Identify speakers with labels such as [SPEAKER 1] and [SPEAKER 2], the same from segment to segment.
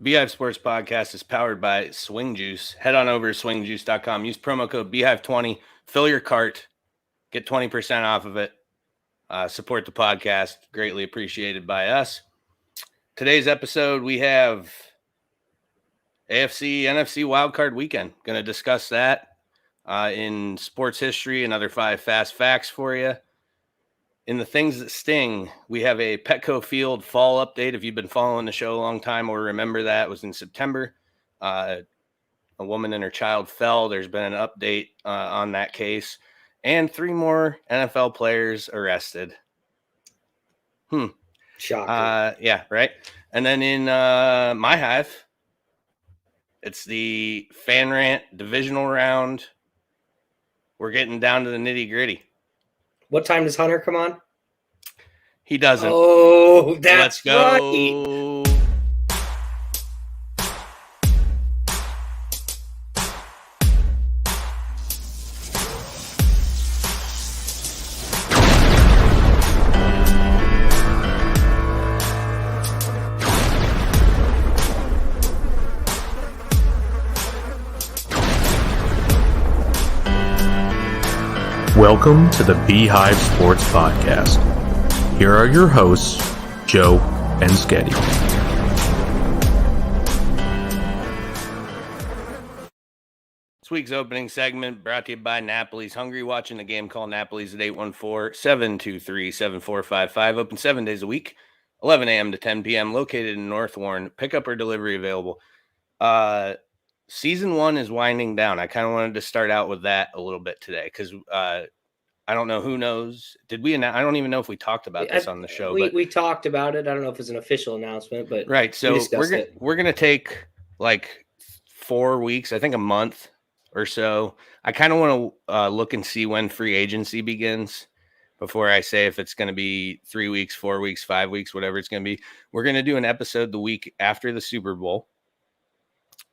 [SPEAKER 1] Beehive Sports Podcast is powered by Swing Juice. Head on over to swingjuice.com. Use promo code Beehive20. Fill your cart. Get 20% off of it. Support the podcast. Greatly appreciated by us. Today's episode, we have AFC, NFC wildcard weekend. Going to discuss that in sports history. Another 5 fast facts for you. In the things that sting, we have a Petco Field fall update. If you've been following the show a long time or remember that, it was in September. A woman and her child fell. There's been an update on that case. And 3 more NFL players arrested.
[SPEAKER 2] Shocker.
[SPEAKER 1] Yeah, right. And then in my hive, it's the Fan Rant divisional round. We're getting down to the nitty gritty.
[SPEAKER 2] What time does Hunter come on?
[SPEAKER 1] He doesn't.
[SPEAKER 2] Oh, that's
[SPEAKER 1] Let's go.
[SPEAKER 2] right.
[SPEAKER 3] Welcome to the Beehive Sports Podcast. Here are your hosts, Joe and Sketty.
[SPEAKER 1] This week's opening segment brought to you by Napoli's Hungry. Watching the game, call Napoli's at 814-723-7455. Open 7 days a week, 11 a.m. to 10 p.m. Located in North Warren. Pickup or delivery available. Season 1 is winding down. I kind of wanted to start out with that a little bit today because I don't know who knows. Did we? I don't even know if we talked about this on the show.
[SPEAKER 2] We talked about it. I don't know if it's an official announcement, but
[SPEAKER 1] right. So we're gonna take like 4 weeks, I think a month or so. I kind of want to look and see when free agency begins before I say if it's going to be 3 weeks, 4 weeks, 5 weeks, whatever it's going to be. We're going to do an episode the week after the Super Bowl.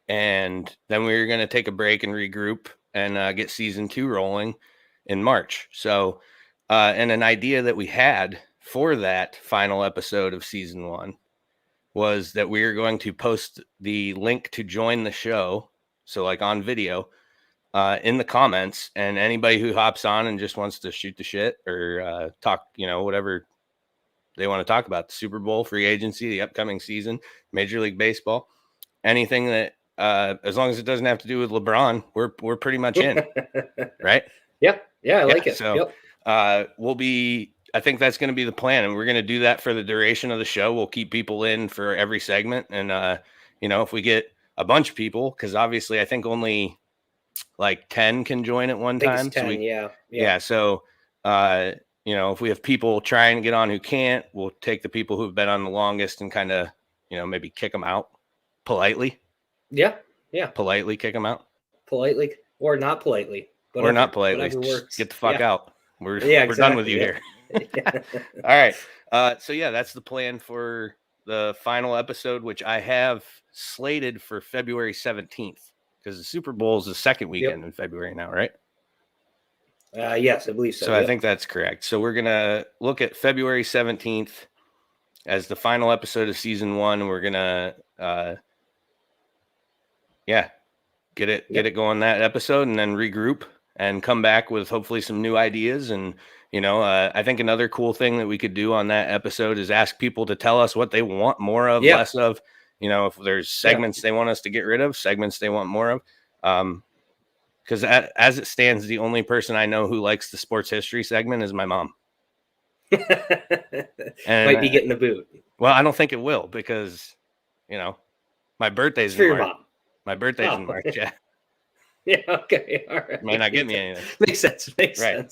[SPEAKER 1] And then we're going to take a break and regroup and get season 2 rolling in March. So, and an idea that we had for that final episode of season 1 was that we are going to post the link to join the show. So like on video in the comments, and anybody who hops on and just wants to shoot the shit or talk, whatever they want to talk about, the Super Bowl, free agency, the upcoming season, Major League Baseball, anything that, as long as it doesn't have to do with LeBron, we're pretty much in, right?
[SPEAKER 2] Yeah, I like it.
[SPEAKER 1] So I think that's going to be the plan, and we're going to do that for the duration of the show. We'll keep people in for every segment, and if we get a bunch of people, because obviously I think only like 10 can join at one time.
[SPEAKER 2] 10,
[SPEAKER 1] yeah. So if we have people trying to get on who can't, we'll take the people who've been on the longest and kind of maybe kick them out politely.
[SPEAKER 2] Yeah.
[SPEAKER 1] Politely kick them out.
[SPEAKER 2] Politely or not politely.
[SPEAKER 1] Or not politely.
[SPEAKER 2] Works.
[SPEAKER 1] Get the fuck out. We're
[SPEAKER 2] exactly.
[SPEAKER 1] done with you here. All right. So that's the plan for the final episode, which I have slated for February 17th because the Super Bowl is the second weekend in February now, right?
[SPEAKER 2] Yes, I believe so.
[SPEAKER 1] So I think that's correct. So we're going to look at February 17th as the final episode of season 1. We're going to, get it going that episode and then regroup and come back with hopefully some new ideas. And, I think another cool thing that we could do on that episode is ask people to tell us what they want more of, less of, if there's segments they want us to get rid of, segments they want more of. Because as it stands, the only person I know who likes the sports history segment is my mom.
[SPEAKER 2] And might be getting the boot.
[SPEAKER 1] Well, I don't think it will because, my birthday's in March. My birthday's in March, yeah.
[SPEAKER 2] Yeah, okay, all right.
[SPEAKER 1] May not get me anything.
[SPEAKER 2] Makes sense.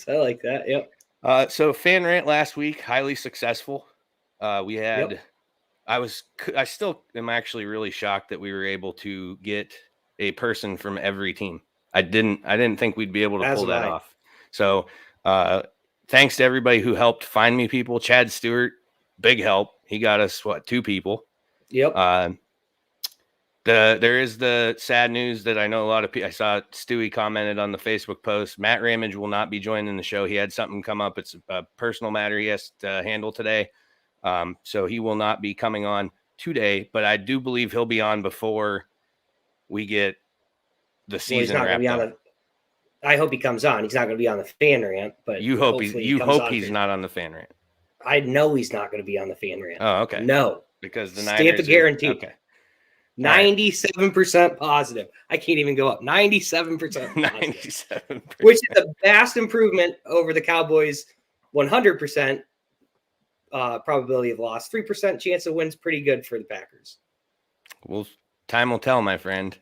[SPEAKER 2] I like that, yep.
[SPEAKER 1] So Fan Rant last week, highly successful. We had, I still am actually really shocked that we were able to get a person from every team. I didn't think we'd be able to pull that off. So thanks to everybody who helped find me people. Chad Stewart, big help. He got us 2 people.
[SPEAKER 2] Yep.
[SPEAKER 1] There is the sad news that I know a lot of people. I saw Stewie commented on the Facebook post. Matt Ramage will not be joining the show. He had something come up. It's a personal matter he has to handle today. So he will not be coming on. today, but I do believe he'll be on before we get the season wrapped up.
[SPEAKER 2] I hope he comes on. He's not going to be on the fan rant, but
[SPEAKER 1] you hope he's not on the fan rant.
[SPEAKER 2] I know he's not going to be on the fan rant.
[SPEAKER 1] Oh, okay.
[SPEAKER 2] No,
[SPEAKER 1] because the
[SPEAKER 2] Niners stamp a guarantee.
[SPEAKER 1] Okay.
[SPEAKER 2] 97% positive. I can't even go up. 97% positive.
[SPEAKER 1] 97%.
[SPEAKER 2] Which is a vast improvement over the Cowboys' 100% probability of loss. 3% chance of win's pretty good for the Packers.
[SPEAKER 1] Well, time will tell, my friend.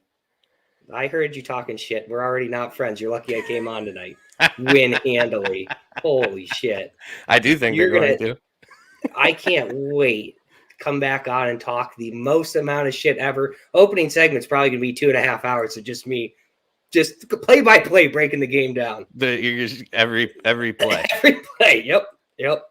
[SPEAKER 2] I heard you talking shit. We're already not friends. You're lucky I came on tonight. Win handily. Holy shit.
[SPEAKER 1] I do think you're going to.
[SPEAKER 2] I can't wait to come back on and talk the most amount of shit ever. Opening segment's probably going to be 2.5 hours of just me, just play by play, breaking the game down.
[SPEAKER 1] You're just every play.
[SPEAKER 2] Every play. Yep.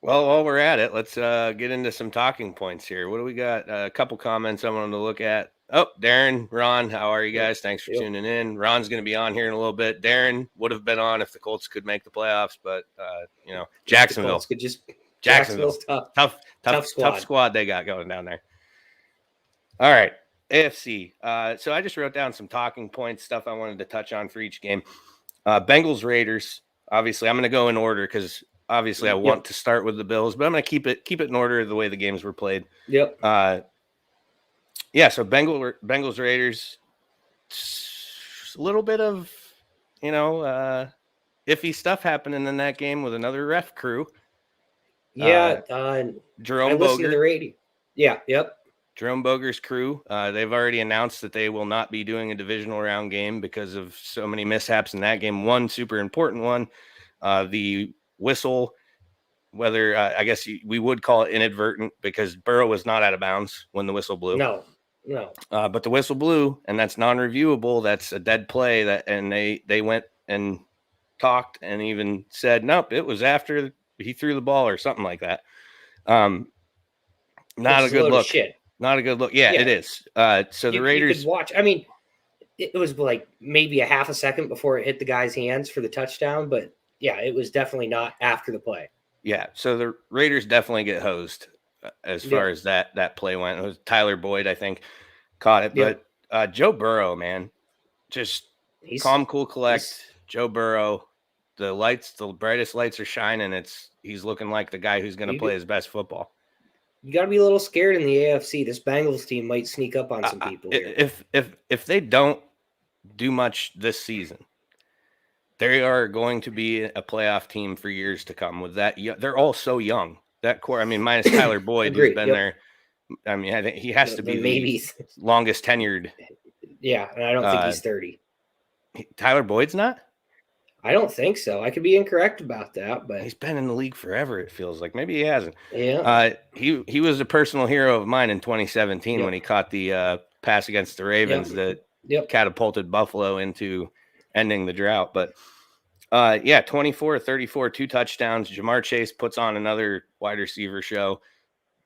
[SPEAKER 1] Well, while we're at it, let's get into some talking points here. What do we got? A couple comments I wanted to look at. Oh, Darren, Ron, how are you guys? Thanks for tuning in. Ron's going to be on here in a little bit. Darren would have been on if the Colts could make the playoffs, but Jacksonville. Jacksonville's tough squad they got going down there. All right, AFC. So I just wrote down some talking points, stuff I wanted to touch on for each game. Bengals, Raiders. Obviously, I'm going to go in order because obviously I want to start with the Bills, but I'm going to keep it in order the way the games were played.
[SPEAKER 2] Yep.
[SPEAKER 1] So Bengals, Raiders, a little bit of, iffy stuff happening in that game with another ref crew.
[SPEAKER 2] Yeah.
[SPEAKER 1] Jerome
[SPEAKER 2] Boger. To the radio. Yeah. Yep.
[SPEAKER 1] Jerome Boger's crew. They've already announced that they will not be doing a divisional round game because of so many mishaps in that game. One super important one, the whistle, whether I guess we would call it inadvertent because Burrow was not out of bounds when the whistle blew.
[SPEAKER 2] No.
[SPEAKER 1] But the whistle blew, and that's non-reviewable. That's a dead play. And they went and talked and even said, nope, it was after he threw the ball or something like that. Not a good look. Not a good look. Yeah, it is. So the Raiders
[SPEAKER 2] could watch. I mean, it was like maybe a half a second before it hit the guy's hands for the touchdown, but yeah, it was definitely not after the play.
[SPEAKER 1] Yeah, so the Raiders definitely get hosed as far as that play went. It was Tyler Boyd, I think, caught it. But Joe Burrow, man, just calm, cool, collect. Joe Burrow, the brightest lights are shining. He's looking like the guy who's going to play his best football.
[SPEAKER 2] You got to be a little scared in the AFC. This Bengals team might sneak up on some people here.
[SPEAKER 1] If they don't do much this season, they are going to be a playoff team for years to come. With that, they're all so young. That core, I mean, minus Tyler Boyd, who's been there. I mean, I think he has to be maybe the longest tenured.
[SPEAKER 2] Yeah, and I don't think he's 30.
[SPEAKER 1] Tyler Boyd's not?
[SPEAKER 2] I don't think so. I could be incorrect about that, but
[SPEAKER 1] he's been in the league forever, it feels like. Maybe he hasn't.
[SPEAKER 2] Yeah.
[SPEAKER 1] He was a personal hero of mine in 2017 when he caught the pass against the Ravens that catapulted Buffalo into ending the drought. But 24-34, 2 touchdowns. Jamar Chase puts on another wide receiver show.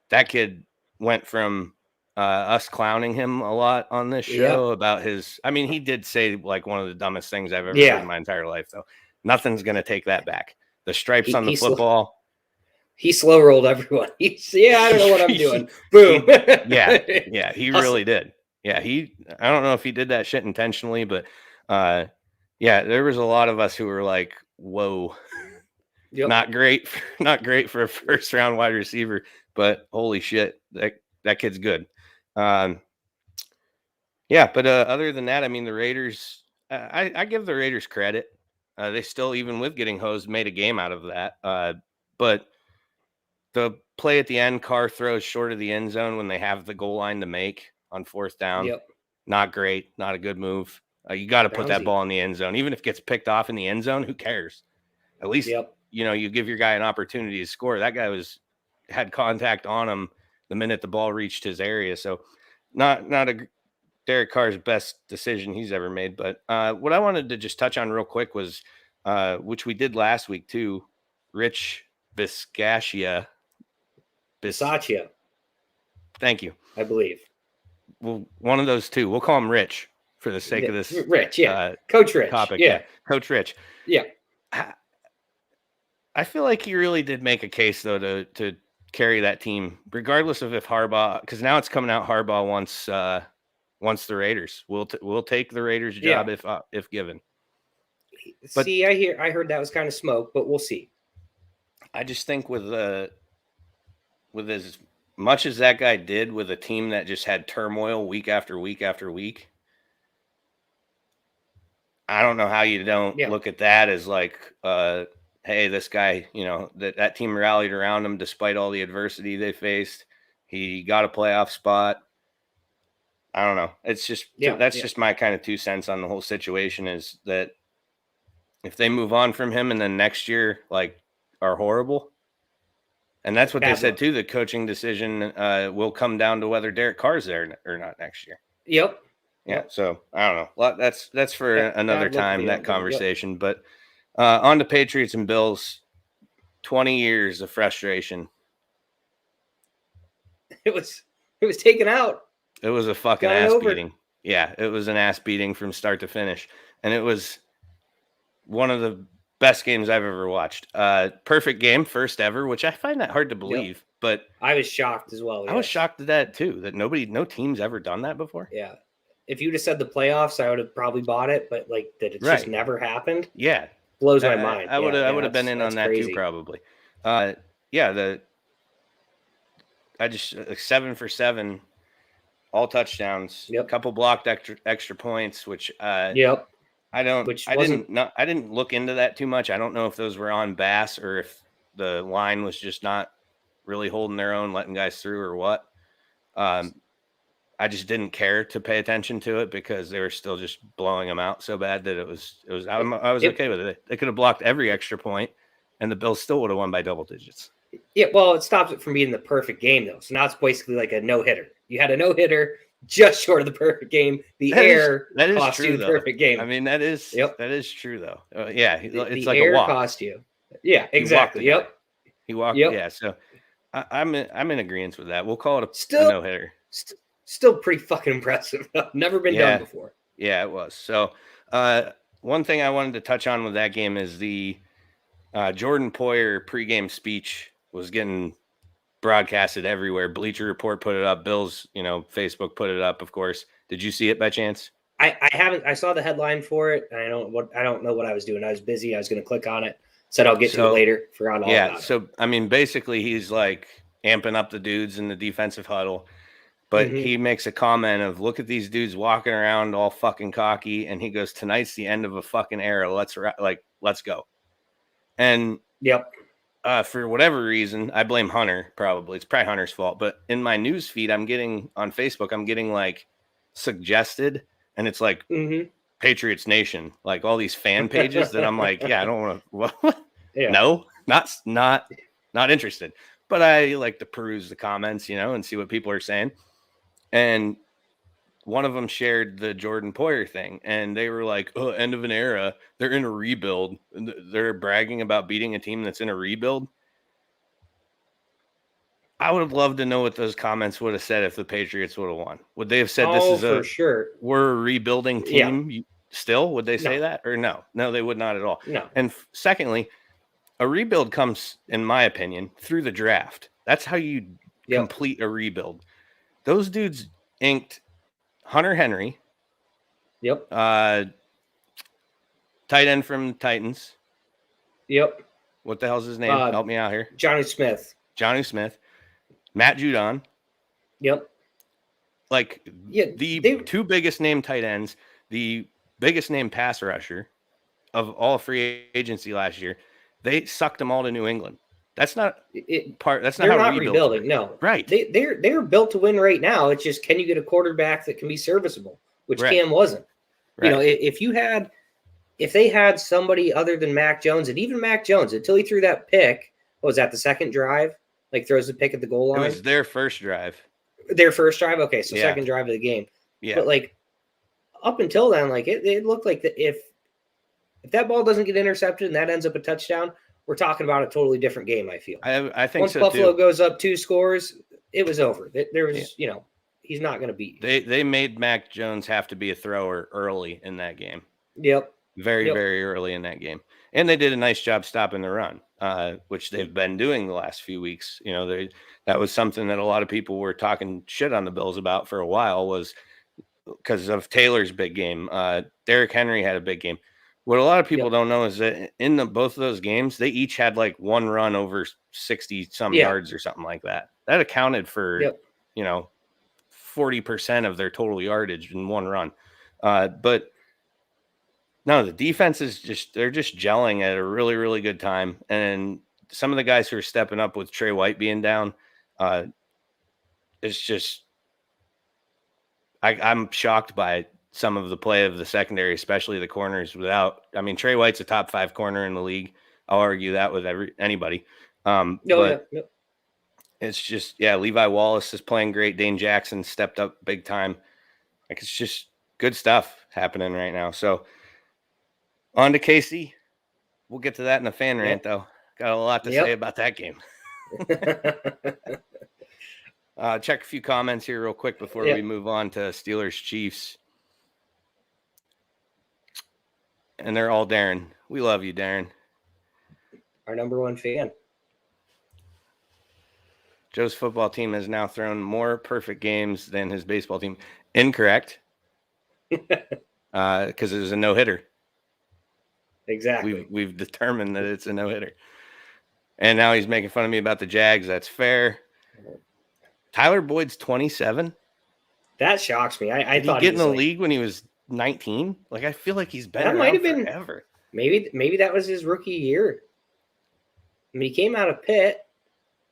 [SPEAKER 1] That kid went from us clowning him a lot on this show about his. I mean, he did say like one of the dumbest things I've ever heard in my entire life, though. Nothing's going to take that back. The stripes on the football.
[SPEAKER 2] He slow rolled everyone. I don't know what I'm doing. Boom.
[SPEAKER 1] He really did. Yeah, I don't know if he did that shit intentionally, but there was a lot of us who were like, whoa, not great for a first round wide receiver, but holy shit, that kid's good. But other than that, I mean, the Raiders, I give the Raiders credit. They still, even with getting hosed, made a game out of that. But the play at the end, Carr throws short of the end zone when they have the goal line to make on 4th down. Not great. Not a good move. You got to put that ball in the end zone. Even if it gets picked off in the end zone, who cares? At least, you give your guy an opportunity to score. That guy had contact on him the minute the ball reached his area. So not a Derek Carr's best decision he's ever made. But what I wanted to just touch on real quick was, which we did last week too, Rich Bisaccia. Thank you.
[SPEAKER 2] I believe.
[SPEAKER 1] Well, one of those two. We'll call him Rich for the sake of this.
[SPEAKER 2] Rich, Coach Rich.
[SPEAKER 1] Topic. Coach Rich.
[SPEAKER 2] Yeah.
[SPEAKER 1] I feel like he really did make a case, though, to carry that team, regardless of if Harbaugh, because now it's coming out Harbaugh wants the Raiders. We'll take the Raiders job if given. But
[SPEAKER 2] see, I heard that was kind of smoke, but we'll see.
[SPEAKER 1] I just think with as much as that guy did with a team that just had turmoil week after week after week, I don't know how you don't look at that as like, hey, this guy, that team rallied around him despite all the adversity they faced. He got a playoff spot. I don't know. It's just just my kind of 2 cents on the whole situation, is that if they move on from him and then next year like are horrible. And that's what they said too. The coaching decision will come down to whether Derek Carr's there or not next year.
[SPEAKER 2] Yep.
[SPEAKER 1] Yeah. So I don't know. Well, that's for another time, that conversation. Yep. But on to Patriots and Bills. 20 years of frustration.
[SPEAKER 2] It was taken out.
[SPEAKER 1] It was a fucking ass beating. Yeah, it was an ass beating from start to finish, and it was one of the best games I've ever watched. Perfect game, first ever, which I find that hard to believe, but
[SPEAKER 2] I was shocked as well.
[SPEAKER 1] I was shocked at that too, that no team's ever done that before.
[SPEAKER 2] Yeah. If you'd have said the playoffs, I would have probably bought it, but like that it just never happened.
[SPEAKER 1] Yeah.
[SPEAKER 2] Blows my mind.
[SPEAKER 1] I would have been in on that crazy. Too, probably. I just 7 for 7, all touchdowns, a couple blocked extra points, which I didn't look into that too much. I don't know if those were on Bass or if the line was just not really holding their own, letting guys through or what. I just didn't care to pay attention to it because they were still just blowing them out so bad that I was okay with it. They could have blocked every extra point and the Bills still would have won by double digits.
[SPEAKER 2] Yeah, well, it stops it from being the perfect game though. So now it's basically like a no-hitter. You had a no-hitter just short of the perfect game. That cost you the perfect game.
[SPEAKER 1] I mean, that is true though. It's like
[SPEAKER 2] a
[SPEAKER 1] walk.
[SPEAKER 2] Cost you. Yeah, exactly.
[SPEAKER 1] He walked. Yep. Yeah, so I'm in agreement with that. We'll call it a no-hitter.
[SPEAKER 2] Still pretty fucking impressive. Never been done before.
[SPEAKER 1] Yeah, it was. So one thing I wanted to touch on with that game is the Jordan Poyer pregame speech was getting broadcasted everywhere. Bleacher Report put it up. Bills, Facebook put it up, of course. Did you see it by chance?
[SPEAKER 2] I haven't. I saw the headline for it. And I don't know what I was doing. I was busy. I was going to click on it. Said I'll get to it later. Forgot all about it.
[SPEAKER 1] So I mean, basically, he's like amping up the dudes in the defensive huddle. But he makes a comment of, look at these dudes walking around all fucking cocky. And he goes, tonight's the end of a fucking era. Let's go. And for whatever reason, I blame Hunter. Probably it's probably Hunter's fault. But in my news feed, on Facebook, I'm getting like suggested, and it's like Patriots Nation, like all these fan pages that I'm like, I don't want to. No, not interested. But I like to peruse the comments, and see what people are saying. And one of them shared the Jordan Poyer thing, and they were like, oh, end of an era. They're in a rebuild. They're bragging about beating a team that's in a rebuild. I would have loved to know what those comments would have said if the Patriots would have won. Would they have said we're a rebuilding team still? Would they say that? Or no? No, they would not at all.
[SPEAKER 2] No.
[SPEAKER 1] And secondly, a rebuild comes, in my opinion, through the draft. That's how you complete a rebuild. Those dudes inked Hunter Henry.
[SPEAKER 2] Yep.
[SPEAKER 1] Tight end from Titans.
[SPEAKER 2] Yep.
[SPEAKER 1] What the hell's his name? Help me out here.
[SPEAKER 2] Johnny Smith.
[SPEAKER 1] Matt Judon.
[SPEAKER 2] Yep.
[SPEAKER 1] Like the two biggest name tight ends, the biggest name pass rusher of all free agency last year. They sucked them all to New England. That's not That's not how rebuilding.
[SPEAKER 2] No,
[SPEAKER 1] right?
[SPEAKER 2] They're built to win right now. It's just, can you get a quarterback that can be serviceable, which Cam wasn't. Right. If they had somebody other than Mac Jones, and even Mac Jones, until he threw that pick, what was that, the second drive? Like throws the pick at the goal line.
[SPEAKER 1] It was their first drive.
[SPEAKER 2] Okay, so second drive of the game.
[SPEAKER 1] Yeah,
[SPEAKER 2] but like up until then, like it looked like that if that ball doesn't get intercepted and that ends up a touchdown, we're talking about a totally different game, I feel.
[SPEAKER 1] I think
[SPEAKER 2] once
[SPEAKER 1] so
[SPEAKER 2] Buffalo
[SPEAKER 1] too.
[SPEAKER 2] Goes up 2 scores, it was over. There was, he's not going to beat
[SPEAKER 1] you. They made Mac Jones have to be a thrower early in that game.
[SPEAKER 2] Yep.
[SPEAKER 1] Very early in that game. And they did a nice job stopping the run. which they've been doing the last few weeks. That was something that a lot of people were talking shit on the Bills about for a while, was because of Taylor's big game. Derrick Henry had a big game. What a lot of people don't know is that in both of those games, they each had like one run over 60 some yards or something like that. That accounted for, 40% of their total yardage in one run. But no, the defense is they're just gelling at a really, really good time. And some of the guys who are stepping up with Trey White being down, it's just, I'm shocked by some of the play of the secondary, especially the corners. Trey White's a top 5 corner in the league. I'll argue that with anybody. It's just, Levi Wallace is playing great. Dane Jackson stepped up big time. Like, it's just good stuff happening right now. So on to KC. We'll get to that in the fan rant, though. Got a lot to say about that game. Check a few comments here real quick before we move on to Steelers Chiefs. And they're all Darren. We love you, Darren.
[SPEAKER 2] Our number one fan.
[SPEAKER 1] Joe's football team has now thrown more perfect games than his baseball team. Incorrect. Because it was a no-hitter.
[SPEAKER 2] Exactly.
[SPEAKER 1] We've determined that it's a no-hitter. And now he's making fun of me about the Jags. That's fair. Tyler Boyd's 27.
[SPEAKER 2] That shocks me. I thought
[SPEAKER 1] he get in the league when he was 19. Like, I feel like he's been around forever.
[SPEAKER 2] Maybe that was his rookie year. I mean, he came out of Pitt.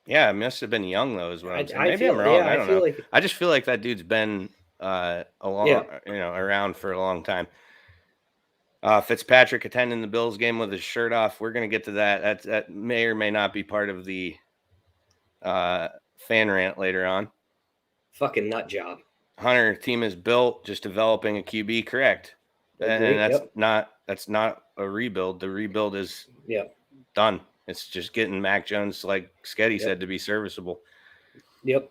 [SPEAKER 1] Yeah, it must have been young though, is what I'm saying. Maybe I'm wrong. I don't know. I just feel like that dude's been around for a long time. Fitzpatrick attending the Bills game with his shirt off. We're gonna get to that. That may or may not be part of the fan rant later on.
[SPEAKER 2] Fucking nut job.
[SPEAKER 1] Hunter team is built, just developing a QB, correct? And that's not a rebuild. The rebuild is done. It's just getting Mac Jones, like Sketty said, to be serviceable.
[SPEAKER 2] Yep.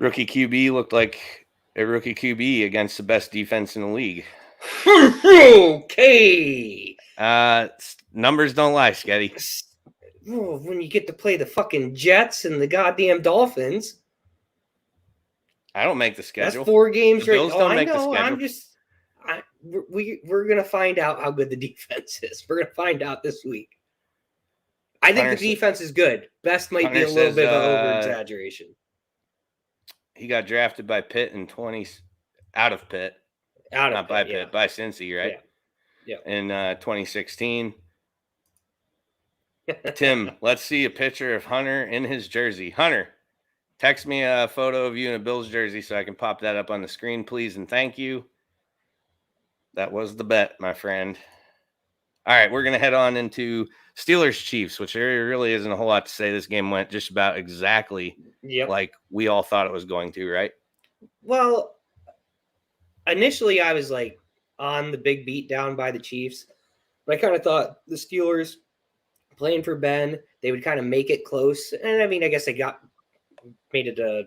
[SPEAKER 1] Rookie QB looked like a rookie QB against the best defense in the league.
[SPEAKER 2] Okay.
[SPEAKER 1] Numbers don't lie, Sketty.
[SPEAKER 2] When you get to play the fucking Jets and the goddamn Dolphins.
[SPEAKER 1] I don't make the schedule.
[SPEAKER 2] That's 4 games
[SPEAKER 1] the Bills don't make the schedule.
[SPEAKER 2] We're going to find out how good the defense is. We're going to find out this week. I think the defense is good. Best might be a little bit of an over-exaggeration.
[SPEAKER 1] He got drafted by Pitt in out of Pitt. Not by Pitt, by Cincy, right?
[SPEAKER 2] Yeah.
[SPEAKER 1] In 2016. Tim, let's see a picture of Hunter in his jersey. Hunter, text me a photo of you in a Bills jersey so I can pop that up on the screen, please, and thank you. That was the bet, my friend. All right, we're going to head on into Steelers Chiefs, which there really isn't a whole lot to say. This game went just about exactly like we all thought it was going to, right?
[SPEAKER 2] Well, initially I was like on the big beat down by the Chiefs. But I kind of thought the Steelers playing for Ben, they would kind of make it close. And I mean, I guess they made it a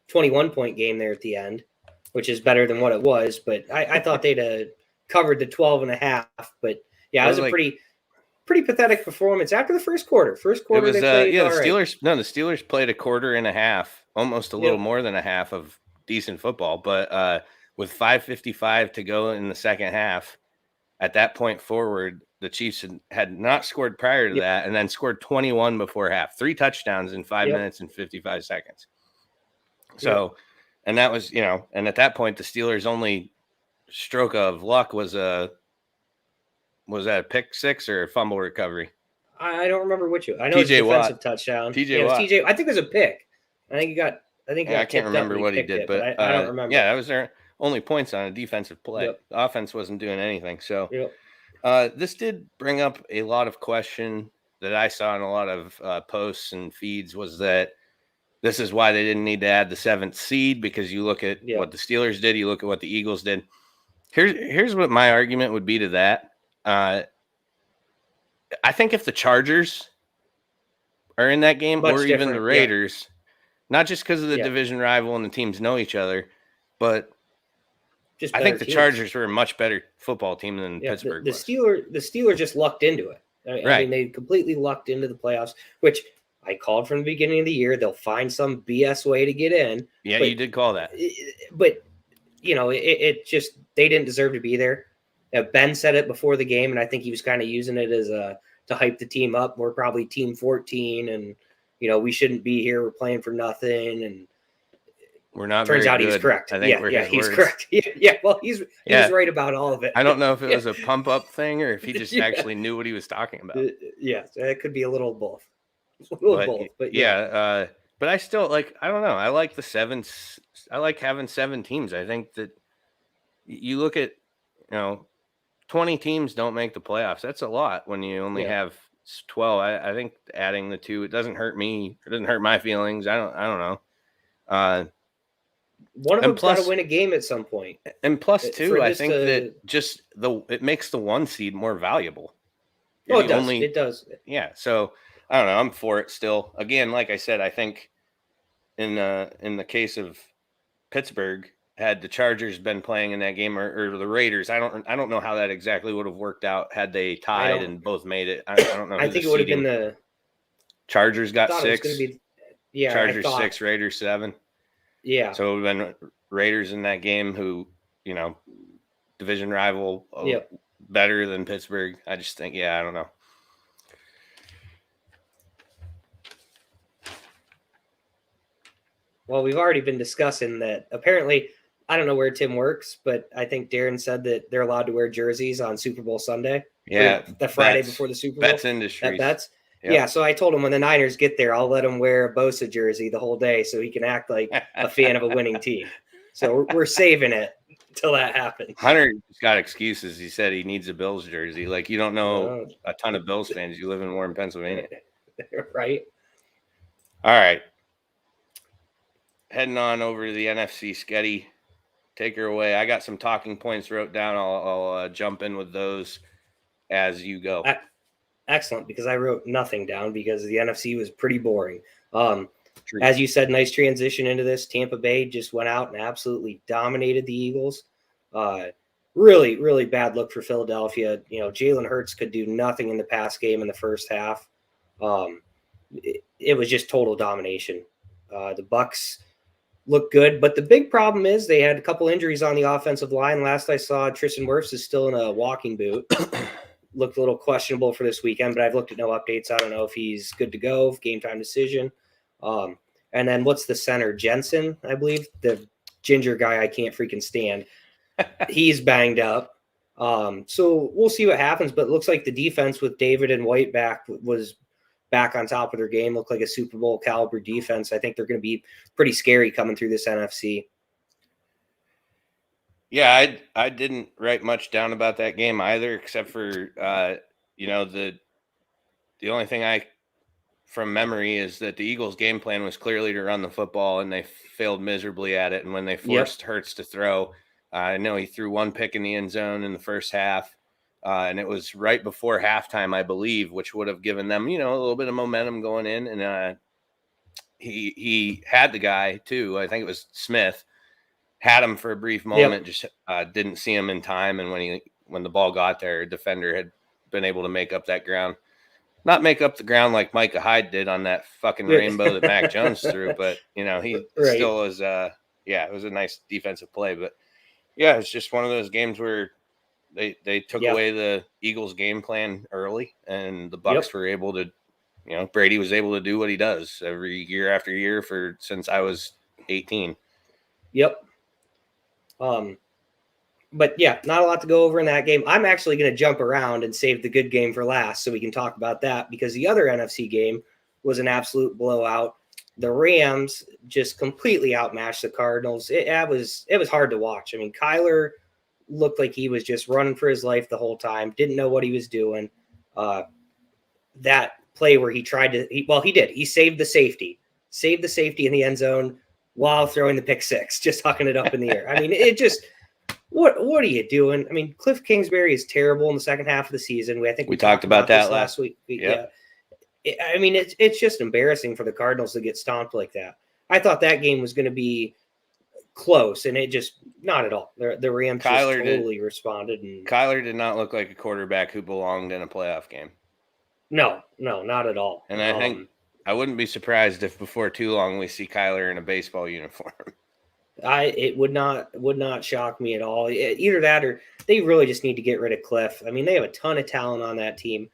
[SPEAKER 2] 21-point game there at the end, which is better than what it was. But I thought they'd covered the 12.5. But yeah, it was a pretty pathetic performance after the first quarter. First quarter, they played
[SPEAKER 1] the Steelers played a quarter and a half, almost a little more than a half of decent football. But with 5:55 to go in the second half, at that point forward, the Chiefs had not scored prior to that, and then scored 21 before half, 3 touchdowns in 5 minutes and 55 seconds. So, and that was, and at that point, the Steelers' only stroke of luck was that a pick six or a fumble recovery?
[SPEAKER 2] I don't remember which. I know it's a defensive touchdown.
[SPEAKER 1] TJ Watt.
[SPEAKER 2] TJ. I think it was a pick. I
[SPEAKER 1] can't remember what he did, but
[SPEAKER 2] I don't remember.
[SPEAKER 1] Yeah, that was their only points on a defensive play. The offense wasn't doing anything. So this did bring up a lot of question that I saw in a lot of posts and feeds, was that this is why they didn't need to add the 7th seed, because you look at what the Steelers did, you look at what the Eagles did. Here's what my argument would be to that. I think if the Chargers are in that game, or even the Raiders, not just because of the division rival and the teams know each other, but
[SPEAKER 2] just
[SPEAKER 1] I think the
[SPEAKER 2] teams.
[SPEAKER 1] Chargers were a much better football team than Pittsburgh was.
[SPEAKER 2] The Steelers just lucked into it. I mean, they completely lucked into the playoffs, which I called from the beginning of the year. They'll find some BS way to get in.
[SPEAKER 1] Yeah, you did call that.
[SPEAKER 2] But, it just, they didn't deserve to be there. Ben said it before the game, and I think he was kind of using it as to hype the team up. We're probably team 14, and, we shouldn't be here. We're playing for nothing. And
[SPEAKER 1] we're not
[SPEAKER 2] turns out
[SPEAKER 1] good.
[SPEAKER 2] he's correct.
[SPEAKER 1] I think
[SPEAKER 2] he's correct. Yeah, well, he was right about all of it.
[SPEAKER 1] I don't know if it was a pump up thing or if he just actually knew what he was talking about.
[SPEAKER 2] Yeah, it could be a little both. But
[SPEAKER 1] but I still I don't know. I like the sevens. I like having 7 teams. I think that you look at, 20 teams don't make the playoffs. That's a lot when you only have 12. I think adding the 2, it doesn't hurt me. It doesn't hurt my feelings. I don't know.
[SPEAKER 2] One of them's got to win a game at some point.
[SPEAKER 1] And plus, too, I think that just it makes the 1 seed more valuable.
[SPEAKER 2] It does. It does.
[SPEAKER 1] Yeah. So I don't know. I'm for it still. Again, like I said, I think in the case of Pittsburgh, had the Chargers been playing in that game or the Raiders, I don't know how that exactly would have worked out had they tied and both made it. I don't know.
[SPEAKER 2] I think it would have been the
[SPEAKER 1] Chargers got 6.
[SPEAKER 2] Chargers
[SPEAKER 1] 6, Raiders 7.
[SPEAKER 2] Yeah.
[SPEAKER 1] So it would have been Raiders in that game who, division rival better than Pittsburgh. I just think, I don't know.
[SPEAKER 2] Well, we've already been discussing that. Apparently, I don't know where Tim works, but I think Darren said that they're allowed to wear jerseys on Super Bowl Sunday.
[SPEAKER 1] Yeah.
[SPEAKER 2] The Friday before the Super Bowl.
[SPEAKER 1] Bets Industries.
[SPEAKER 2] Bets. Yeah, so I told him when the Niners get there, I'll let him wear a Bosa jersey the whole day so he can act like a fan of a winning team. So we're saving it until that happens.
[SPEAKER 1] Hunter just got excuses. He said he needs a Bills jersey. You don't know a ton of Bills fans. You live in Warren, Pennsylvania.
[SPEAKER 2] Right.
[SPEAKER 1] All right. Heading on over to the NFC, Sketty. Take her away. I got some talking points wrote down. I'll jump in with those as you go.
[SPEAKER 2] Excellent, because I wrote nothing down because the NFC was pretty boring. As you said, nice transition into this. Tampa Bay just went out and absolutely dominated the Eagles. Really, really bad look for Philadelphia. Jalen Hurts could do nothing in the pass game in the first half. It was just total domination. The Bucs look good, but the big problem is they had a couple injuries on the offensive line. Last I saw, Tristan Wirfs is still in a walking boot. Looked a little questionable for this weekend, but I've looked at no updates. I don't know if he's good to go, game time decision. And then what's the center? Jensen, I believe, the ginger guy I can't freaking stand. He's banged up. So we'll see what happens, but it looks like the defense with David and White back was back on top of their game. Looked like a Super Bowl caliber defense. I think they're going to be pretty scary coming through this NFC.
[SPEAKER 1] Yeah, I didn't write much down about that game either, except for the only thing from memory is that the Eagles' game plan was clearly to run the football, and they failed miserably at it. And when they forced Hurts to throw, I know he threw 1 pick in the end zone in the first half, and it was right before halftime, I believe, which would have given them a little bit of momentum going in. And he had the guy too. I think it was Smith. Had him for a brief moment, just didn't see him in time. And when the ball got there, a defender had been able to make up that ground. Not make up the ground like Micah Hyde did on that fucking rainbow that Mac Jones threw, but he still was. It was a nice defensive play. But it's just one of those games where they took away the Eagles' game plan early, and the Bucs were able to. Brady was able to do what he does every year after year since I was 18.
[SPEAKER 2] Yep. But not a lot to go over in that game. I'm actually going to jump around and save the good game for last so we can talk about that, because the other NFC game was an absolute blowout. The Rams just completely outmatched the Cardinals. It was hard to watch. I mean, Kyler looked like he was just running for his life the whole time, didn't know what he was doing. That play where he tried to, he did. He saved the safety in the end zone while throwing the pick six, just hucking it up in the air. I mean, it just, what are you doing? I mean, Cliff Kingsbury is terrible in the second half of the season. I think we talked about that last week. Yeah. I mean, it's just embarrassing for the Cardinals to get stomped like that. I thought that game was going to be close, and it just not at all. The Rams just totally responded. And
[SPEAKER 1] Kyler did not look like a quarterback who belonged in a playoff game.
[SPEAKER 2] No, not at all.
[SPEAKER 1] And I think I wouldn't be surprised if before too long we see Kyler in a baseball uniform.
[SPEAKER 2] It would not shock me at all. Either that or they really just need to get rid of Cliff. I mean, they have a ton of talent on that team.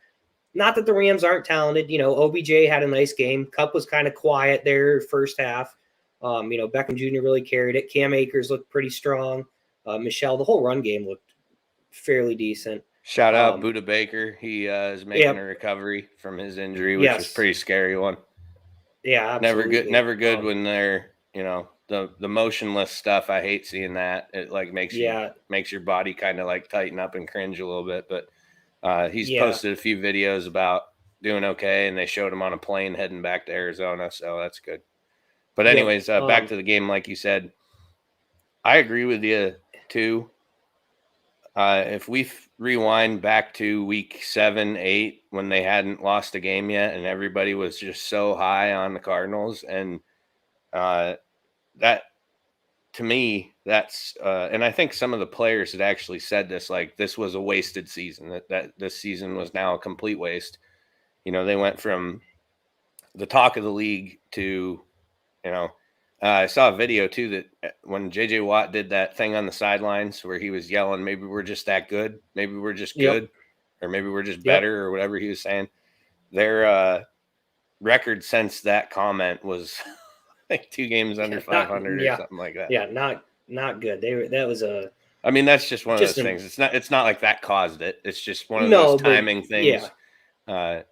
[SPEAKER 2] Not that the Rams aren't talented. OBJ had a nice game. Kupp was kind of quiet there first half. Beckham Jr. really carried it. Cam Akers looked pretty strong. Michelle, the whole run game looked fairly decent.
[SPEAKER 1] Shout out Budda Baker. He is making a recovery from his injury, which was a pretty scary one.
[SPEAKER 2] Yeah, absolutely.
[SPEAKER 1] Never good when they're, the motionless stuff. I hate seeing that. It like makes your body kind of like tighten up and cringe a little bit. But he's posted a few videos about doing okay, and they showed him on a plane heading back to Arizona, so that's good. But anyways, back to the game, like you said, I agree with you too. If we rewind back to week 7, 8, when they hadn't lost a game yet, and everybody was just so high on the Cardinals, and that to me, that's and I think some of the players had actually said this, like this was a wasted season. That this season was now a complete waste. They went from the talk of the league to, I saw a video too that when JJ Watt did that thing on the sidelines where he was yelling, maybe we're just that good. Maybe we're just good, or maybe we're just better, or whatever he was saying. Their record since that comment was like 2 games under 500 or something like that.
[SPEAKER 2] Yeah, not good. That was a.
[SPEAKER 1] I mean, that's just one of those things. It's not like that caused it. It's just one of those timing things. Yeah.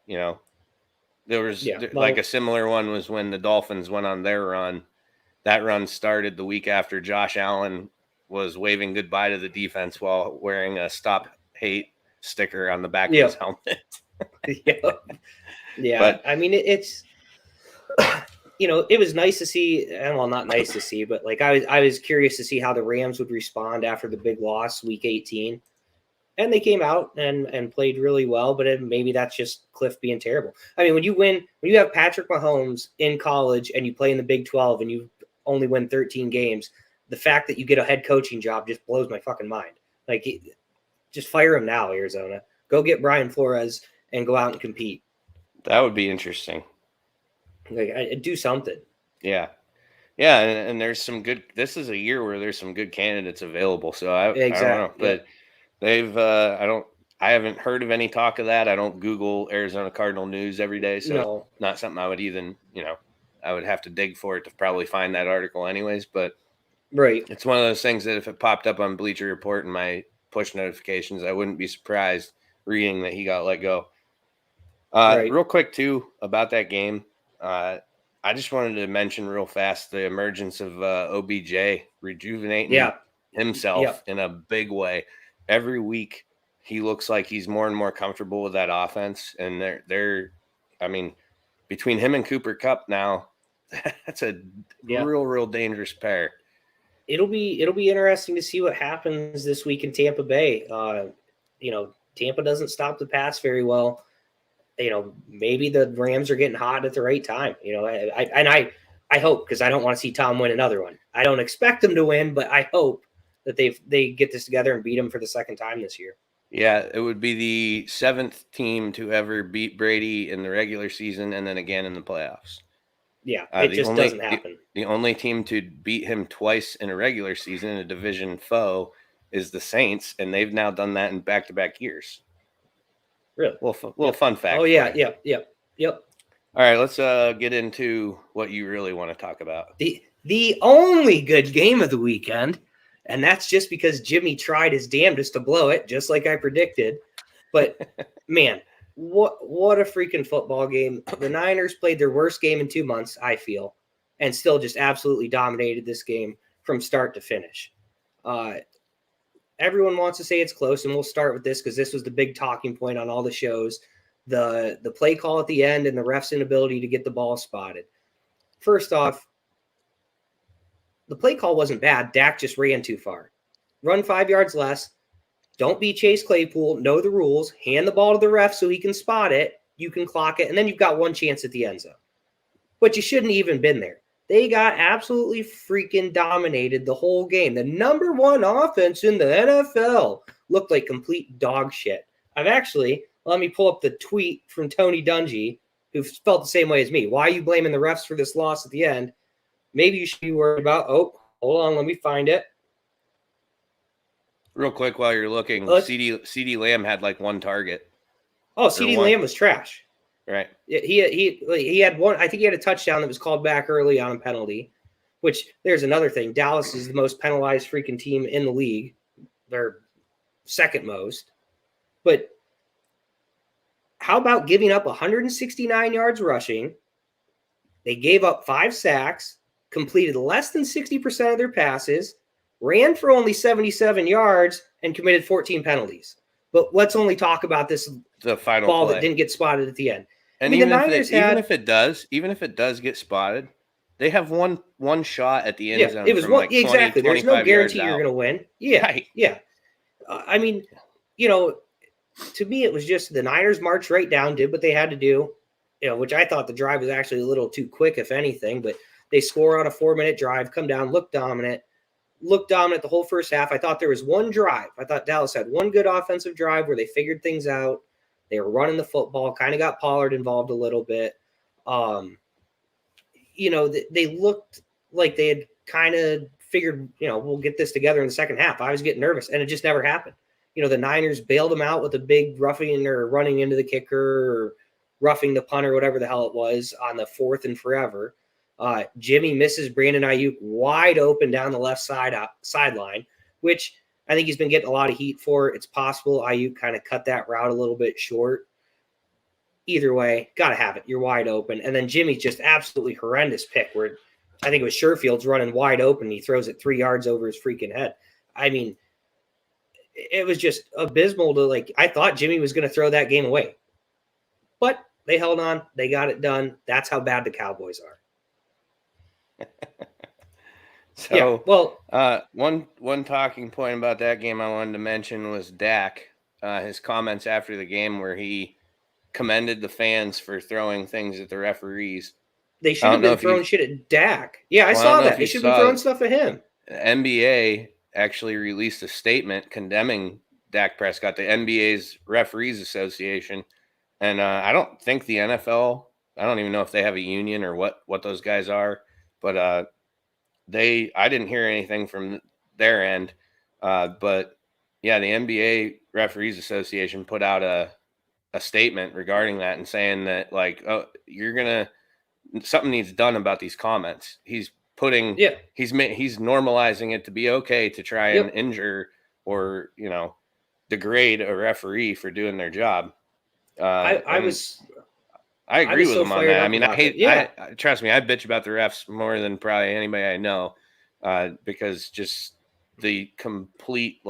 [SPEAKER 1] There was like a similar one was when the Dolphins went on their run. That run started the week after Josh Allen was waving goodbye to the defense while wearing a "Stop Hate" sticker on the back of his helmet.
[SPEAKER 2] Yeah. But, I mean, it's it was nice to see, and well, not nice to see, but like I was curious to see how the Rams would respond after the big loss, week 18. And they came out and played really well, but maybe that's just Cliff being terrible. I mean, when you have Patrick Mahomes in college and you play in the Big 12 and you only win 13 games, the fact that you get a head coaching job just blows my fucking mind. Like, just fire him now, Arizona. Go get Brian Flores and go out and compete.
[SPEAKER 1] That would be interesting.
[SPEAKER 2] Like, do something.
[SPEAKER 1] Yeah. Yeah, and there's some good – this is a year where there's some good candidates available, so I don't know. But they've I haven't heard of any talk of that. I don't Google Arizona Cardinal news every day, so not something I would even, I would have to dig for it to probably find that article anyways. But it's one of those things that if it popped up on Bleacher Report and my push notifications, I wouldn't be surprised reading that he got let go. Real quick, too, about that game, I just wanted to mention real fast the emergence of OBJ rejuvenating himself in a big way. Every week, he looks like he's more and more comfortable with that offense. And they're I mean, between him and Cooper Kupp now, that's a real dangerous pair.
[SPEAKER 2] It'll be interesting to see what happens this week in Tampa Bay. Tampa doesn't stop the pass very well. Maybe the Rams are getting hot at the right time. I hope, because I don't want to see Tom win another one. I don't expect them to win, but I hope that they get this together and beat him for the second time this year.
[SPEAKER 1] Yeah, it would be the 7th team to ever beat Brady in the regular season and then again in the playoffs.
[SPEAKER 2] Yeah, it just doesn't happen.
[SPEAKER 1] The only team to beat him twice in a regular season, a division foe, is the Saints, and they've now done that in back-to-back years.
[SPEAKER 2] Really?
[SPEAKER 1] Little fun fact.
[SPEAKER 2] Oh, yeah, yep.
[SPEAKER 1] All right, let's get into what you really want to talk about.
[SPEAKER 2] The only good game of the weekend, and that's just because Jimmy tried his damnedest to blow it, just like I predicted. But, man, what a freaking football game. The Niners played their worst game in 2 months, I feel, and still just absolutely dominated this game from start to finish. Everyone wants to say it's close, and we'll start with this because this was the big talking point on all the shows. The play call at the end and the ref's inability to get the ball spotted. First off, the play call wasn't bad. Dak just ran too far. Run 5 yards less. Don't be Chase Claypool. Know the rules. Hand the ball to the ref so he can spot it. You can clock it, and then you've got one chance at the end zone. But you shouldn't even been there. They got absolutely freaking dominated the whole game. The number one offense in the NFL looked like complete dog shit. Let me pull up the tweet from Tony Dungy, who felt the same way as me. Why are you blaming the refs for this loss at the end? Maybe you should be worried about, hold on, let me find it.
[SPEAKER 1] Real quick while you're looking, CeeDee Lamb had like one target.
[SPEAKER 2] Oh, CeeDee Lamb was trash.
[SPEAKER 1] Right.
[SPEAKER 2] He had one. I think he had a touchdown that was called back early on a penalty, which there's another thing. Dallas is the most penalized freaking team in the league. They're second most. But how about giving up 169 yards rushing? They gave up 5 sacks, completed less than 60% of their passes, ran for only 77 yards, and committed 14 penalties. But let's only talk about the final ball play that didn't get spotted at the end.
[SPEAKER 1] And even if it does get spotted, they have one shot at the end zone.
[SPEAKER 2] It was
[SPEAKER 1] from like 20,
[SPEAKER 2] exactly. There's no guarantee you're going to win. Yeah,
[SPEAKER 1] right.
[SPEAKER 2] Yeah. I mean, to me, it was just the Niners marched right down, did what they had to do. Which I thought the drive was actually a little too quick, if anything. But they score on a 4-minute drive, come down, look dominant the whole first half. I thought there was one drive. I thought Dallas had one good offensive drive where they figured things out. They were running the football, kind of got Pollard involved a little bit. They looked like they had kind of figured, we'll get this together in the second half. I was getting nervous, and it just never happened. The Niners bailed them out with a big roughing or running into the kicker or roughing the punter, whatever the hell it was, on the 4th and forever. Jimmy misses Brandon Ayuk wide open down the left sideline, which I think he's been getting a lot of heat for. It's possible Ayuk kind of cut that route a little bit short. Either way, got to have it. You're wide open. And then Jimmy's just absolutely horrendous pick where I think it was Sherfield's running wide open. He throws it 3 yards over his freaking head. I mean, it was just abysmal I thought Jimmy was going to throw that game away. But they held on. They got it done. That's how bad the Cowboys are.
[SPEAKER 1] One talking point about that game I wanted to mention was Dak. His comments after the game where he commended the fans for throwing things at the referees.
[SPEAKER 2] They should have been throwing shit at Dak. Yeah, I saw that. They should be throwing stuff at him.
[SPEAKER 1] The NBA actually released a statement condemning Dak Prescott, the NBA's Referees Association. And I don't think the NFL, I don't even know if they have a union or what those guys are, but I didn't hear anything from their end. But yeah, the NBA Referees Association put out a statement regarding that and saying that something needs done about these comments. He's normalizing it to be okay to try and injure or, degrade a referee for doing their job. I agree with him on that. I mean, trust me, I bitch about the refs more than probably anybody I know, because just the complete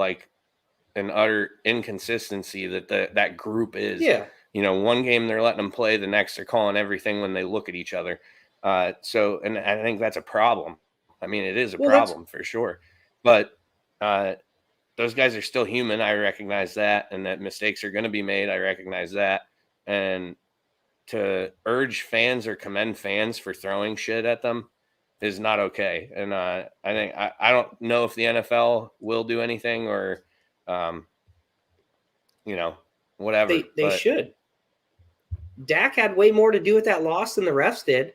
[SPEAKER 1] and utter inconsistency that group is.
[SPEAKER 2] Yeah.
[SPEAKER 1] One game they're letting them play, the next they're calling everything when they look at each other. And I think that's a problem. I mean, it is a problem for sure. But those guys are still human. I recognize that, and that mistakes are going to be made. I recognize that. And to urge fans or commend fans for throwing shit at them is not okay. And I think I don't know if the NFL will do anything or, whatever.
[SPEAKER 2] They should. Dak had way more to do with that loss than the refs did.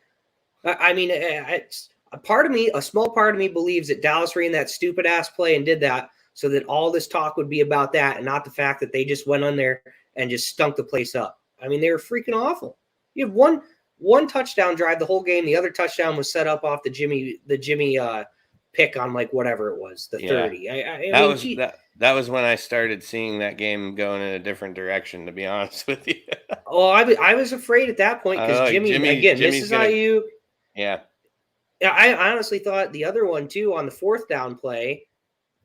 [SPEAKER 2] I mean, it's a small part of me believes that Dallas ran that stupid ass play and did that so that all this talk would be about that and not the fact that they just went on there and just stunk the place up. I mean, they were freaking awful. You have one touchdown drive the whole game. The other touchdown was set up off the Jimmy pick on whatever it was, the 30.
[SPEAKER 1] That was when I started seeing that game going in a different direction, to be honest with you.
[SPEAKER 2] I was afraid at that point because Jimmy misses Ayuk.
[SPEAKER 1] Yeah.
[SPEAKER 2] I honestly thought the other one too on the 4th down play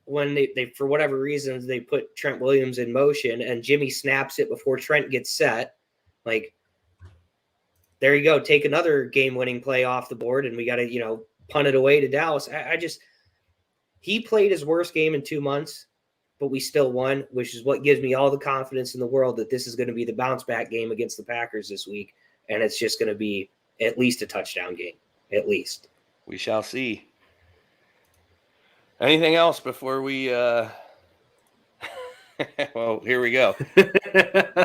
[SPEAKER 2] when they for whatever reasons they put Trent Williams in motion and Jimmy snaps it before Trent gets set. There you go. Take another game-winning play off the board, and we got to, punt it away to Dallas. He played his worst game in 2 months, but we still won, which is what gives me all the confidence in the world that this is going to be the bounce-back game against the Packers this week, and it's just going to be at least a touchdown game, at least.
[SPEAKER 1] We shall see. Anything else before we well, here we go.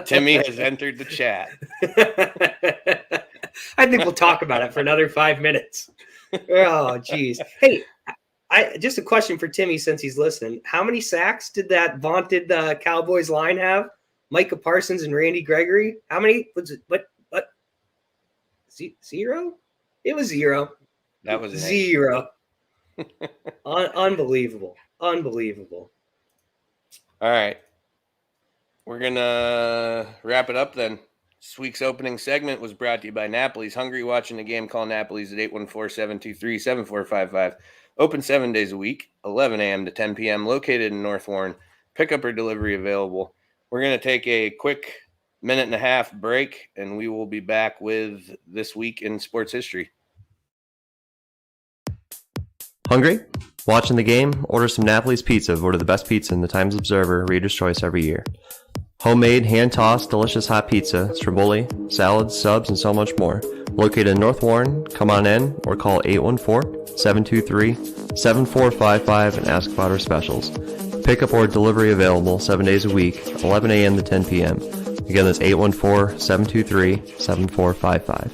[SPEAKER 1] Timmy has entered the chat.
[SPEAKER 2] I think we'll talk about it for another 5 minutes. Oh, geez. Hey, just a question for Timmy since he's listening. How many sacks did that vaunted Cowboys line have? Micah Parsons and Randy Gregory? How many? Was it, what? 0? It was 0.
[SPEAKER 1] That was
[SPEAKER 2] 0. Unbelievable. Unbelievable.
[SPEAKER 1] All right. We're going to wrap it up then. This week's opening segment was brought to you by Napoli's. Hungry watching the game? Call Napoli's at 814-723-7455. Open 7 days a week, 11 a.m. to 10 p.m. Located in North Warren. Pickup or delivery available. We're going to take a quick minute and a half break, and we will be back with This Week in Sports History.
[SPEAKER 4] Hungry? Watching the game? Order some Napoli's Pizza, voted the best pizza in the Times Observer Reader's Choice every year. Homemade, hand-tossed, delicious hot pizza, stromboli, salads, subs, and so much more. Located in North Warren, come on in or call 814-723-7455 and ask about our specials. Pickup or delivery available 7 days a week, 11 a.m. to 10 p.m. Again, that's 814-723-7455.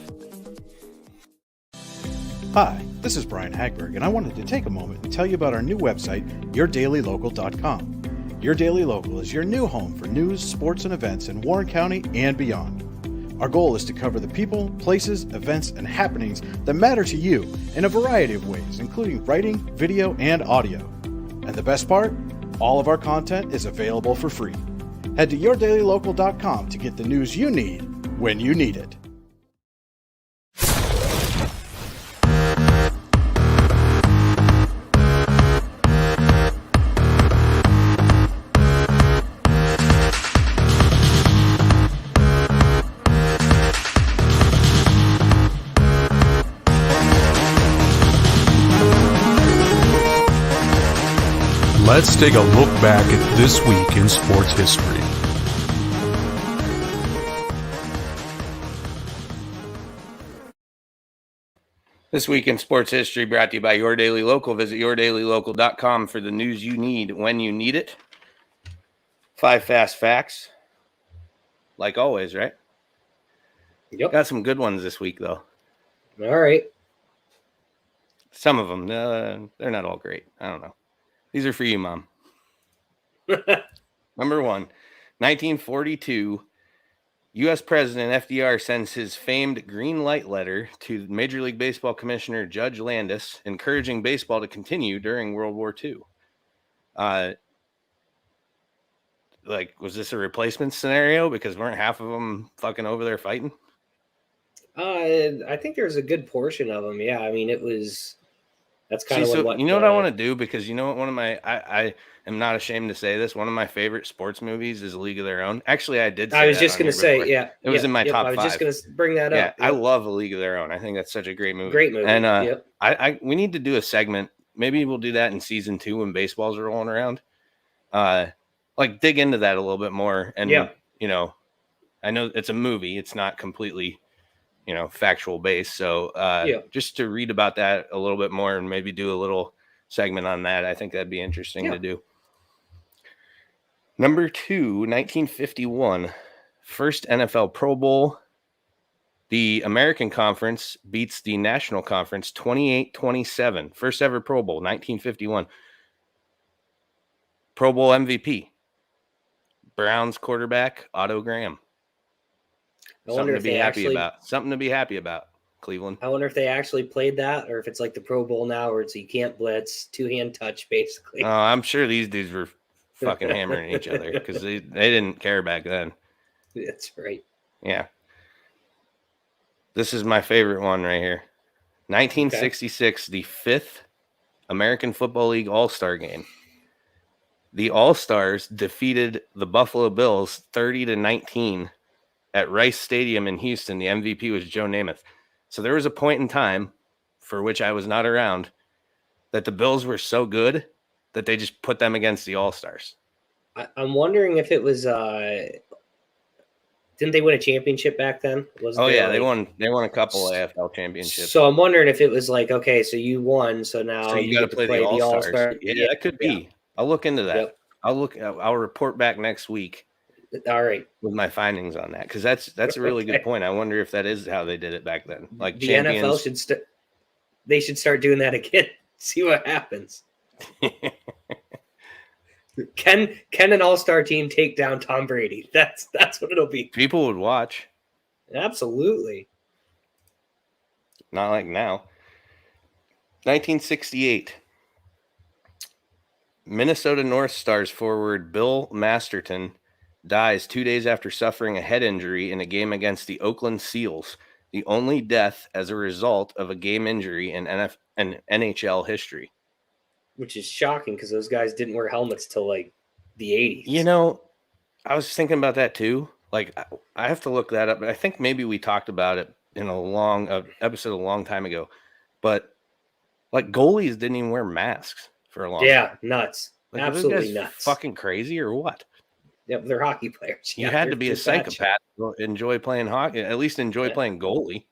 [SPEAKER 5] Hi, this is Brian Hagberg, and I wanted to take a moment and tell you about our new website, yourdailylocal.com. Your Daily Local is your new home for news, sports, and events in Warren County and beyond. Our goal is to cover the people, places, events, and happenings that matter to you in a variety of ways, including writing, video, and audio. And the best part? All of our content is available for free. Head to yourdailylocal.com to get the news you need when you need it.
[SPEAKER 3] Let's take a look back at this week in sports history.
[SPEAKER 1] This Week in Sports History brought to you by Your Daily Local. Visit yourdailylocal.com for the news you need when you need it. 5 fast facts. Like always, right?
[SPEAKER 2] Yep.
[SPEAKER 1] Got some good ones this week, though.
[SPEAKER 2] All right.
[SPEAKER 1] Some of them, they're not all great. I don't know. These are for you, Mom. Number 1, 1942, U.S. President FDR sends his famed green light letter to Major League Baseball Commissioner Judge Landis, encouraging baseball to continue during World War II. Was this a replacement scenario? Because weren't half of them fucking over there fighting?
[SPEAKER 2] I think there's a good portion of them. Yeah, I mean, it was. That's kind of what
[SPEAKER 1] you know what I want to do, because you know what, one of my I am not ashamed to say this, one of my favorite sports movies is A League of Their Own. Actually, I did.
[SPEAKER 2] I was just gonna say, yeah,
[SPEAKER 1] it was in my top 5.
[SPEAKER 2] I was just gonna bring that up.
[SPEAKER 1] Yeah, I love A League of Their Own. I think that's such a great movie.
[SPEAKER 2] Great movie.
[SPEAKER 1] And we need to do a segment. Maybe we'll do that in season 2 when baseball's rolling around. Dig into that a little bit more. And I know it's a movie. It's not completely factual based. So just to read about that a little bit more and maybe do a little segment on that, I think that'd be interesting to do. Number 2, 1951, first NFL Pro Bowl. The American Conference beats the National Conference 28-27. First ever Pro Bowl, 1951. Pro Bowl MVP, Browns quarterback Otto Graham. Something to be happy about, Cleveland.
[SPEAKER 2] I wonder if they actually played that, or if it's like the Pro Bowl now, where it's you can't blitz, 2-hand touch, basically.
[SPEAKER 1] Oh, I'm sure these dudes were fucking hammering each other because they didn't care back then.
[SPEAKER 2] That's right.
[SPEAKER 1] Yeah. This is my favorite one right here. 1966, the 5th American Football League All-Star game. The All-Stars defeated the Buffalo Bills 30-19 at Rice Stadium in Houston. The MVP was Joe Namath. So there was a point in time, for which I was not around, that the Bills were so good that they just put them against the All-Stars.
[SPEAKER 2] I'm wondering if it was Didn't they win a championship back then?
[SPEAKER 1] They won a couple of AFL championships.
[SPEAKER 2] So I'm wondering if it was like, okay, so you won, so now
[SPEAKER 1] you got to play the All-Stars. Yeah, that could be.
[SPEAKER 2] Yeah.
[SPEAKER 1] I'll look into that. Yep. I'll report back next week.
[SPEAKER 2] All right,
[SPEAKER 1] with my findings on that, because that's a really good point. I wonder if that is how they did it back then. Like
[SPEAKER 2] the
[SPEAKER 1] champions.
[SPEAKER 2] NFL should start doing that again. See what happens. Can an all-star team take down Tom Brady? That's what it'll be.
[SPEAKER 1] People would watch.
[SPEAKER 2] Absolutely.
[SPEAKER 1] Not like now. 1968. Minnesota North Stars forward Bill Masterton dies 2 days after suffering a head injury in a game against the Oakland Seals, the only death as a result of a game injury in NHL history.
[SPEAKER 2] Which is shocking because those guys didn't wear helmets till like the 80s.
[SPEAKER 1] You know, I was thinking about that too. Like, I have to look that up. I think maybe we talked about it in a long episode a long time ago. But, like, goalies didn't even wear masks for a long time.
[SPEAKER 2] Yeah, nuts.
[SPEAKER 1] Like,
[SPEAKER 2] absolutely nuts.
[SPEAKER 1] Fucking crazy or what?
[SPEAKER 2] Yep, they're hockey players.
[SPEAKER 1] You had to be a psychopath to enjoy playing hockey, at least enjoy playing goalie.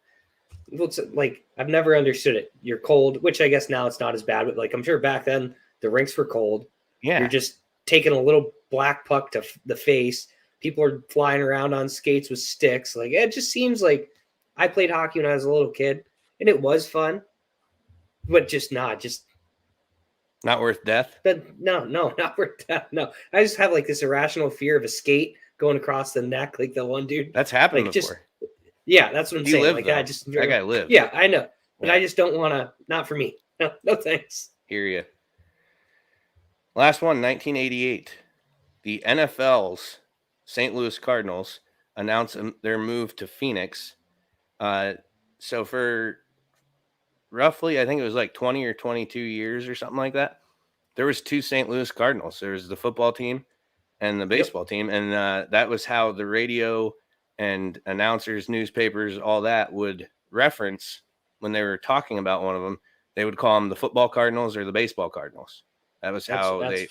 [SPEAKER 2] Well, it's like, I've never understood it. You're cold, which I guess now it's not as bad, but like I'm sure back then the rinks were cold.
[SPEAKER 1] Yeah.
[SPEAKER 2] You're just taking a little black puck to the face. People are flying around on skates with sticks. Like, it just seems like I played hockey when I was a little kid, and it was fun, but
[SPEAKER 1] not worth death.
[SPEAKER 2] But no, not worth death. No, I just have like this irrational fear of a skate going across the neck, like the one dude.
[SPEAKER 1] That's happened before.
[SPEAKER 2] Yeah, that's what I'm saying.
[SPEAKER 1] Lived,
[SPEAKER 2] like,
[SPEAKER 1] that guy lived.
[SPEAKER 2] Yeah, I know, but I just don't want to. Not for me. No thanks.
[SPEAKER 1] Hear you. Last one, 1988. The NFL's St. Louis Cardinals announced their move to Phoenix. So for roughly, I think it was like 20 or 22 years or something like that, there was two St. Louis Cardinals. There was the football team and the baseball team. And that was how the radio and announcers, newspapers, all that would reference when they were talking about one of them. They would call them the football Cardinals or the baseball Cardinals. That was how they.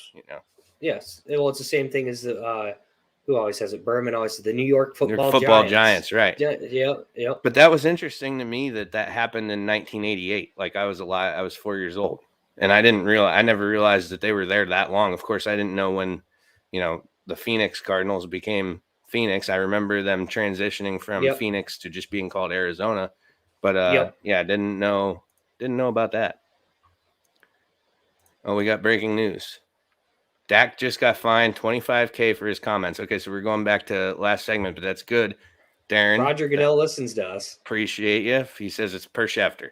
[SPEAKER 2] Yes. Well, it's the same thing as the who always has it? Berman always says the New York football
[SPEAKER 1] Giants, right?
[SPEAKER 2] Yeah.
[SPEAKER 1] But that was interesting to me that happened in 1988. Like, I was alive. I was 4 years old, and I never realized that they were there that long. Of course, I didn't know when, the Phoenix Cardinals became Phoenix. I remember them transitioning from Phoenix to just being called Arizona. But I didn't know about that. Oh, we got breaking news. Dak just got fined $25,000 for his comments. Okay, so we're going back to last segment, but that's good. Darren.
[SPEAKER 2] Roger Goodell listens to us.
[SPEAKER 1] Appreciate you. He says it's per Schefter.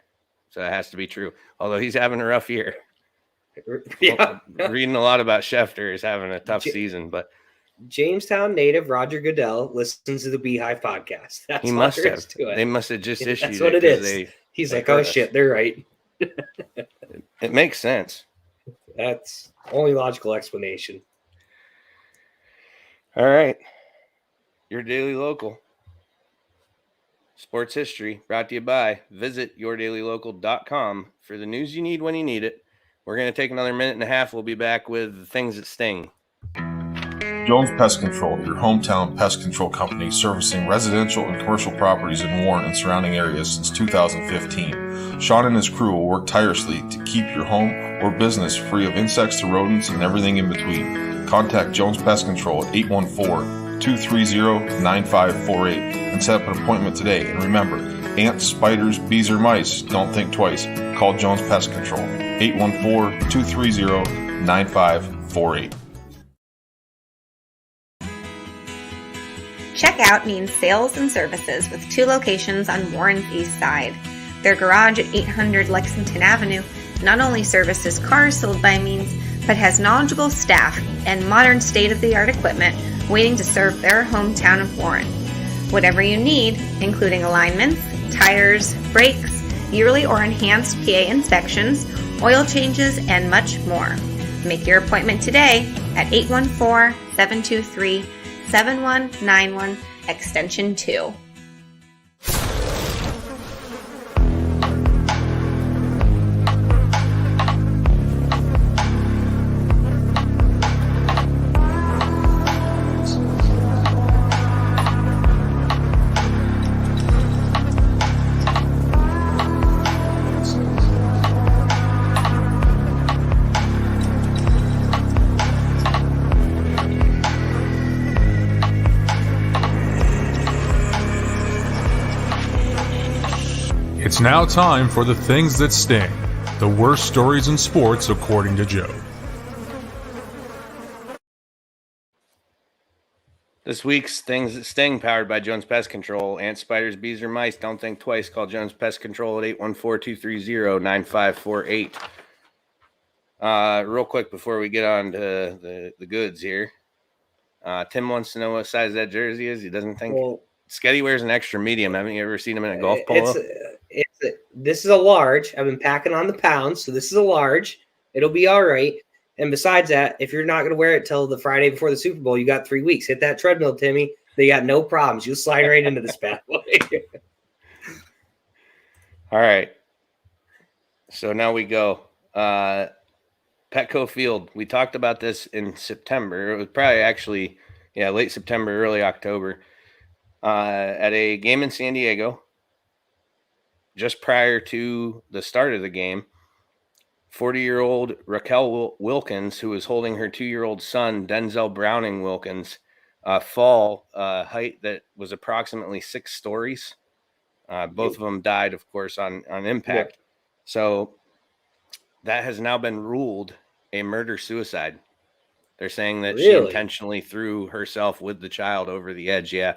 [SPEAKER 1] So that has to be true. Although he's having a rough year.
[SPEAKER 2] Yeah.
[SPEAKER 1] Reading a lot about Schefter is having a tough season, but
[SPEAKER 2] Jamestown native Roger Goodell listens to the Beehive podcast. That's
[SPEAKER 1] he must have. They must have just issued
[SPEAKER 2] That's what it is. He's like, oh shit, they're right.
[SPEAKER 1] It makes sense.
[SPEAKER 2] That's only logical explanation.
[SPEAKER 1] All right. Your Daily Local. Sports history brought to you by visit yourdailylocal.com for the news you need when you need it. We're going to take another minute and a half. We'll be back with the things that sting.
[SPEAKER 6] Jones Pest Control, your hometown pest control company servicing residential and commercial properties in Warren and surrounding areas since 2015. Sean and his crew will work tirelessly to keep your home or business free of insects to rodents and everything in between. Contact Jones Pest Control at 814-230-9548 and set up an appointment today. And remember, ants, spiders, bees, or mice, don't think twice. Call Jones Pest Control, 814-230-9548.
[SPEAKER 7] Checkout means sales and services with 2 locations on Warren's East Side. Their garage at 800 Lexington Avenue not only services cars sold by Means, but has knowledgeable staff and modern state-of-the-art equipment waiting to serve their hometown of Warren. Whatever you need, including alignments, tires, brakes, yearly or enhanced PA inspections, oil changes, and much more. Make your appointment today at 814-723-7191, extension 2.
[SPEAKER 3] It's now time for the things that sting. The worst stories in sports, according to Joe.
[SPEAKER 1] This week's Things That Sting, powered by Jones Pest Control. Ants, spiders, bees, or mice, don't think twice. Call Jones Pest Control at 814-230-9548. Real quick before we get on to the goods here. Tim wants to know what size that jersey is. He doesn't think. Well, Sketty wears an extra medium. Haven't you ever seen him in a golf polo?
[SPEAKER 2] This is a large. I've been packing on the pounds, so this is a large. It'll be all right. And besides that, if you're not going to wear it till the Friday before the Super Bowl, you got 3 weeks. Hit that treadmill, Timmy. They got no problems. You'll slide right into this bad boy.
[SPEAKER 1] All right. So now we go. Petco Field. We talked about this in September. It was probably actually, late September, early October. At a game in San Diego, just prior to the start of the game, 40-year-old Raquel Wilkins, who was holding her 2-year-old son, Denzel Browning Wilkins, fall height that was approximately 6 stories. Both of them died, of course, on impact. Yeah. So that has now been ruled a murder-suicide. They're saying that she intentionally threw herself with the child over the edge. Yeah.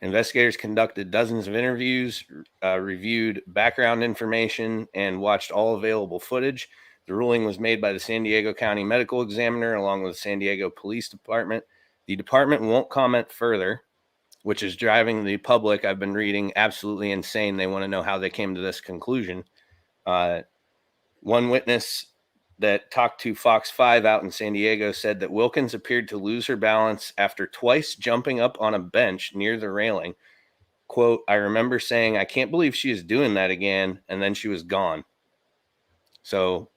[SPEAKER 1] Investigators conducted dozens of interviews, reviewed background information, and watched all available footage. The ruling was made by the San Diego County Medical Examiner along with the San Diego Police Department. The department won't comment further, which is driving the public, I've been reading, absolutely insane. They want to know how they came to this conclusion. One witness that talked to Fox 5 out in San Diego said that Wilkins appeared to lose her balance after twice jumping up on a bench near the railing. Quote, I remember saying, I can't believe she is doing that again, and then she was gone. So,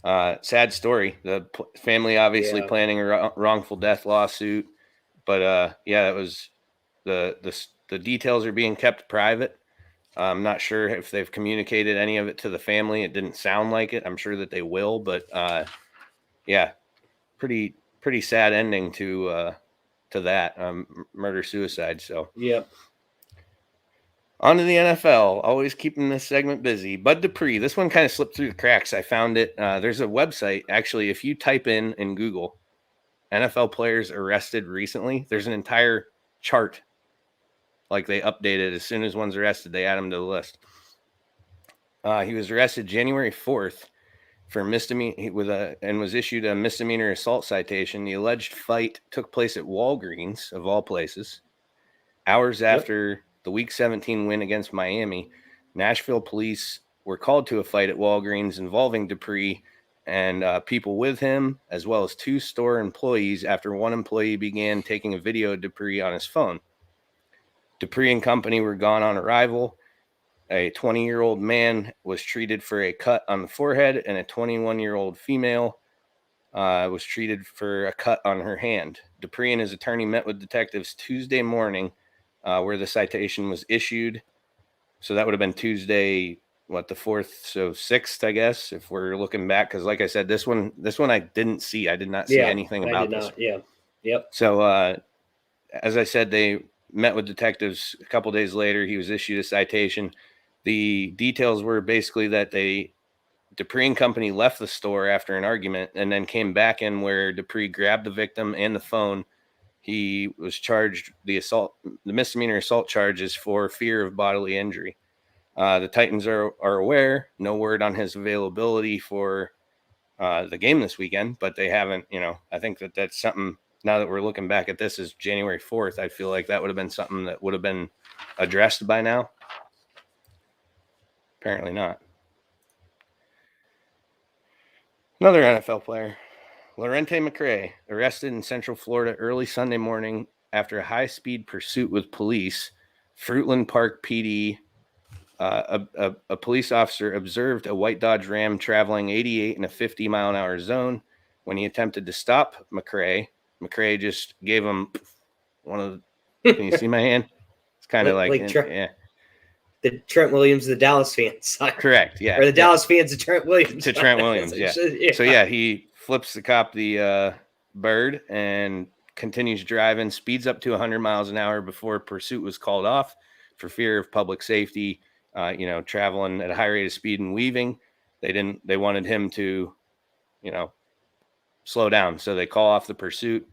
[SPEAKER 1] sad story. The family obviously planning a wrongful death lawsuit. But, it was the details are being kept private. I'm not sure if they've communicated any of it to the family. It didn't sound like it. I'm sure that they will, but pretty sad ending to that murder-suicide. So on to the NFL. Always keeping this segment busy. Bud Dupree. This one kind of slipped through the cracks. I found it. There's a website. Actually, if you type in Google NFL players arrested recently, there's an entire chart. Like they updated as soon as one's arrested, they add him to the list. He was arrested January 4th for misdemeanor and was issued a misdemeanor assault citation. The alleged fight took place at Walgreens, of all places. Hours after the Week 17 win against Miami, Nashville police were called to a fight at Walgreens involving Dupree and people with him, as well as 2 store employees after one employee began taking a video of Dupree on his phone. Dupree and company were gone on arrival. A 20-year-old man was treated for a cut on the forehead, and a 21-year-old female was treated for a cut on her hand. Dupree and his attorney met with detectives Tuesday morning, where the citation was issued. So that would have been Tuesday, the 4th, so 6th, I guess, if we're looking back. Because like I said, this one I didn't see. I did not see anything about this. So as I said, they met with detectives a couple days later. He was issued a citation. The details were basically that Dupree and company left the store after an argument and then came back in where Dupree grabbed the victim and the phone. He was charged the misdemeanor assault charges for fear of bodily injury. The Titans are aware. No word on his availability for the game this weekend, but they haven't, I think that's something. Now that we're looking back at this as January 4th, I feel like that would have been something that would have been addressed by now. Apparently not. Another NFL player, Lorente McCray, arrested in Central Florida early Sunday morning after a high-speed pursuit with police. Fruitland Park PD, a police officer observed a white Dodge Ram traveling 88 in a 50-mile-an-hour zone. When he attempted to stop McCray just gave him one of the, can you see my hand? It's kind of like
[SPEAKER 2] the Trent Williams, the Dallas fans.
[SPEAKER 1] Correct, yeah.
[SPEAKER 2] Or the Dallas fans to Trent Williams.
[SPEAKER 1] To Trent Williams, yeah. So, he flips the cop the bird and continues driving, speeds up to 100 miles an hour before pursuit was called off for fear of public safety. traveling at a high rate of speed and weaving. They wanted him to, slow down. So they call off the pursuit.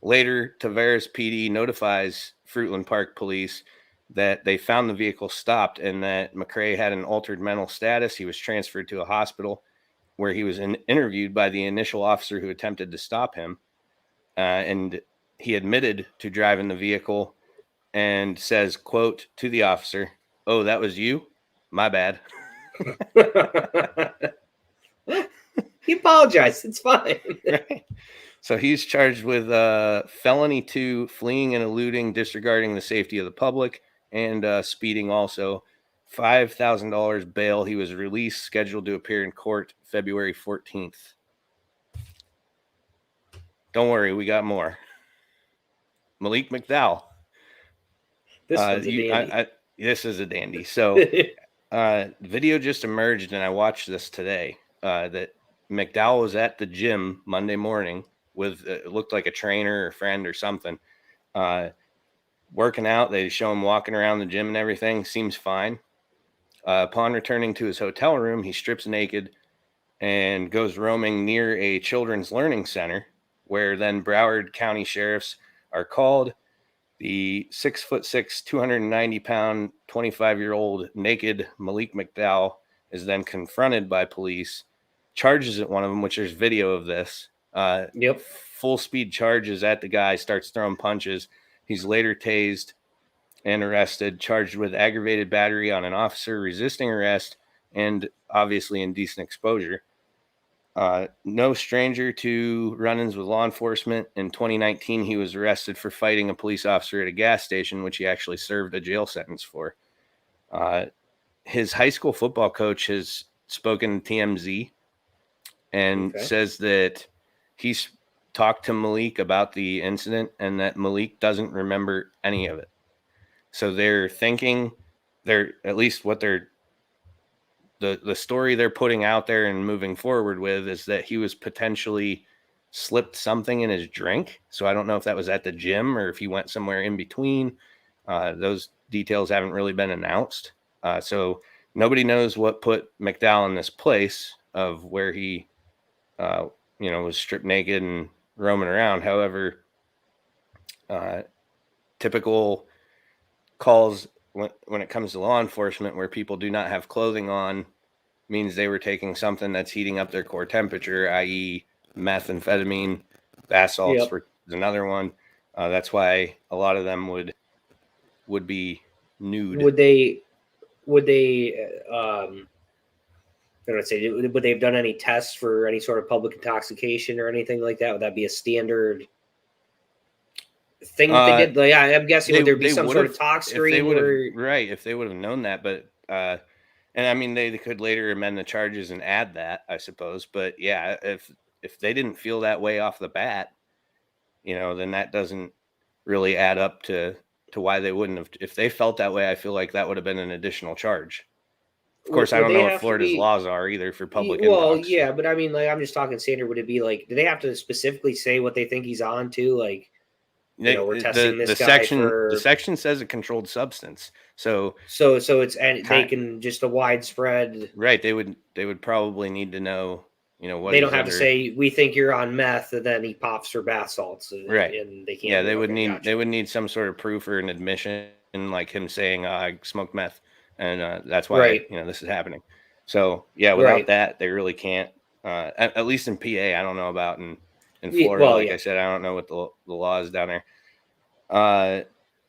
[SPEAKER 1] Later, Tavares PD notifies Fruitland Park police that they found the vehicle stopped and that McCrae had an altered mental status. He was transferred to a hospital where he was interviewed by the initial officer who attempted to stop him. And he admitted to driving the vehicle and says, quote, to the officer, "Oh, that was you? My bad."
[SPEAKER 2] He apologized. It's fine.
[SPEAKER 1] Right. So he's charged with felony 2, fleeing and eluding, disregarding the safety of the public, and speeding also. $5,000 bail. He was released, scheduled to appear in court February 14th. Don't worry, we got more. Malik McDowell.
[SPEAKER 2] This one's a dandy.
[SPEAKER 1] This is a dandy. So video just emerged, and I watched this today, that McDowell was at the gym Monday morning with, it looked like a trainer or friend or something, working out. They show him walking around the gym and everything. Seems fine. Upon returning to his hotel room, he strips naked and goes roaming near a children's learning center, where then Broward County sheriffs are called. The 6'6", 290-pound, 25-year-old naked Malik McDowell is then confronted by police, charges at one of them, which there's video of this. Full speed charges at the guy, starts throwing punches. He's later tased and arrested, charged with aggravated battery on an officer, resisting arrest, and obviously indecent exposure. No stranger to run-ins with law enforcement. In 2019, he was arrested for fighting a police officer at a gas station, which he actually served a jail sentence for. His high school football coach has spoken to TMZ and says that he's talked to Malik about the incident and that Malik doesn't remember any of it. So they're thinking, at least what they're, the story they're putting out there and moving forward with is that he was potentially slipped something in his drink. So I don't know if that was at the gym or if he went somewhere in between. Those details haven't really been announced. So nobody knows what put McDowell in this place of where he, was stripped naked and roaming around. However, typical calls when it comes to law enforcement where people do not have clothing on means they were taking something that's heating up their core temperature, i.e. methamphetamine. Bath salts were another one. That's why a lot of them would be nude.
[SPEAKER 2] Would they would they have done any tests for any sort of public intoxication or anything like that? Would that be a standard thing that they did? Like, I'm guessing would there be some sort of tox screen?
[SPEAKER 1] Right, if they would have known that, but and I mean they could later amend the charges and add that, I suppose. But yeah, if they didn't feel that way off the bat, then that doesn't really add up to why they wouldn't have. If they felt that way, I feel like that would have been an additional charge. Of course, I don't know what Florida's laws are either for public.
[SPEAKER 2] Well, yeah, but I mean, like, I'm just talking standard. Would it be like, do they have to specifically say what they think he's on to? Like, we're testing this guy for...
[SPEAKER 1] The section says a controlled substance. So
[SPEAKER 2] it's, and they can just a widespread.
[SPEAKER 1] Right. They would probably need to know, what
[SPEAKER 2] they don't have to say, we think you're on meth, and then he pops for bath salts.
[SPEAKER 1] Right.
[SPEAKER 2] And they can't.
[SPEAKER 1] Yeah. They would need some sort of proof or an admission, like him saying, I smoked meth. And that's why, this is happening. So, yeah, without that, they really can't, at least in PA. I don't know about in Florida. I said, I don't know what the law is down there.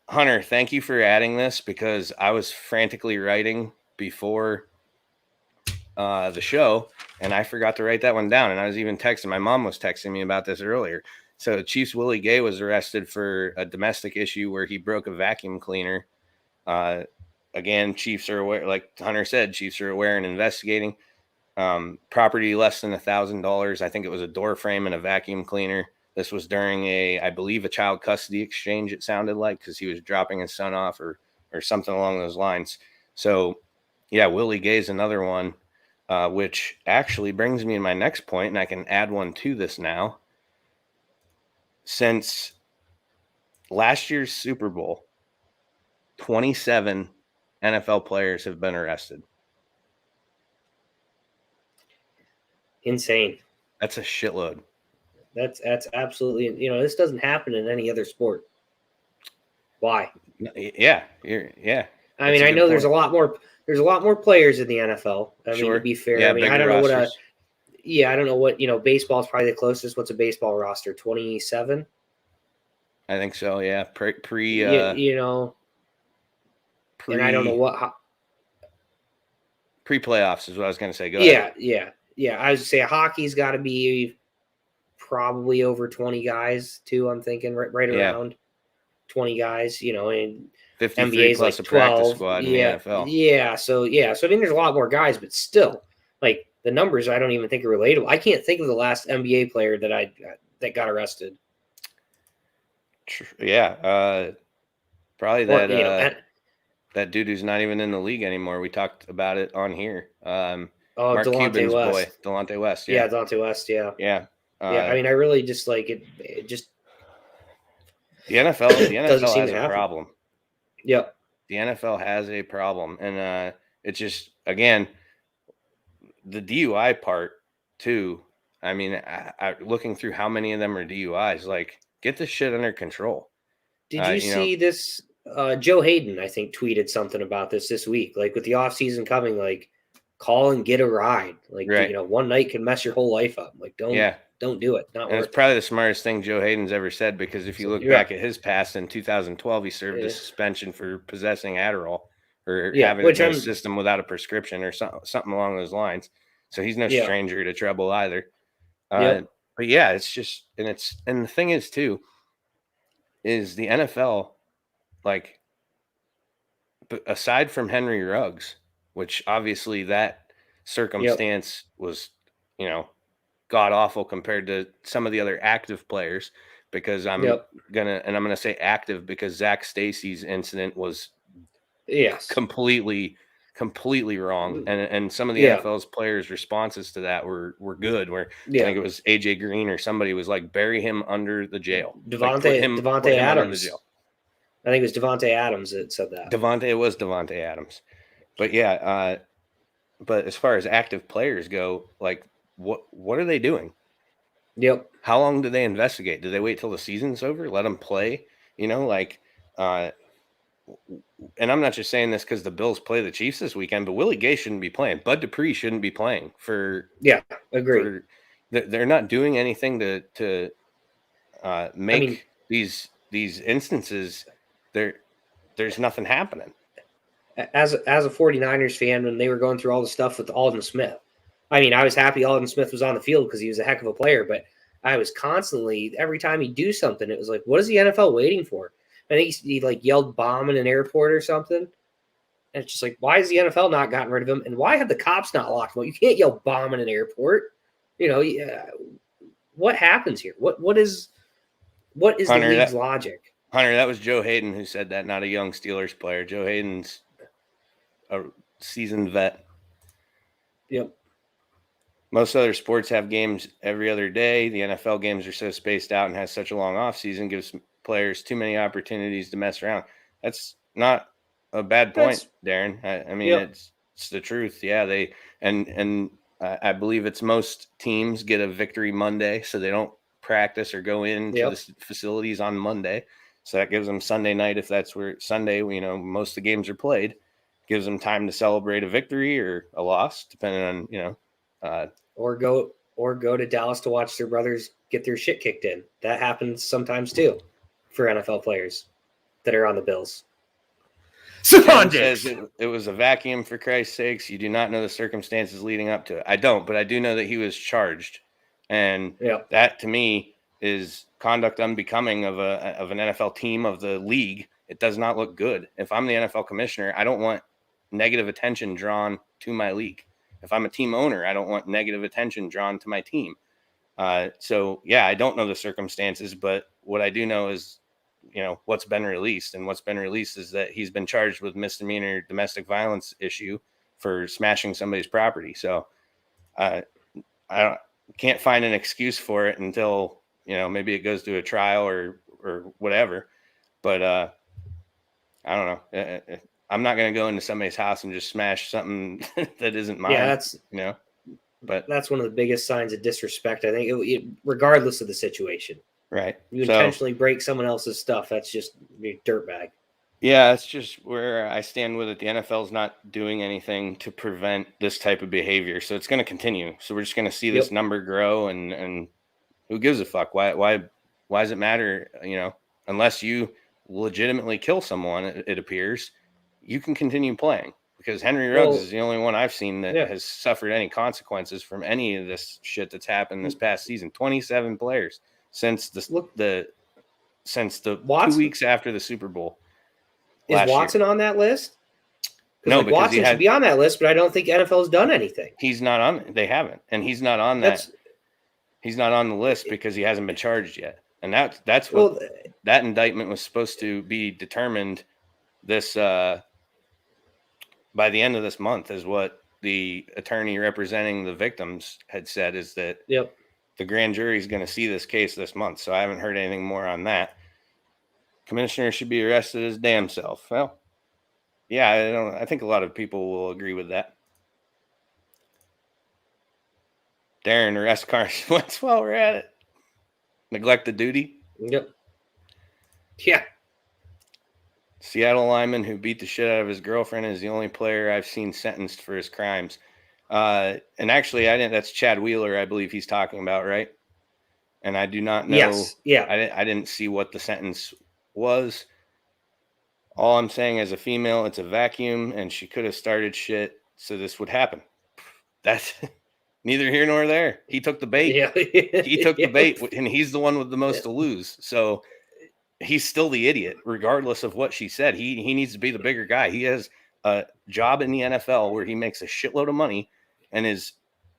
[SPEAKER 1] Hunter, thank you for adding this because I was frantically writing before the show, and I forgot to write that one down. And I was even texting. My mom was texting me about this earlier. So Chiefs Willie Gay was arrested for a domestic issue where he broke a vacuum cleaner. Again, Chiefs are aware, like Hunter said, Chiefs are aware and investigating. Property less than $1,000. I think it was a door frame and a vacuum cleaner. This was during I believe, a child custody exchange, it sounded like, because he was dropping his son off or something along those lines. So, yeah, Willie Gay is another one, which actually brings me to my next point, and I can add one to this now. Since last year's Super Bowl, 27 NFL players have been arrested.
[SPEAKER 2] Insane.
[SPEAKER 1] That's a shitload.
[SPEAKER 2] That's absolutely, this doesn't happen in any other sport. Why?
[SPEAKER 1] Yeah.
[SPEAKER 2] I mean, I know there's a lot more players in the NFL. I mean, to be fair,
[SPEAKER 1] yeah,
[SPEAKER 2] I mean, I don't know I don't know what, baseball's probably the closest. What's a baseball roster? 27?
[SPEAKER 1] I think so. Yeah.
[SPEAKER 2] And I don't know what
[SPEAKER 1] pre-playoffs is what I was going to say. Go ahead.
[SPEAKER 2] Yeah. I would say hockey's got to be probably over 20 guys too. I'm thinking right around 20 guys, and
[SPEAKER 1] 53
[SPEAKER 2] NBA's
[SPEAKER 1] plus
[SPEAKER 2] like
[SPEAKER 1] a
[SPEAKER 2] 12.
[SPEAKER 1] practice squad in the NFL.
[SPEAKER 2] Yeah. So I mean, there's a lot more guys, but still, like the numbers, I don't even think are relatable. I can't think of the last NBA player that got arrested.
[SPEAKER 1] Yeah. Probably that dude who's not even in the league anymore. We talked about it on here. Mark Cuban's boy, Delonte West.
[SPEAKER 2] Yeah, Delonte West. Yeah.
[SPEAKER 1] Yeah.
[SPEAKER 2] I mean, I really just like it. It just
[SPEAKER 1] the NFL has a problem.
[SPEAKER 2] Yep.
[SPEAKER 1] The NFL has a problem, and it's just again the DUI part too. I mean, I looking through how many of them are DUIs. Like, get this shit under control.
[SPEAKER 2] Did you see this? Joe Hayden, I think, tweeted something about this week. Like, with the off season coming, like, call and get a ride. Like, one night can mess your whole life up. Like, don't do it. Not worth it.
[SPEAKER 1] It's probably the smartest thing Joe Hayden's ever said, because if you look back at his past in 2012, he served a suspension for possessing Adderall or having a system without a prescription or something along those lines. So he's no stranger to trouble either. But yeah, it's just, and the thing is too, is the NFL, like, aside from Henry Ruggs, which obviously that circumstance was, god awful compared to some of the other active players, because I'm gonna say active because Zach Stacy's incident was completely wrong, and some of the NFL's players' responses to that were good. Where I think it was AJ Green or somebody was like, bury him under the jail.
[SPEAKER 2] Devontae Adams. I think it was Devontae Adams that said that.
[SPEAKER 1] Devontae Adams. But yeah, but as far as active players go, like, what are they doing?
[SPEAKER 2] Yep.
[SPEAKER 1] How long do they investigate? Do they wait till the season's over? Let them play? And I'm not just saying this because the Bills play the Chiefs this weekend, but Willie Gay shouldn't be playing. Bud Dupree shouldn't be playing for.
[SPEAKER 2] Yeah, agree.
[SPEAKER 1] They're not doing anything to make these instances. There's nothing happening.
[SPEAKER 2] As a 49ers fan, when they were going through all the stuff with Aldon Smith, I mean, I was happy Aldon Smith was on the field because he was a heck of a player, but I was constantly, every time he'd do something, it was like, what is the NFL waiting for? I think he like yelled bomb in an airport or something. And it's just like, why has the NFL not gotten rid of him? And why have the cops not locked him up? You can't yell bomb in an airport. What happens here? What is Hunter, the league's logic?
[SPEAKER 1] Hunter, that was Joe Hayden who said that, not a young Steelers player. Joe Hayden's a seasoned vet.
[SPEAKER 2] Yep.
[SPEAKER 1] Most other sports have games every other day. The NFL games are so spaced out and has such a long off season, gives players too many opportunities to mess around. That's not a bad point, Darren. I mean, it's the truth. Yeah, they and I believe it's most teams get a victory Monday, so they don't practice or go into the facilities on Monday. So that gives them Sunday night, if that's where Sunday, most of the games are played, gives them time to celebrate a victory or a loss, depending on,
[SPEAKER 2] or go to Dallas to watch their brothers get their shit kicked in. That happens sometimes too for NFL players that are on the Bills.
[SPEAKER 1] Says it was a vacuum, for Christ's sakes. You do not know the circumstances leading up to it. I don't, but I do know that he was charged. And that to me is conduct unbecoming of an NFL team, of the league. It does not look good. If I'm the NFL commissioner, I don't want negative attention drawn to my league. If I'm a team owner, I don't want negative attention drawn to my team. So yeah, I don't know the circumstances, but what I do know is, what's been released, and what's been released is that he's been charged with misdemeanor domestic violence issue for smashing somebody's property. So I can't find an excuse for it until, maybe it goes to a trial or whatever. But I don't know. I'm not going to go into somebody's house and just smash something that isn't mine.
[SPEAKER 2] Yeah, that's
[SPEAKER 1] but
[SPEAKER 2] that's one of the biggest signs of disrespect. I think, regardless of the situation.
[SPEAKER 1] Right.
[SPEAKER 2] You intentionally break someone else's stuff. That's just a dirtbag.
[SPEAKER 1] Yeah, it's just where I stand with it. The NFL is not doing anything to prevent this type of behavior, so it's going to continue. So we're just going to see this number grow, and who gives a fuck? Why does it matter? Unless you legitimately kill someone, it appears you can continue playing, because Henry Ruggs is the only one I've seen that has suffered any consequences from any of this shit that's happened this past season. 27 players since the 2 weeks after the Super Bowl.
[SPEAKER 2] Is Watson on that list?
[SPEAKER 1] No, because
[SPEAKER 2] Watson should be on that list, but I don't think NFL's done anything.
[SPEAKER 1] He's not on. They haven't, and he's not on that. He's not on the list because he hasn't been charged yet, and that's what that indictment was supposed to be determined this by the end of this month, is what the attorney representing the victims had said, is that the grand jury is going to see this case this month. So I haven't heard anything more on that. Commissioner should be arrested his damn self. Well, yeah, I think a lot of people will agree with that. Darren, arrest Carson Wentz while we're at it. Neglect the duty.
[SPEAKER 2] Yep. Yeah.
[SPEAKER 1] Seattle lineman who beat the shit out of his girlfriend is the only player I've seen sentenced for his crimes. And actually, that's Chad Wheeler, I believe he's talking about, right? And I do not know.
[SPEAKER 2] Yes. Yeah.
[SPEAKER 1] I didn't see what the sentence was. All I'm saying, as a female, it's a vacuum, and she could have started shit so this would happen. That's neither here nor there. He took the bait.
[SPEAKER 2] Yeah.
[SPEAKER 1] He took the bait, and he's the one with the most to lose. So he's still the idiot, regardless of what she said. He needs to be the bigger guy. He has a job in the NFL where he makes a shitload of money and is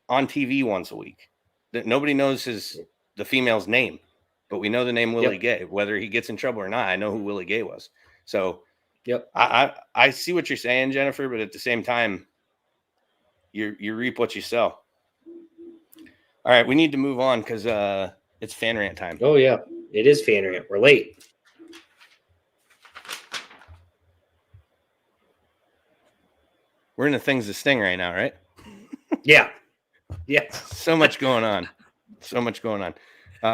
[SPEAKER 1] on TV once a week. That nobody knows the female's name, but we know the name Willie Gay. Whether he gets in trouble or not, I know who Willie Gay was. So I see what you're saying, Jennifer, but at the same time, you reap what you sow. All right, we need to move on because it's fan rant time.
[SPEAKER 2] Oh yeah, it is fan rant. We're late.
[SPEAKER 1] We're in the things that sting right now, right?
[SPEAKER 2] Yeah.
[SPEAKER 1] So much going on.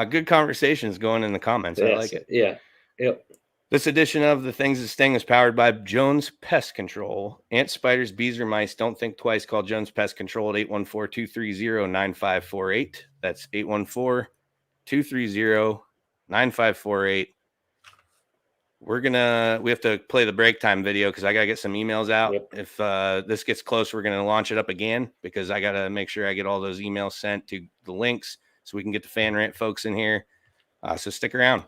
[SPEAKER 1] Good conversations going in the comments. I like it.
[SPEAKER 2] Yeah. Yep.
[SPEAKER 1] This edition of The Things That Sting is powered by Jones Pest Control. Ants, spiders, bees, or mice, don't think twice. Call Jones Pest Control at 814-230-9548. That's 814-230-9548. We have to play the break time video because I got to get some emails out. Yep. If this gets close, we're going to launch it up again because I got to make sure I get all those emails sent to the links so we can get the fan rant folks in here. So stick around.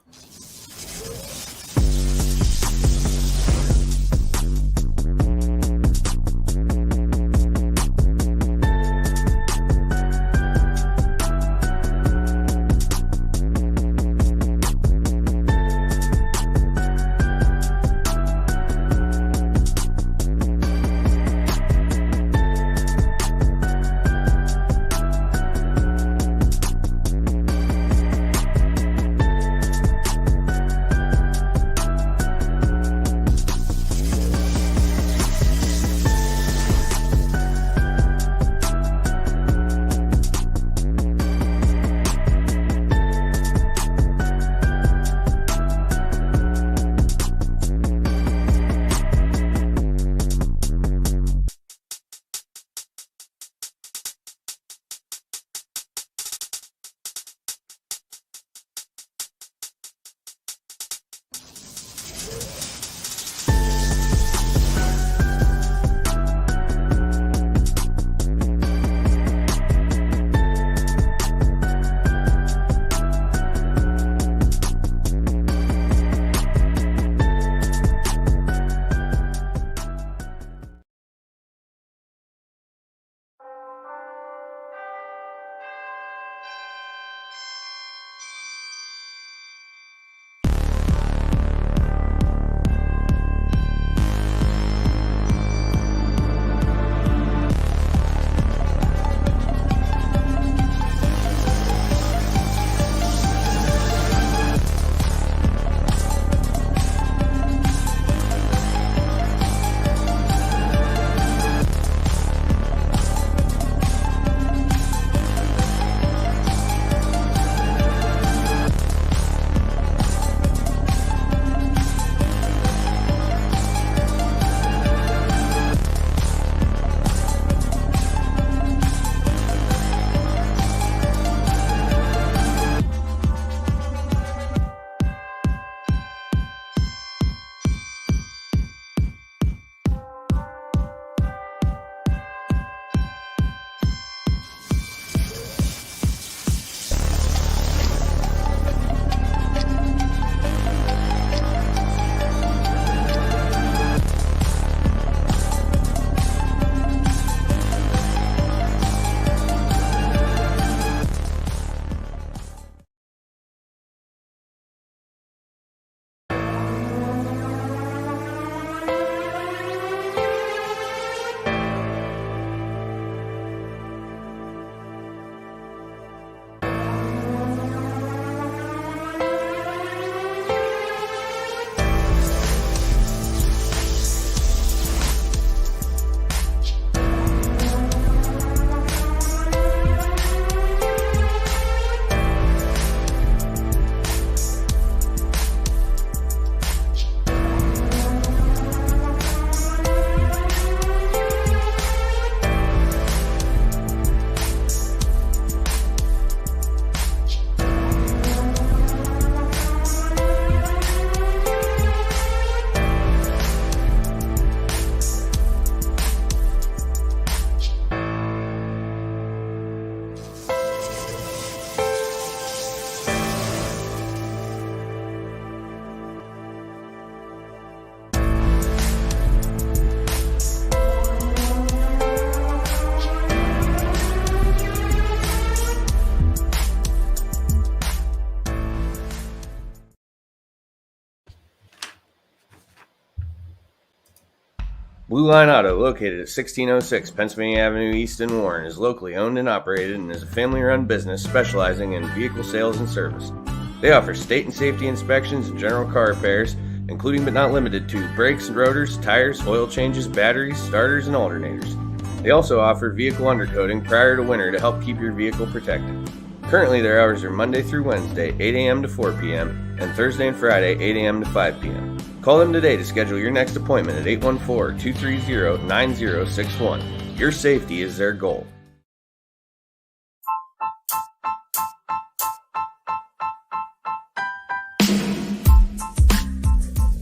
[SPEAKER 1] Blue Line Auto, located at 1606 Pennsylvania Avenue East in Warren, is locally owned and operated and is a family-run business specializing in vehicle sales and service. They offer state and safety inspections and general car repairs, including but not limited to brakes and rotors, tires, oil changes, batteries, starters, and alternators. They also offer vehicle undercoating prior to winter to help keep your vehicle protected. Currently, their hours are Monday through Wednesday, 8 a.m. to 4 p.m., and Thursday and Friday, 8 a.m. to 5 p.m. Call them today to schedule your next appointment at 814-230-9061. Your safety is their goal.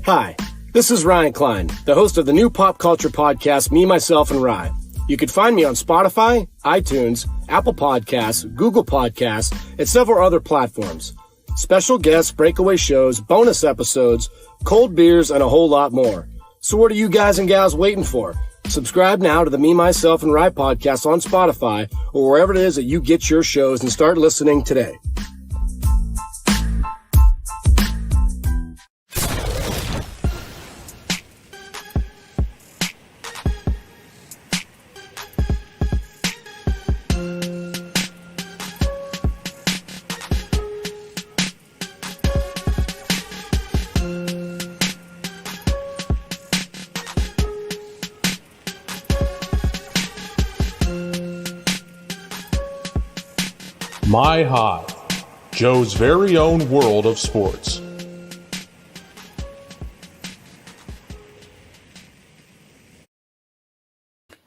[SPEAKER 8] Hi, this is Ryan Klein, the host of the new pop culture podcast, Me, Myself, and Rye. You can find me on Spotify, iTunes, Apple Podcasts, Google Podcasts, and several other platforms. Special guests, breakaway shows, bonus episodes, cold beers, and a whole lot more. So what are you guys and gals waiting for? Subscribe now to the Me, Myself, and Rye podcast on Spotify or wherever it is that you get your shows and start listening today.
[SPEAKER 3] My Hive, Joe's very own world of sports.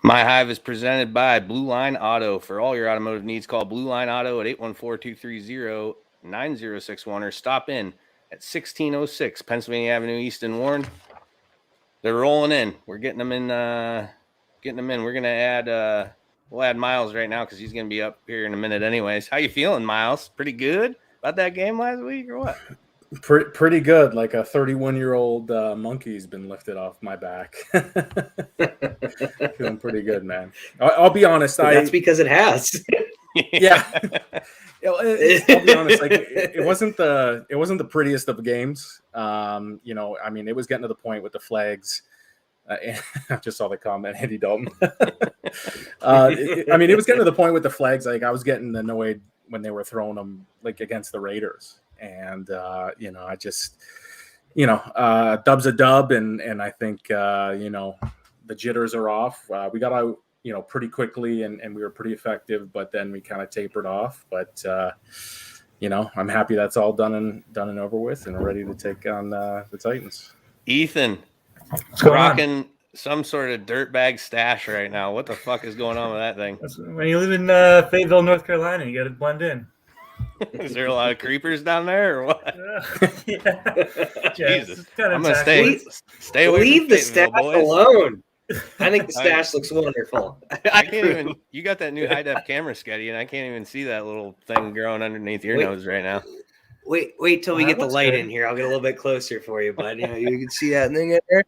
[SPEAKER 1] My Hive is presented by Blue Line Auto. For all your automotive needs, call Blue Line Auto at 814-230-9061 or stop in at 1606 Pennsylvania Avenue East in Warren. They're rolling in. We're getting them in. We're going to add we'll add Miles right now because he's going to be up here in a minute anyways. How you feeling, Miles? Pretty good about that game last week or what?
[SPEAKER 9] Pretty good. Like a 31-year-old monkey's been lifted off my back. Feeling pretty good, man. I'll be honest.
[SPEAKER 2] That's because it has.
[SPEAKER 9] Yeah. I'll be honest. Like it wasn't the prettiest of games. I mean, it was getting to the point with the flags. I just saw the comment, Andy Dalton. I mean, it was getting to the point with the flags. Like I was getting annoyed when they were throwing them like against the Raiders. And, I just, dub's a dub. And I think, the jitters are off. We got out, pretty quickly and we were pretty effective, but then we kind of tapered off. But, I'm happy that's all done and over with and ready to take on the Titans.
[SPEAKER 1] Ethan, rocking some sort of dirtbag stash right now. What the fuck is going on with that thing?
[SPEAKER 10] When you live in Fayetteville, North Carolina, you got to blend in.
[SPEAKER 1] Is there a lot of creepers down there or what?
[SPEAKER 10] Yeah.
[SPEAKER 1] Jesus. I'm going to stay away
[SPEAKER 2] Leave
[SPEAKER 1] from
[SPEAKER 2] the stash
[SPEAKER 1] boys.
[SPEAKER 2] alone. I think the stash looks wonderful.
[SPEAKER 1] I can't even. You got that new high def camera, Sketty, and I can't even see that little thing growing underneath your nose right now.
[SPEAKER 2] Wait till we get the light in here. I'll get a little bit closer for you, bud. You can see that thing in there.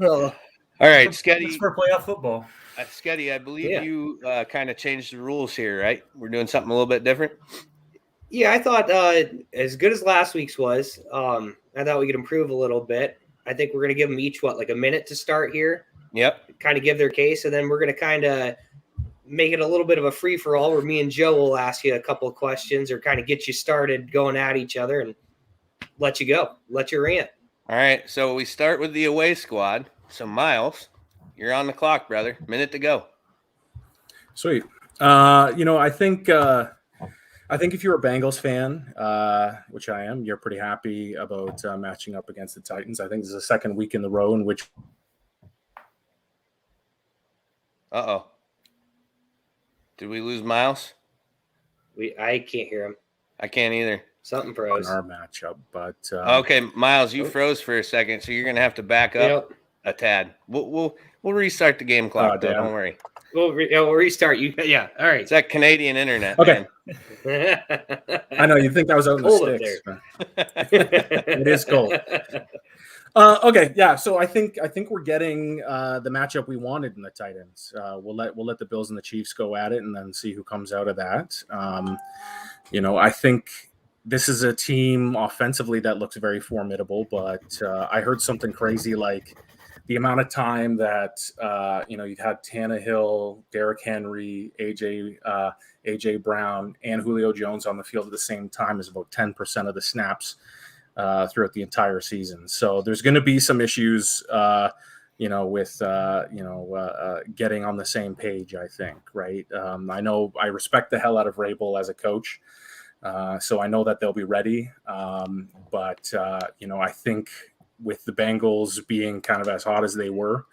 [SPEAKER 2] Oh.
[SPEAKER 1] All right, Sketty.
[SPEAKER 10] It's for playoff football.
[SPEAKER 1] Sketty, I believe you kind of changed the rules here, right? We're doing something a little bit different.
[SPEAKER 2] Yeah, I thought as good as last week's was, I thought we could improve a little bit. I think we're going to give them each, like a minute to start here.
[SPEAKER 1] Yep.
[SPEAKER 2] Kind of give their case, and then we're going to kind of make it a little bit of a free-for-all where me and Joe will ask you a couple of questions or kind of get you started going at each other and let you go. Let you rant.
[SPEAKER 1] All right, so we start with the away squad. So, Miles, you're on the clock, brother. Minute to go.
[SPEAKER 9] Sweet. I think if you're a Bengals fan, which I am, you're pretty happy about matching up against the Titans. I think this is the second week in the row in which.
[SPEAKER 1] Uh-oh. Did we lose Miles?
[SPEAKER 2] I can't hear him.
[SPEAKER 1] I can't either.
[SPEAKER 2] Something froze.
[SPEAKER 9] Our matchup, but
[SPEAKER 1] okay, Miles, you froze for a second, so you're gonna have to back up a tad. We'll restart the game clock. Though, don't worry.
[SPEAKER 2] We'll restart. You, all right.
[SPEAKER 1] It's that Canadian internet.
[SPEAKER 9] Okay.
[SPEAKER 2] Man.
[SPEAKER 9] I know you think I was out in the sticks. It is cold. Okay, yeah. So I think we're getting the matchup we wanted in the Titans. We'll let the Bills and the Chiefs go at it, and then see who comes out of that. I think this is a team offensively that looks very formidable, but I heard something crazy like the amount of time that you've had Tannehill, Derrick Henry, AJ Brown, and Julio Jones on the field at the same time is about 10% of the snaps throughout the entire season. So there's going to be some issues, with getting on the same page, I think, right? I respect the hell out of Vrabel as a coach. So I know that they'll be ready. But I think with the Bengals being kind of as hot as they were,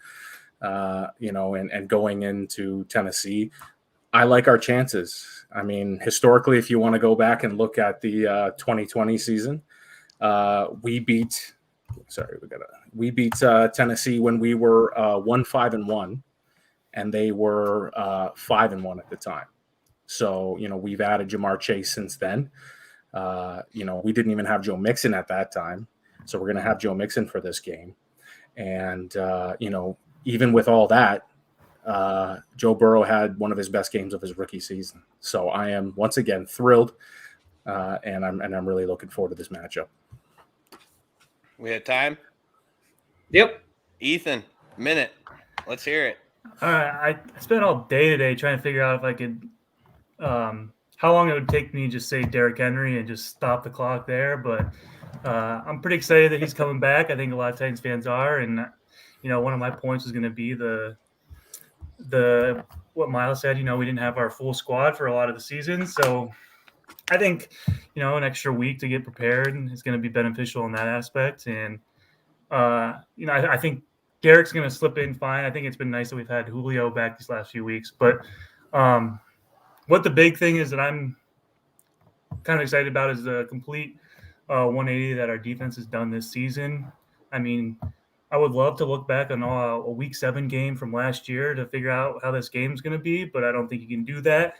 [SPEAKER 9] and going into Tennessee, I like our chances. I mean, historically, if you want to go back and look at the 2020 season, we beat Tennessee when we were 1-5-1, and they were 5-1 at the time. So, we've added Jamar Chase since then. We didn't even have Joe Mixon at that time. So we're going to have Joe Mixon for this game. And, even with all that, Joe Burrow had one of his best games of his rookie season. So I am once again thrilled, and I'm really looking forward to this matchup.
[SPEAKER 1] We had time?
[SPEAKER 2] Yep.
[SPEAKER 1] Ethan, minute. Let's hear it.
[SPEAKER 10] All right. I spent all day today trying to figure out if I could how long it would take me to just say Derrick Henry and just stop the clock there. But I'm pretty excited that he's coming back. I think a lot of Titans fans are. And, one of my points was going to be the what Miles said, we didn't have our full squad for a lot of the season. So I think, an extra week to get prepared is going to be beneficial in that aspect. And, I think Derrick's going to slip in fine. I think it's been nice that we've had Julio back these last few weeks. But what the big thing is that I'm kind of excited about is the complete 180 that our defense has done this season. I mean, I would love to look back on a Week 7 game from last year to figure out how this game's going to be, but I don't think you can do that.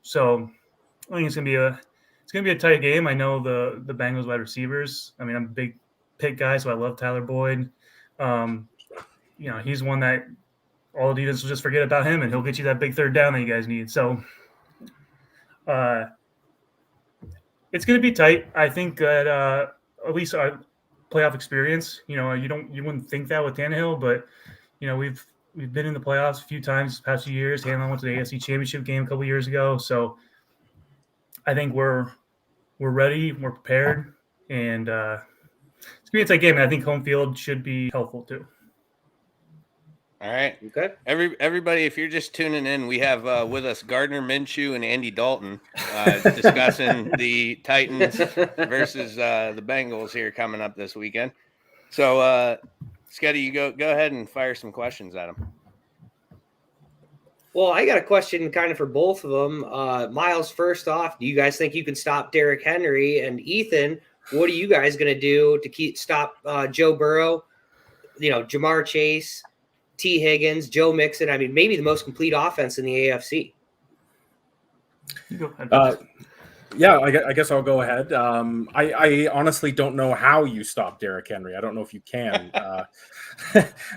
[SPEAKER 10] So I think it's going to be a tight game. I know the Bengals wide receivers. I mean, I'm a big Pitt guy, so I love Tyler Boyd. He's one that all the defense will just forget about him, and he'll get you that big third down that you guys need. So it's going to be tight. I think that at least our playoff experience, you wouldn't think that with Tannehill, but we've been in the playoffs a few times the past few years. Hanlon went to the AFC Championship game a couple years ago, so I think we're ready, we're prepared, and it's gonna be a tight game. And I think home field should be helpful too.
[SPEAKER 1] All right.
[SPEAKER 2] Okay.
[SPEAKER 1] Everybody, if you're just tuning in, we have with us Gardner Minshew and Andy Dalton discussing the Titans versus the Bengals here coming up this weekend. So, Scotty, you go ahead and fire some questions at them.
[SPEAKER 2] Well, I got a question kind of for both of them. Miles, first off, do you guys think you can stop Derrick Henry? And Ethan, what are you guys going to do to stop Joe Burrow, Jamar Chase, T. Higgins, Joe Mixon? I mean, maybe the most complete offense in the AFC.
[SPEAKER 9] Yeah, I guess I'll go ahead. I honestly don't know how you stop Derrick Henry. I don't know if you can.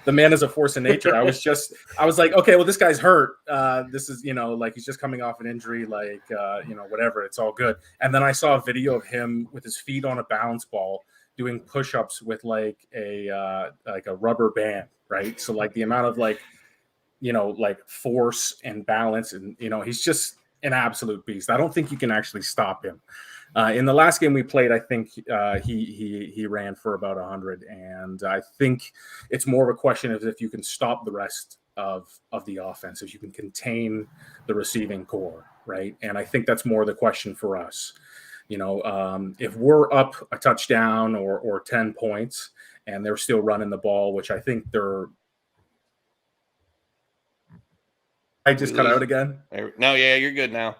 [SPEAKER 9] The man is a force of nature. I was like, okay, well, this guy's hurt. This is, he's just coming off an injury, whatever. It's all good. And then I saw a video of him with his feet on a balance ball doing push-ups with a rubber band, right? So the amount of force and balance, and he's just an absolute beast. I don't think you can actually stop him. In the last game we played, I think he ran for about 100, and I think it's more of a question of if you can stop the rest of the offense, if you can contain the receiving core, right? And I think that's more the question for us. If we're up a touchdown or 10 points and they're still running the ball, which I think they're. I just cut out again.
[SPEAKER 1] No, yeah, you're good now.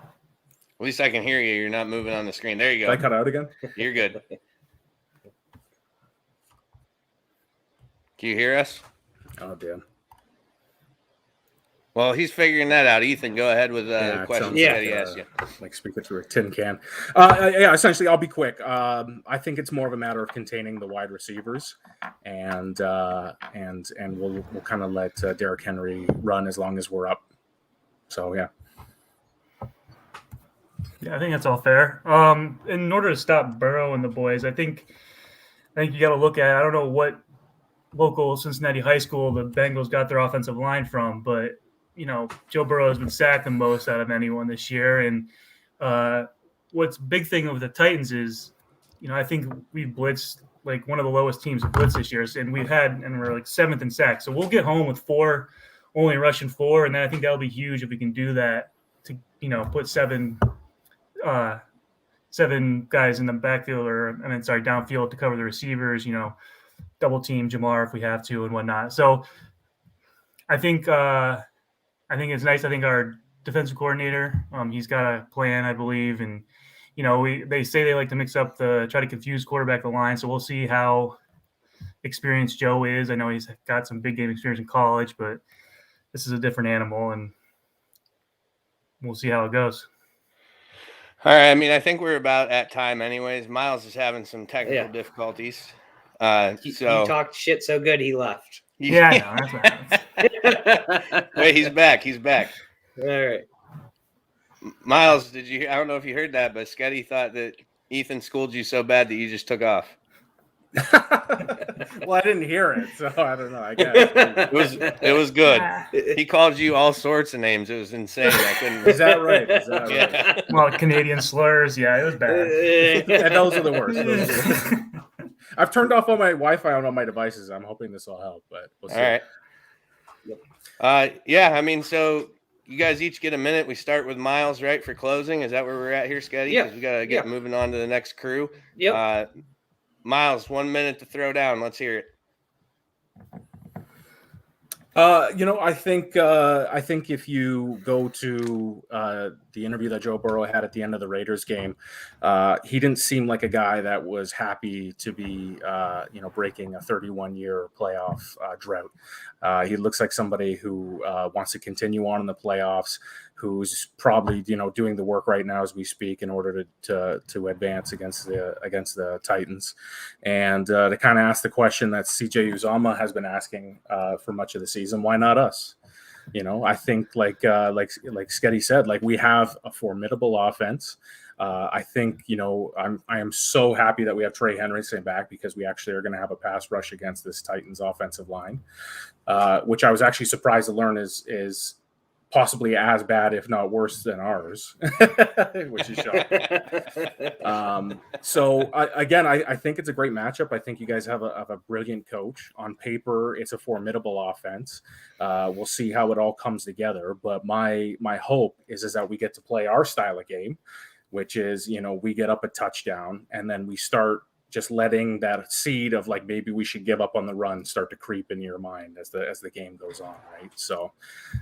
[SPEAKER 1] At least I can hear you. You're not moving on the screen. There you go.
[SPEAKER 9] Did I cut out again?
[SPEAKER 1] You're good. Can you hear us?
[SPEAKER 9] Oh, damn.
[SPEAKER 1] Well, he's figuring that out. Ethan, go ahead with questions that he asked you.
[SPEAKER 9] Like speaking through a tin can. Essentially, I'll be quick. I think it's more of a matter of containing the wide receivers, and we'll kind of let Derrick Henry run as long as we're up. So yeah.
[SPEAKER 10] Yeah, I think that's all fair. In order to stop Burrow and the boys, I think I think you got to look at, I don't know what local Cincinnati high school the Bengals got their offensive line from, but, Joe Burrow has been sacked the most out of anyone this year. And what's big thing with the Titans is, I think we've blitzed like one of the lowest teams blitz this year. And we're like 7th in sacks. So we'll get home with 4, only rushing 4. And then I think that'll be huge if we can do that to, put 7 guys in the backfield downfield to cover the receivers, double team Jamar if we have to and whatnot. So I think it's nice. I think our defensive coordinator, he's got a plan, I believe. And, they say they like to mix up try to confuse quarterback the line. So we'll see how experienced Joe is. I know he's got some big game experience in college, but this is a different animal and we'll see how it goes.
[SPEAKER 1] All right. I mean, I think we're about at time anyways. Miles is having some technical difficulties.
[SPEAKER 2] He talked shit so good he left.
[SPEAKER 10] Yeah, I know. That's what happens.
[SPEAKER 1] Wait, he's back.
[SPEAKER 2] All right.
[SPEAKER 1] Miles, did you? I don't know if you heard that, but Sketty thought that Ethan schooled you so bad that you just took off.
[SPEAKER 9] Well, I didn't hear it, so I don't know. I guess
[SPEAKER 1] it was good. He called you all sorts of names. It was insane. I couldn't.
[SPEAKER 9] Is that right? Right?
[SPEAKER 10] Well, Canadian slurs. Yeah, it was bad.
[SPEAKER 9] And those are the worst. I've turned off all my Wi-Fi on all my devices. I'm hoping this will help, but we'll see.
[SPEAKER 1] All right. Yeah, I mean, so you guys each get a minute. We start with Miles, right, for closing. Is that where we're at here, Sketty?
[SPEAKER 2] Yeah.
[SPEAKER 1] We got to get moving on to the next crew.
[SPEAKER 2] Yep.
[SPEAKER 1] Miles, 1 minute to throw down. Let's hear it.
[SPEAKER 9] I think if you go to the interview that Joe Burrow had at the end of the Raiders game, he didn't seem like a guy that was happy to be, breaking a 31-year playoff drought. He looks like somebody who wants to continue on in the playoffs, who's probably, doing the work right now as we speak in order to advance against the Titans. And to kind of ask the question that CJ Uzomah has been asking for much of the season, why not us? I think like Sketty said, like we have a formidable offense. I think, I am so happy that we have Trey Henderson back because we actually are going to have a pass rush against this Titans offensive line, which I was actually surprised to learn is possibly as bad, if not worse than ours, which is shocking. So I think it's a great matchup. I think you guys have a brilliant coach. On paper, it's a formidable offense. We'll see how it all comes together. But my hope is that we get to play our style of game, which is, we get up a touchdown and then we start just letting that seed of like maybe we should give up on the run start to creep into your mind as the game goes on, right? So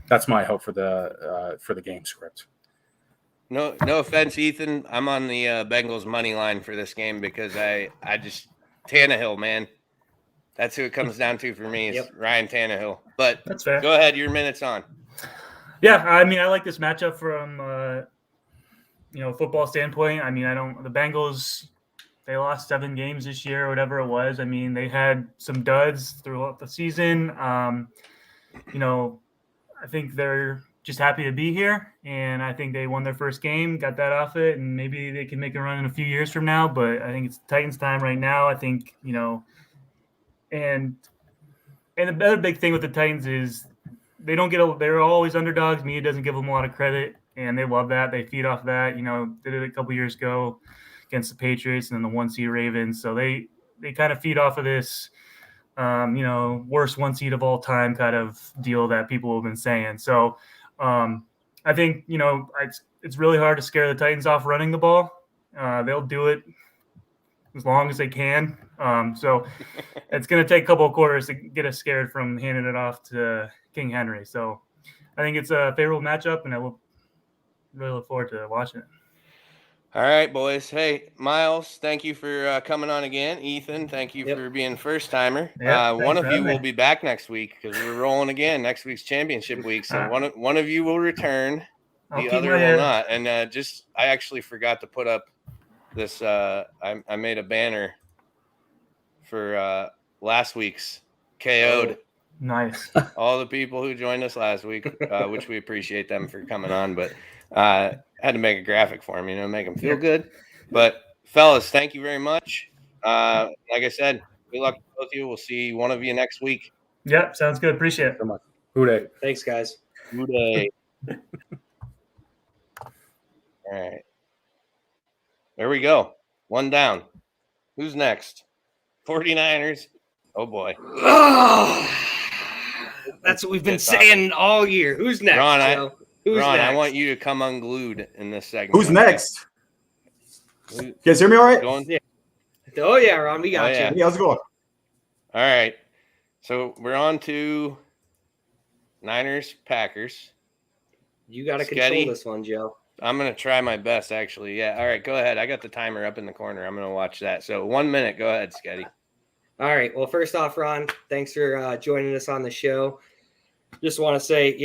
[SPEAKER 9] that's my hope for the game script.
[SPEAKER 1] No offense, Ethan. I'm on the Bengals money line for this game because I just Tannehill, man. That's who it comes down to for me is Ryan Tannehill. But
[SPEAKER 10] that's fair.
[SPEAKER 1] Go ahead, your minute's on.
[SPEAKER 10] Yeah, I mean, I like this matchup from football standpoint. I mean, the Bengals. They lost 7 games this year, or whatever it was. I mean, they had some duds throughout the season. I think they're just happy to be here, and I think they won their first game, got that off it, and maybe they can make a run in a few years from now. But I think it's Titans' time right now. I think and the other big thing with the Titans is they're always underdogs. Media doesn't give them a lot of credit, and they love that. They feed off that. Did it a couple years ago against the Patriots and then the 1 seed Ravens. So they kind of feed off of this, worst 1 seed of all time kind of deal that people have been saying. So I think, it's really hard to scare the Titans off running the ball. They'll do it as long as they can. So it's going to take a couple of quarters to get us scared from handing it off to King Henry. So I think it's a favorable matchup, and I will really look forward to watching it.
[SPEAKER 1] All right, boys. Hey, Miles, thank you for coming on again. Ethan, thank you for being first timer. One of you will be back next week because we're rolling again. Next week's championship week, so one of you will return, the other will not. And I actually forgot to put up this. I made a banner for last week's KO'd.
[SPEAKER 10] Nice.
[SPEAKER 1] All the people who joined us last week, which we appreciate them for coming on, but had to make a graphic for them, make them feel good. But fellas, thank you very much. Like I said, good luck to both of you. We'll see one of you next week.
[SPEAKER 10] Yep, sounds good. Appreciate it.
[SPEAKER 9] So much. Hooray.
[SPEAKER 2] Thanks, guys.
[SPEAKER 1] Hooray. All right. There we go. One down. Who's next? 49ers. Oh, boy.
[SPEAKER 2] That's what we've been saying all year. Who's next?
[SPEAKER 1] Ron,
[SPEAKER 2] Who's
[SPEAKER 1] Ron,
[SPEAKER 2] next?
[SPEAKER 1] I want you to come unglued in this segment.
[SPEAKER 11] Who's next? You guys hear me all right?
[SPEAKER 1] Going?
[SPEAKER 2] Yeah. Oh, yeah, Ron. We got you.
[SPEAKER 11] Yeah, how's it going?
[SPEAKER 1] All right. So we're on to Niners, Packers.
[SPEAKER 2] You got to control this one, Joe.
[SPEAKER 1] I'm going to try my best, actually. Yeah. All right. Go ahead. I got the timer up in the corner. I'm going to watch that. So 1 minute. Go ahead, Sketty.
[SPEAKER 2] All right. Well, first off, Ron, thanks for joining us on the show. Just want to say,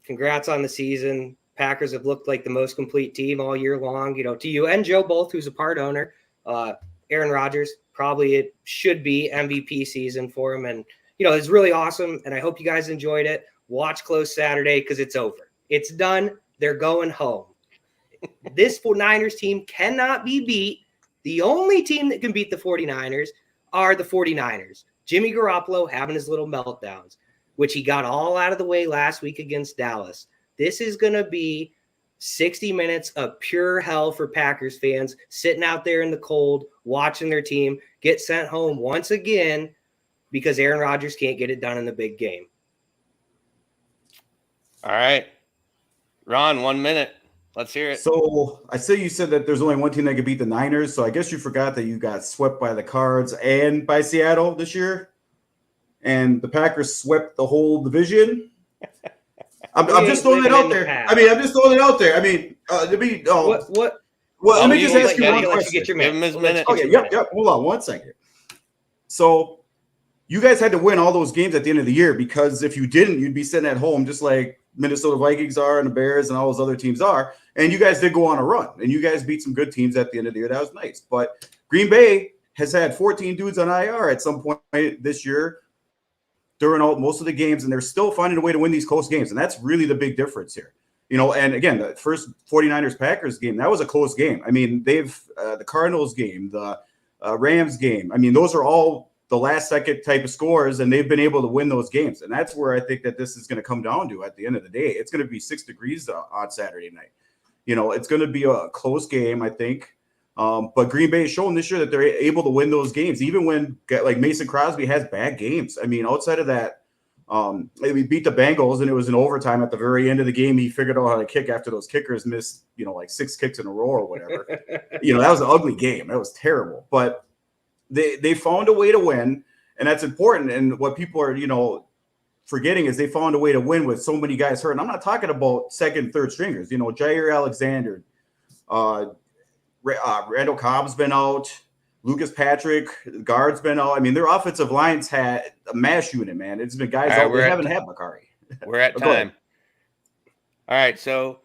[SPEAKER 2] congrats on the season. Packers have looked like the most complete team all year long. To you and Joe both, who's a part owner. Aaron Rodgers, probably it should be MVP season for him. And, it's really awesome. And I hope you guys enjoyed it. Watch close Saturday because it's over. It's done. They're going home. This 49ers team cannot be beat. The only team that can beat the 49ers are the 49ers. Jimmy Garoppolo having his little meltdowns, which he got all out of the way last week against Dallas. This is going to be 60 minutes of pure hell for Packers fans sitting out there in the cold, watching their team get sent home once again because Aaron Rodgers can't get it done in the big game.
[SPEAKER 1] All right. Ron, 1 minute. Let's hear it.
[SPEAKER 11] So I say you said that there's only one team that could beat the Niners. So I guess you forgot that you got swept by the Cards and by Seattle this year. And the Packers swept the whole division. I'm just throwing it out there. I'm just throwing it out there. Let me just ask you one question.
[SPEAKER 1] Give him his minute.
[SPEAKER 11] Okay, yep. Hold on 1 second. So you guys had to win all those games at the end of the year because if you didn't, you'd be sitting at home just like Minnesota Vikings are and the Bears and all those other teams are. And you guys did go on a run. And you guys beat some good teams at the end of the year. That was nice. But Green Bay has had 14 dudes on IR at some point this year during most of the games, and they're still finding a way to win these close games. And that's really the big difference here. And again, the first 49ers-Packers game, that was a close game. They've the Cardinals game, the Rams game. Those are all the last-second type of scores, and they've been able to win those games. And that's where I think that this is going to come down to at the end of the day. It's going to be 6 degrees on Saturday night. It's going to be a close game, I think. But Green Bay has shown this year that they're able to win those games, even when like Mason Crosby has bad games. Outside of that, we beat the Bengals and it was in overtime at the very end of the game. He figured out how to kick after those kickers missed, like 6 kicks in a row or whatever. That was an ugly game. That was terrible. But they found a way to win, and that's important. And what people are, forgetting is they found a way to win with so many guys hurt. And I'm not talking about second, third stringers. Jair Alexander, Randall Cobb's been out. Lucas Patrick, the guard's been out. Their offensive lines had a mash unit, man. It's been guys out. They haven't had Makari.
[SPEAKER 1] We're at time. All right, so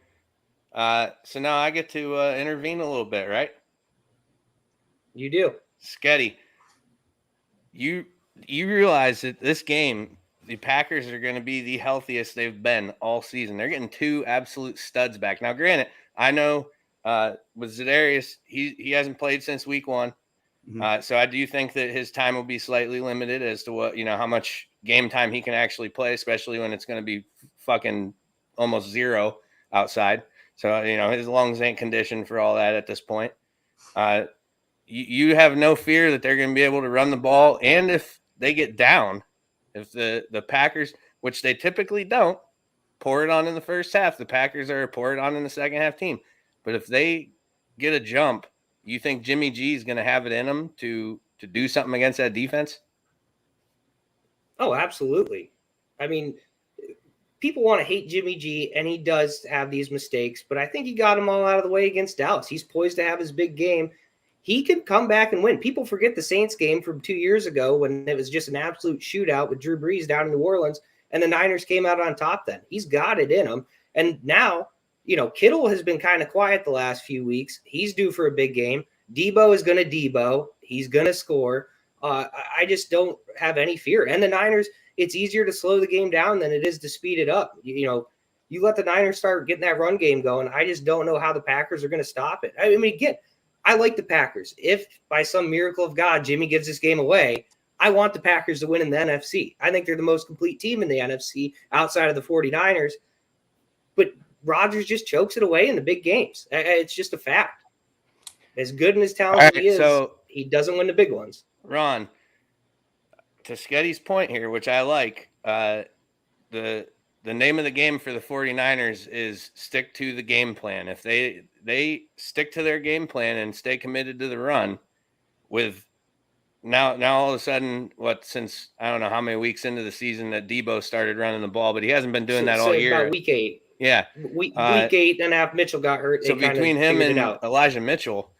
[SPEAKER 1] now I get to intervene a little bit, right?
[SPEAKER 2] You do.
[SPEAKER 1] Sketty, you realize that this game, the Packers are going to be the healthiest they've been all season. They're getting 2 absolute studs back. Now, granted, I know with Za'Darius, he hasn't played since week 1. Mm-hmm. So I do think that his time will be slightly limited as to what, how much game time he can actually play, especially when it's going to be fucking almost 0 outside. So, his lungs ain't conditioned for all that at this point. You have no fear that they're going to be able to run the ball. And if they get down, if the Packers, which they typically don't, pour it on in the first half, the Packers are a pour it on in the second half team. But if they get a jump, you think Jimmy G is going to have it in him to do something against that defense?
[SPEAKER 2] Oh, absolutely. People want to hate Jimmy G, and he does have these mistakes, but I think he got them all out of the way against Dallas. He's poised to have his big game. He could come back and win. People forget the Saints game from 2 years ago when it was just an absolute shootout with Drew Brees down in New Orleans, and the Niners came out on top then. He's got it in him. And now, Kittle has been kind of quiet the last few weeks. He's due for a big game. Debo is going to Debo. He's going to score. I just don't have any fear. And the Niners, it's easier to slow the game down than it is to speed it up. You let the Niners start getting that run game going. I just don't know how the Packers are going to stop it. Again, I like the Packers. If by some miracle of God, Jimmy gives this game away, I want the Packers to win in the NFC. I think they're the most complete team in the NFC outside of the 49ers. But Rodgers just chokes it away in the big games. It's just a fact. As good and as talented he is, so he doesn't win the big ones.
[SPEAKER 1] Ron, to Sketty's point here, which I like, the name of the game for the 49ers is stick to the game plan. If they stick to their game plan and stay committed to the run, with now all of a sudden, since I don't know how many weeks into the season that Debo started running the ball, but he hasn't been doing that all year.
[SPEAKER 2] About week 8.
[SPEAKER 1] Yeah.
[SPEAKER 2] Week 8 and a half, Mitchell got hurt.
[SPEAKER 1] So between him and Elijah Mitchell,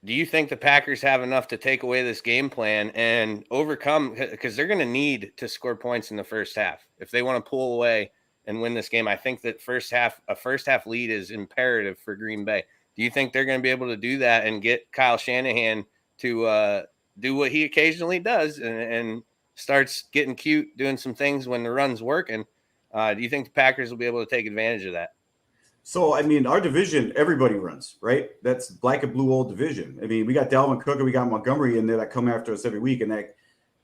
[SPEAKER 1] do you think the Packers have enough to take away this game plan and overcome, because they're going to need to score points in the first half if they want to pull away and win this game? I think that a first half lead is imperative for Green Bay. Do you think they're going to be able to do that and get Kyle Shanahan to do what he occasionally does and starts getting cute, doing some things when the run's working? Do you think the Packers will be able to take advantage of that?
[SPEAKER 11] So, I mean, our division, everybody runs, right? That's black and blue old division. I mean, we got Dalvin Cook and we got Montgomery in there that come after us every week. And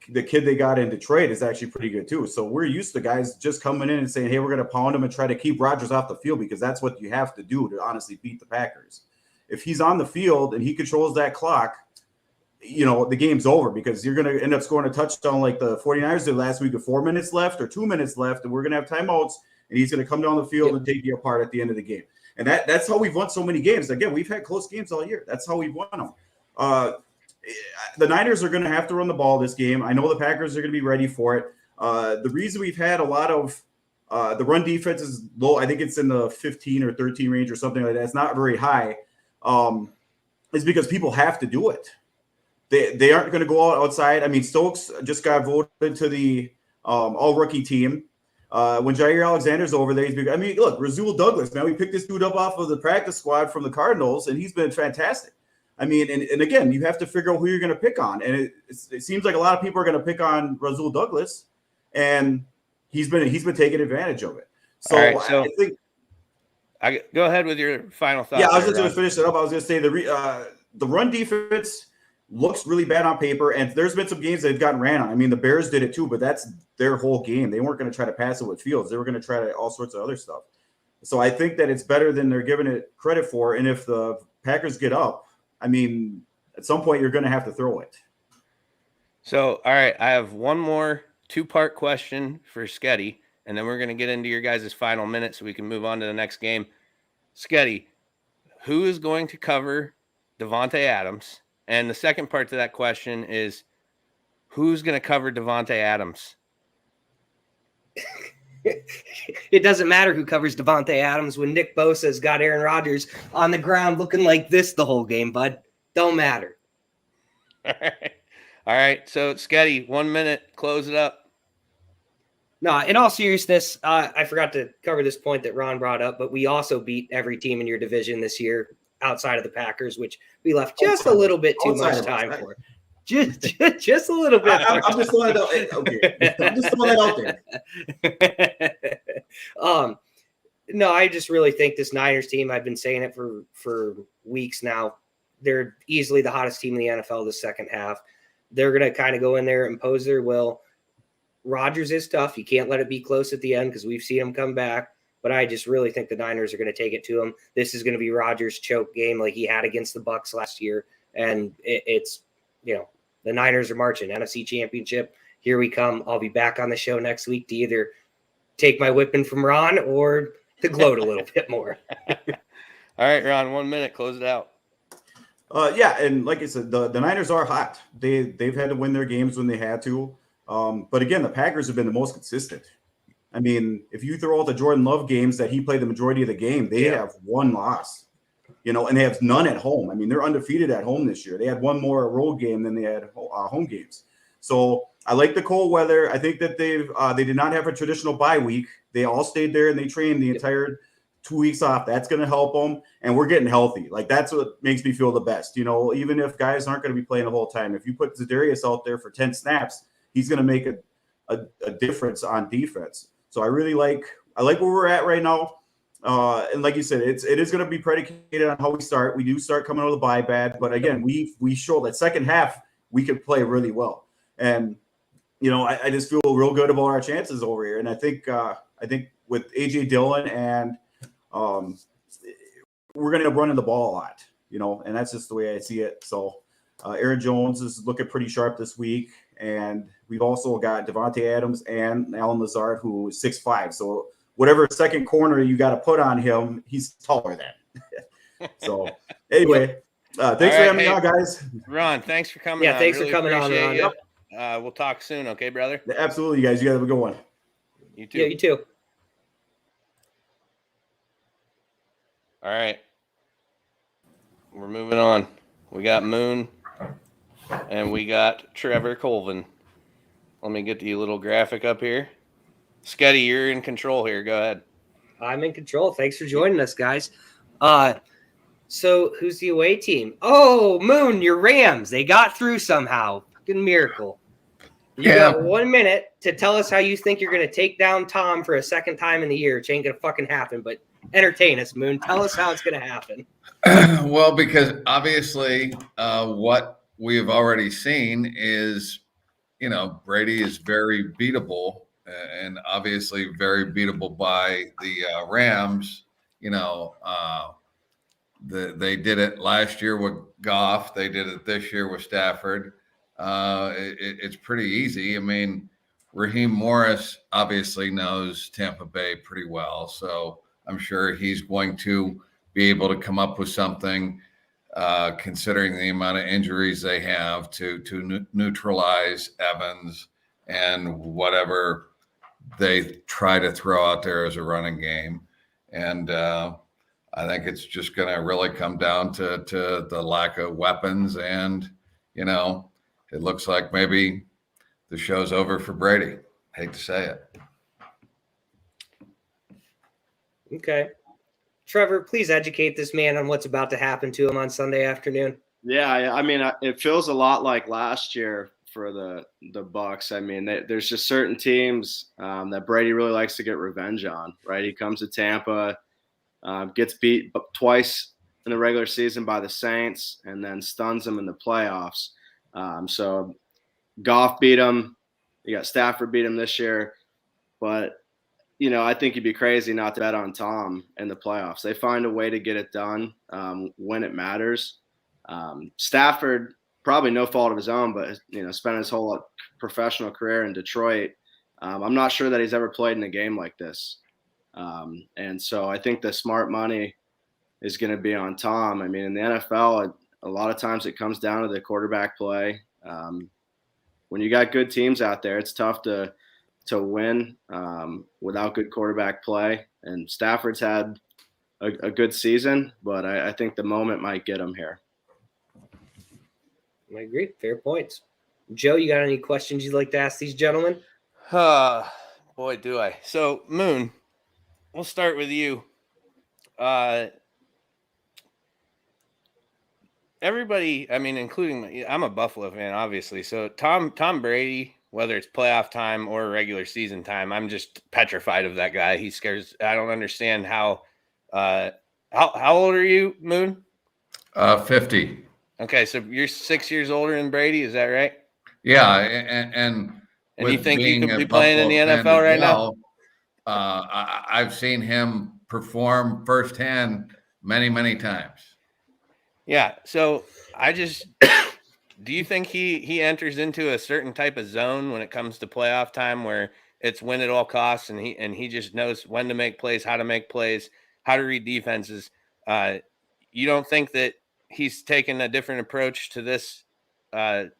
[SPEAKER 11] the kid they got in Detroit is actually pretty good too. So we're used to guys just coming in and saying, hey, we're going to pound him and try to keep Rodgers off the field, because that's what you have to do to honestly beat the Packers. If he's on the field and he controls that clock, the game's over, because you're going to end up scoring a touchdown like the 49ers did last week with 4 minutes left or 2 minutes left, and we're going to have timeouts, and he's going to come down the field and take you apart at the end of the game. And that's how we've won so many games. Again, we've had close games all year. That's how we've won them. The Niners are going to have to run the ball this game. I know the Packers are going to be ready for it. The reason we've had a lot of the run defense is low. I think it's in the 15 or 13 range or something like that. It's not very high. Is because people have to do it. They aren't going to go outside. I mean, Stokes just got voted to the all-rookie team. When Jair Alexander's over there, look, Rasul Douglas, man, we picked this dude up off of the practice squad from the Cardinals, and he's been fantastic. I mean, and again, you have to figure out who you're going to pick on. And it seems like a lot of people are going to pick on Rasul Douglas, and he's been taking advantage of it. So, right, I think
[SPEAKER 1] go ahead with your final thoughts.
[SPEAKER 11] Yeah, I was just going to finish it up. I was going to say the run defense looks really bad on paper, and there's been some games they've gotten ran on. I mean, the Bears did it too, but that's their whole game. They weren't going to try to pass it with Fields. They were going to try all sorts of other stuff. So I think that it's better than they're giving it credit for. And if the Packers get up, I mean, at some point you're going to have to throw it.
[SPEAKER 1] So, all right, I have one more 2-part question for Sketty, and then we're going to get into your guys' final minute so we can move on to the next game. Sketty, who is going to cover Davante Adams? And the second part to that question is, who's going to cover Davante Adams?
[SPEAKER 2] It doesn't matter who covers Davante Adams when Nick Bosa's got Aaron Rodgers on the ground looking like this the whole game, bud. Don't matter.
[SPEAKER 1] All right. So, Sketty, 1 minute, close it up.
[SPEAKER 2] No, in all seriousness, I forgot to cover this point that Ron brought up, but we also beat every team in your division this year outside of the Packers, which we left just a little bit too much time for. Just a little bit.
[SPEAKER 11] I'm just throwing it out. Okay, I'm just throwing that out there.
[SPEAKER 2] No, I just really think this Niners team, I've been saying it for weeks now, they're easily the hottest team in the NFL the second half. They're going to kind of go in there and impose their will. Rodgers is tough. You can't let it be close at the end because we've seen him come back. But I just really think the Niners are going to take it to him. This is going to be Rodgers' choke game like he had against the Bucs last year. And it's, the Niners are marching. NFC Championship, here we come. I'll be back on the show next week to either take my whipping from Ron or to gloat a little bit more.
[SPEAKER 1] All right, Ron, 1 minute. Close it out.
[SPEAKER 11] Yeah, and like I said, the Niners are hot. They've had to win their games when they had to. But again, the Packers have been the most consistent. I mean, if you throw out the Jordan Love games that he played the majority of the game, they have one loss, and they have none at home. I mean, they're undefeated at home this year. They had one more road game than they had home games. So I like the cold weather. I think that they did not have a traditional bye week. They all stayed there and they trained the entire 2 weeks off. That's going to help them. And we're getting healthy. Like, that's what makes me feel the best. Even if guys aren't going to be playing the whole time, if you put Za'Darius out there for 10 snaps, he's going to make a difference on defense. So I really like where we're at right now. And like you said, it is going to be predicated on how we start. We do start coming out of the bye bad, but again, we show that second half we could play really well, and I just feel real good about our chances over here. And I think with AJ Dillon and we're going to end up running the ball a lot, and that's just the way I see it. So Aaron Jones is looking pretty sharp this week, and we've also got Devontae Adams and Alan Lazard, who is 6'5". So whatever second corner you got to put on him, he's taller than. So anyway, thanks for having me on, guys.
[SPEAKER 1] Ron, thanks for coming.
[SPEAKER 2] Yeah, thanks for coming on, Ron.
[SPEAKER 1] Yep. We'll talk soon, okay, brother?
[SPEAKER 11] Absolutely, guys. You guys have a good one.
[SPEAKER 1] You too.
[SPEAKER 2] Yeah, you too.
[SPEAKER 1] All right. We're moving on. We got Moon and we got Trevor Colvin. Let me get the little graphic up here. Scuddy, you're in control here. Go ahead.
[SPEAKER 2] I'm in control. Thanks for joining us, guys. So who's the away team? Oh, Moon, your Rams. They got through somehow. Fucking miracle. You got 1 minute to tell us how you think you're going to take down Tom for a second time in the year. It ain't going to fucking happen, but entertain us, Moon. Tell us how it's going to happen.
[SPEAKER 12] Well, because obviously what we have already seen is, Brady is very beatable and obviously very beatable by the Rams. They did it last year with Goff. They did it this year with Stafford. It's pretty easy. I mean, Raheem Morris obviously knows Tampa Bay pretty well, so I'm sure he's going to be able to come up with something, considering the amount of injuries they have, to neutralize Evans and whatever they try to throw out there as a running game. And I think it's just going to really come down to the lack of weapons. And, it looks like maybe the show's over for Brady. Hate to say it.
[SPEAKER 2] Okay. Trevor, please educate this man on what's about to happen to him on Sunday afternoon.
[SPEAKER 13] Yeah, I mean, it feels a lot like last year for the Bucs. I mean, there's just certain teams that Brady really likes to get revenge on, right? He comes to Tampa, gets beat twice in the regular season by the Saints, and then stuns them in the playoffs. So Goff beat him. You got Stafford beat him this year. But, I think you'd be crazy not to bet on Tom in the playoffs. They find a way to get it done when it matters. Stafford, probably no fault of his own, but, spent his whole professional career in Detroit. I'm not sure that he's ever played in a game like this. And so I think the smart money is going to be on Tom. I mean, in the NFL, a lot of times it comes down to the quarterback play. When you got good teams out there, it's tough to win without good quarterback play. And Stafford's had a good season, but I think the moment might get him here.
[SPEAKER 2] I agree. Fair points. Joe, you got any questions you'd like to ask these gentlemen?
[SPEAKER 1] Boy, do I. So, Moon, we'll start with you. Everybody, I mean, including I'm a Buffalo fan, obviously. So Tom Brady, whether it's playoff time or regular season time, I'm just petrified of that guy. He scares. I don't understand how old are you, Moon?
[SPEAKER 12] 50.
[SPEAKER 1] Okay, so you're 6 years older than Brady, is that right?
[SPEAKER 12] Yeah, and
[SPEAKER 1] you think you could be playing in the NFL right now?
[SPEAKER 12] I've seen him perform firsthand many times.
[SPEAKER 1] Yeah. So do you think he enters into a certain type of zone when it comes to playoff time where it's win at all costs and he just knows when to make plays, how to make plays, how to read defenses? You don't think that he's taken a different approach to this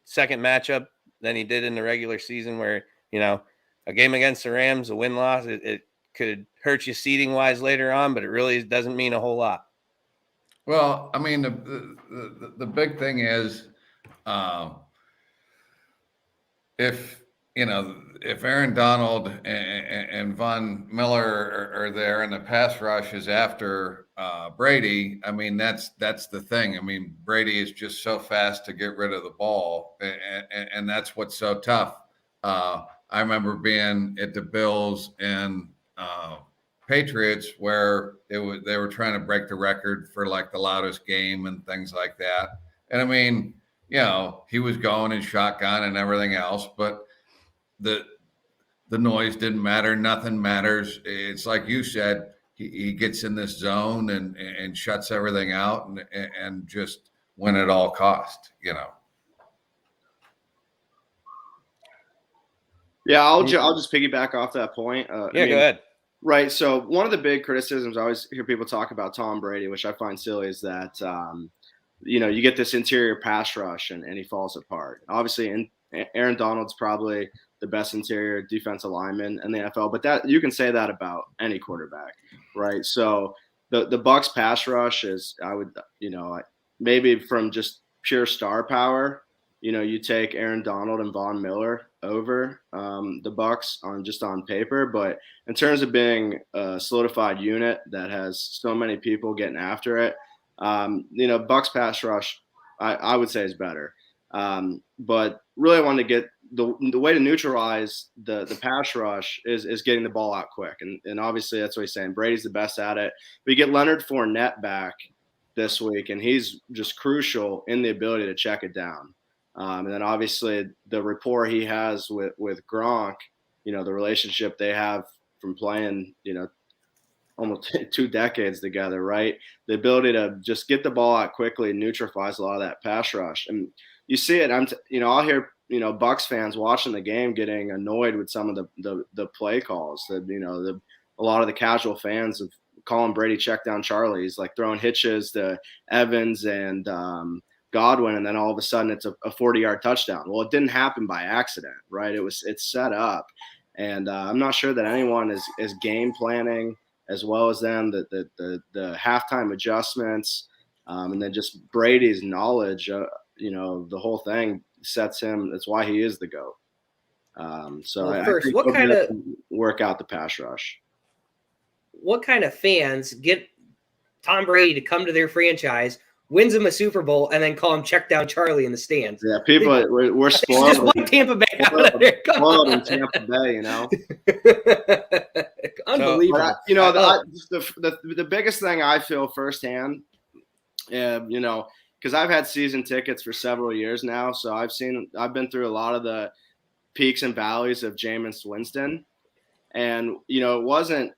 [SPEAKER 1] second matchup than he did in the regular season where, a game against the Rams, a win-loss, it could hurt you seeding wise later on, but it really doesn't mean a whole lot.
[SPEAKER 12] Well, I mean, the big thing is if Aaron Donald and Von Miller are there and the pass rush is after Brady, I mean, that's the thing. I mean, Brady is just so fast to get rid of the ball, and that's what's so tough. I remember being at the Bills and Patriots where they were trying to break the record for like the loudest game and things like that. And I mean, he was going in shotgun and everything else, but the noise didn't matter. Nothing matters. It's like you said, he gets in this zone and shuts everything out and just win at all cost,
[SPEAKER 13] Yeah, I'll just piggyback off that point.
[SPEAKER 1] Go ahead.
[SPEAKER 13] Right. So one of the big criticisms I always hear people talk about Tom Brady, which I find silly, is that you get this interior pass rush and he falls apart. Obviously, Aaron Donald's probably the best interior defensive lineman in the NFL, but that you can say that about any quarterback, right? So the Bucs pass rush is, I would, maybe from just pure star power, you take Aaron Donald and Von Miller over the Bucs on paper, but in terms of being a solidified unit that has so many people getting after it, Bucs pass rush, I would say is better. But really, I wanted to get the way to neutralize the pass rush is getting the ball out quick, and obviously that's what he's saying. Brady's the best at it. But you get Leonard Fournette back this week, and he's just crucial in the ability to check it down. And then obviously the rapport he has with Gronk, the relationship they have from playing, almost 2 decades together, right? The ability to just get the ball out quickly neutralize a lot of that pass rush. And you see it. I'll hear, Bucs fans watching the game getting annoyed with some of the play calls that, a lot of the casual fans of calling Brady check down Charlie. He's like throwing hitches to Evans and Godwin, and then all of a sudden it's a 40-yard touchdown. Well, it didn't happen by accident, right? It's set up, and I'm not sure that anyone is game planning as well as them. The halftime adjustments, and then just Brady's knowledge, the whole thing sets him. That's why he is the GOAT. I think
[SPEAKER 2] what kind of
[SPEAKER 13] work out the pass rush?
[SPEAKER 2] What kind of fans get Tom Brady to come to their franchise, wins him a Super Bowl, and then call him check down Charlie in the stands?
[SPEAKER 13] Yeah, people, we're spoiled.
[SPEAKER 2] Just one Tampa Bay out of there.
[SPEAKER 13] Spoiled in Tampa Bay,
[SPEAKER 2] Unbelievable.
[SPEAKER 13] The biggest thing I feel firsthand, because I've had season tickets for several years now, so I've been through a lot of the peaks and valleys of Jameis Winston, and it wasn't,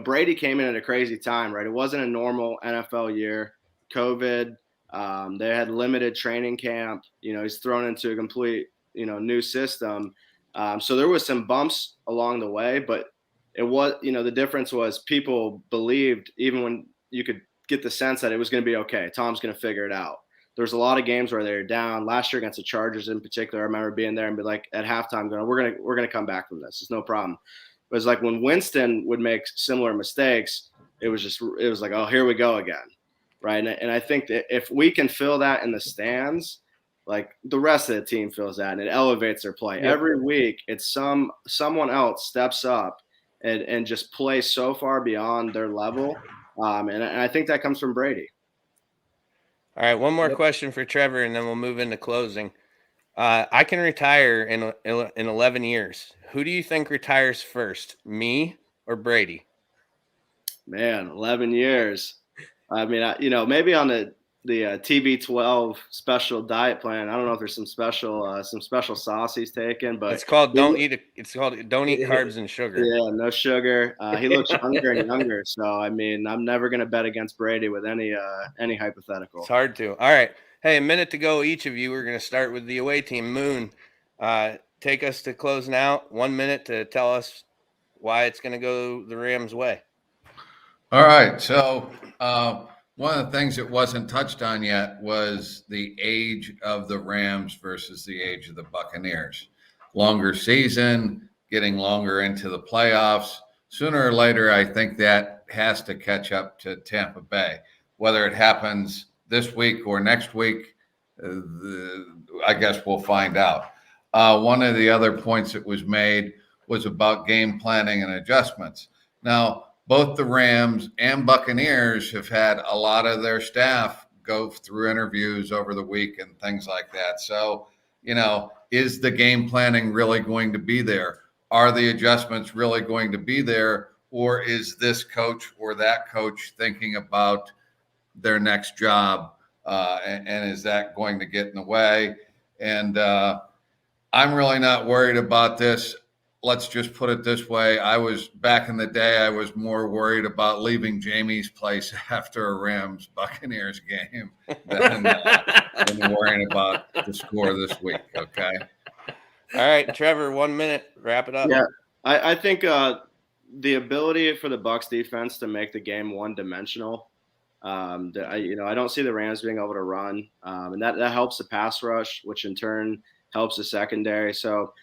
[SPEAKER 13] Brady came in at a crazy time, right? It wasn't a normal NFL year. COVID, they had limited training camp. He's thrown into a complete, new system. So there was some bumps along the way, but it was, the difference was people believed, even when you could get the sense that it was going to be okay. Tom's going to figure it out. There's a lot of games where they were down. Last year against the Chargers in particular, I remember being there and be like at halftime going, we're going to come back from this. It's no problem. It was like when Winston would make similar mistakes, it was like, oh, here we go again. Right. And I think that if we can feel that in the stands, like the rest of the team feels that, and it elevates their play. Yep. Every week, it's someone else steps up and just plays so far beyond their level. And I think that comes from Brady.
[SPEAKER 1] All right. One more question for Trevor, and then we'll move into closing. I can retire in 11 years. Who do you think retires first, me or Brady?
[SPEAKER 13] Man, 11 years. I mean, maybe on the TB12 special diet plan. I don't know if there's some special sauce he's taking, but
[SPEAKER 1] it's called don't eat carbs and sugar.
[SPEAKER 13] Yeah, no sugar. He looks younger and younger. So I mean, I'm never gonna bet against Brady with any hypothetical.
[SPEAKER 1] It's hard to. All right. Hey, a minute to go. Each of you. We're gonna start with the away team. Moon, take us to closing out. 1 minute to tell us why it's gonna go the Rams' way.
[SPEAKER 12] All right. So one of the things that wasn't touched on yet was the age of the Rams versus the age of the Buccaneers. Longer season, getting longer into the playoffs. Sooner or later, I think that has to catch up to Tampa Bay. Whether it happens this week or next week, I guess we'll find out. One of the other points that was made was about game planning and adjustments. Now, both the Rams and Buccaneers have had a lot of their staff go through interviews over the week and things like that. So, is the game planning really going to be there? Are the adjustments really going to be there? or is this coach or that coach thinking about their next job? And is that going to get in the way? And I'm really not worried about this. Let's just put it this way. Back in the day, I was more worried about leaving Jamie's place after a Rams-Buccaneers game than worrying about the score this week, okay?
[SPEAKER 1] All right, Trevor, 1 minute. Wrap it up.
[SPEAKER 13] Yeah, I think the ability for the Bucs defense to make the game one-dimensional, I don't see the Rams being able to run, and that helps the pass rush, which in turn helps the secondary. So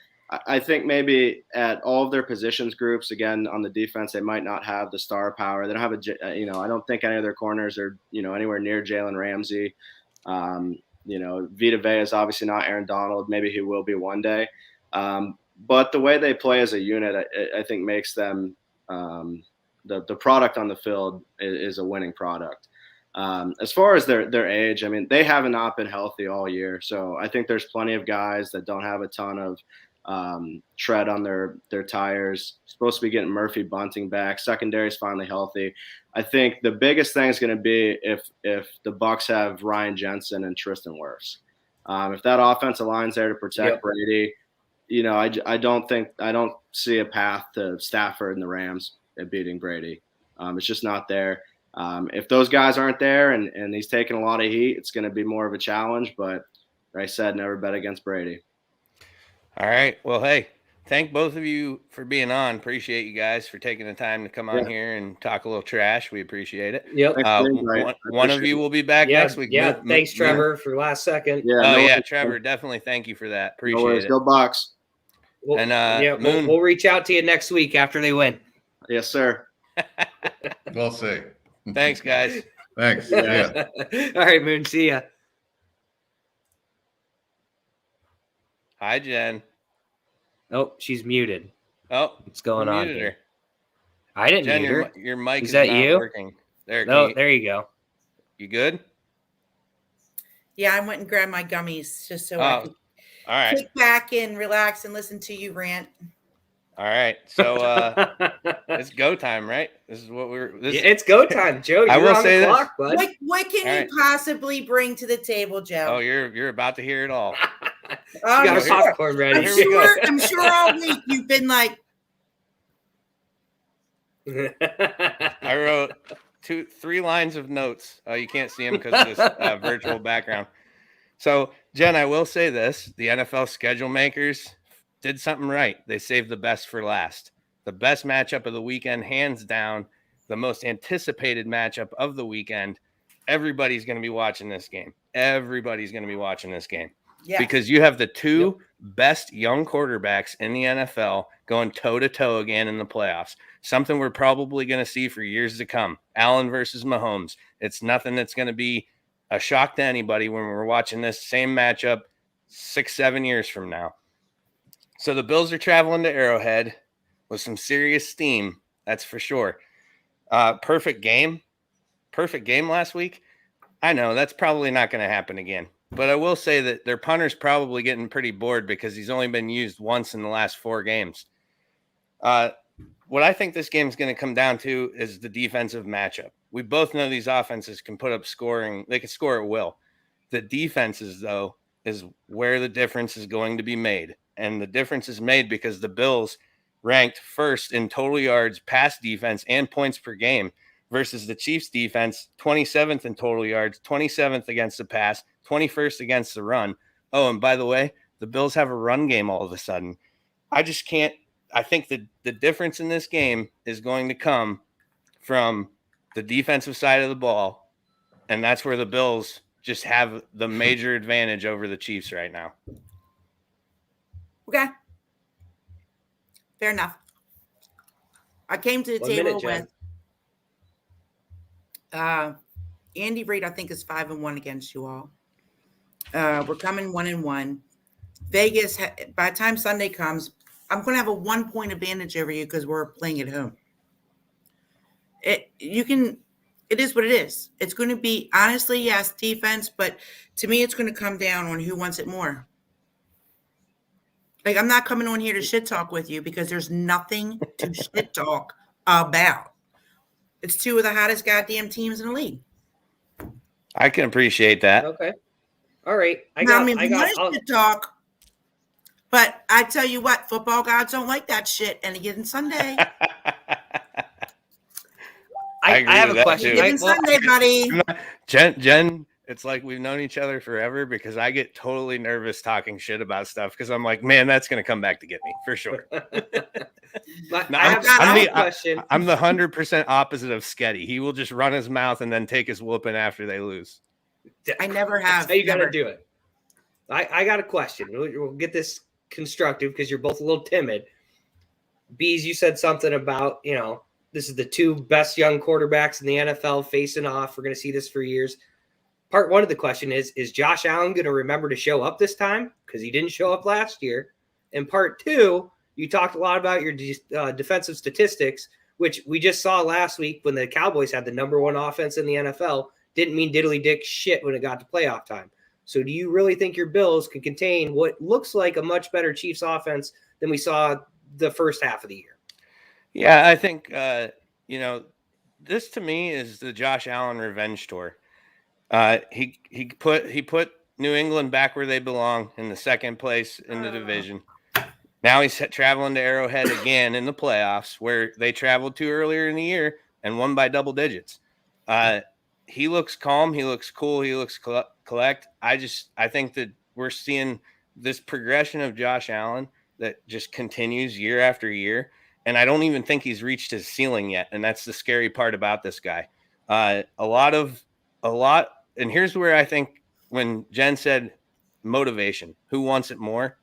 [SPEAKER 13] I think maybe at all of their positions groups, again, on the defense, they might not have the star power. They don't have I don't think any of their corners are, anywhere near Jalen Ramsey. Vita Vea is obviously not Aaron Donald. Maybe he will be one day. But the way they play as a unit, I think makes them the product on the field is a winning product. As far as their age, I mean, they have not been healthy all year. So I think there's plenty of guys that don't have a ton of tread on their tires. Supposed to be getting Murphy Bunting back. Secondary is finally healthy. I think the biggest thing is going to be if the Bucs have Ryan Jensen and Tristan Wirfs. If that offensive line's there to protect Brady, I don't see a path to Stafford and the Rams at beating Brady. It's just not there. If those guys aren't there and he's taking a lot of heat, it's going to be more of a challenge. But like I said, never bet against Brady.
[SPEAKER 1] All right. Well, hey, thank both of you for being on. Appreciate you guys for taking the time to come on here and talk a little trash. We appreciate it.
[SPEAKER 2] Yep.
[SPEAKER 1] One of you will be back next week.
[SPEAKER 2] Yeah. Thanks, Trevor, for last second.
[SPEAKER 1] Yeah. Trevor, definitely. Thank you for that. Appreciate it.
[SPEAKER 13] Go Bucs.
[SPEAKER 2] We'll reach out to you next week after they win.
[SPEAKER 13] Yes, sir.
[SPEAKER 12] We'll see.
[SPEAKER 1] Thanks, guys.
[SPEAKER 12] Thanks. Yeah.
[SPEAKER 2] All right, Moon. See ya.
[SPEAKER 1] Hi, Jen.
[SPEAKER 2] Oh, she's muted.
[SPEAKER 1] Oh,
[SPEAKER 2] what's going on
[SPEAKER 1] here?
[SPEAKER 2] Her. I didn't
[SPEAKER 1] Jen,
[SPEAKER 2] mute her.
[SPEAKER 1] Your mic is
[SPEAKER 2] that
[SPEAKER 1] not
[SPEAKER 2] you?
[SPEAKER 1] working. There.
[SPEAKER 2] There you go.
[SPEAKER 1] You good?
[SPEAKER 14] Yeah, I went and grabbed my gummies just so I could kick back and relax and listen to you rant.
[SPEAKER 1] All right. So it's go time, right? This is what
[SPEAKER 2] it's go time, Joe. You're
[SPEAKER 1] I will
[SPEAKER 2] on
[SPEAKER 1] say
[SPEAKER 2] the clock, bud.
[SPEAKER 14] What can you possibly bring to the table, Joe?
[SPEAKER 1] Oh, you're about to hear it all.
[SPEAKER 2] You got a popcorn ready.
[SPEAKER 14] I'm sure all week you've been like.
[SPEAKER 1] I wrote 3 lines of notes. You can't see them because of this virtual background. So, Jen, I will say this. The NFL schedule makers did something right. They saved the best for last. The best matchup of the weekend, hands down, the most anticipated matchup of the weekend. Everybody's going to be watching this game.
[SPEAKER 14] Yes.
[SPEAKER 1] Because you have the 2 best young quarterbacks in the NFL going toe-to-toe again in the playoffs. Something we're probably going to see for years to come. Allen versus Mahomes. It's nothing that's going to be a shock to anybody when we're watching this same matchup 6-7 years from now. So the Bills are traveling to Arrowhead with some serious steam, that's for sure. Perfect game last week. I know that's probably not going to happen again. But I will say that their punter's probably getting pretty bored because he's only been used once in the last 4 games. What I think this game is going to come down to is the defensive matchup. We both know these offenses can put up scoring. They can score at will. The defenses, though, is where the difference is going to be made. And the difference is made because the Bills ranked first in total yards, pass defense, and points per game versus the Chiefs defense, 27th in total yards, 27th against the pass, 21st against the run. Oh, and by the way, the Bills have a run game all of a sudden. I think the difference in this game is going to come from the defensive side of the ball, and that's where the Bills just have the major advantage over the Chiefs right now.
[SPEAKER 14] Okay. Fair enough. I came to the table with Andy Reid, I think, is 5-1 against you all. We're coming 1-1. Vegas, by the time Sunday comes, I'm going to have a 1-point advantage over you because we're playing at home. It is what it is. It's going to be, honestly, yes, defense, but to me, it's going to come down on who wants it more. Like, I'm not coming on here to shit talk with you because there's nothing to shit talk about. It's two of the hottest goddamn teams in the league.
[SPEAKER 1] I can appreciate that.
[SPEAKER 2] Okay. All right.
[SPEAKER 14] I mean, to talk, but I tell you what, football gods don't like that shit any given Sunday.
[SPEAKER 1] I have a question.
[SPEAKER 14] Given Sunday, buddy.
[SPEAKER 1] Jen, it's like we've known each other forever because I get totally nervous talking shit about stuff because I'm like, man, that's going to come back to get me for sure. I'm the 100% opposite of Sketty. He will just run his mouth and then take his whooping after they lose.
[SPEAKER 14] I never have.
[SPEAKER 2] That's how you got to do it. I got a question. We'll get this constructive because you're both a little timid. Bees, you said something about, this is the two best young quarterbacks in the NFL facing off. We're going to see this for years. Part one of the question is Josh Allen going to remember to show up this time? Because he didn't show up last year. And part two, you talked a lot about your defensive statistics, which we just saw last week when the Cowboys had the number one offense in the NFL. Didn't mean diddly dick shit when it got to playoff time. So do you really think your Bills can contain what looks like a much better Chiefs offense than we saw the first half of the year?
[SPEAKER 1] Yeah, I think, this to me is the Josh Allen revenge tour. He put New England back where they belong in the second place in the division. Now he's traveling to Arrowhead again in the playoffs where they traveled to earlier in the year and won by double digits. He looks calm. He looks cool. He looks collect. I think that we're seeing this progression of Josh Allen that just continues year after year. And I don't even think he's reached his ceiling yet. And that's the scary part about this guy. A lot. And here's where I think when Jen said motivation, who wants it more?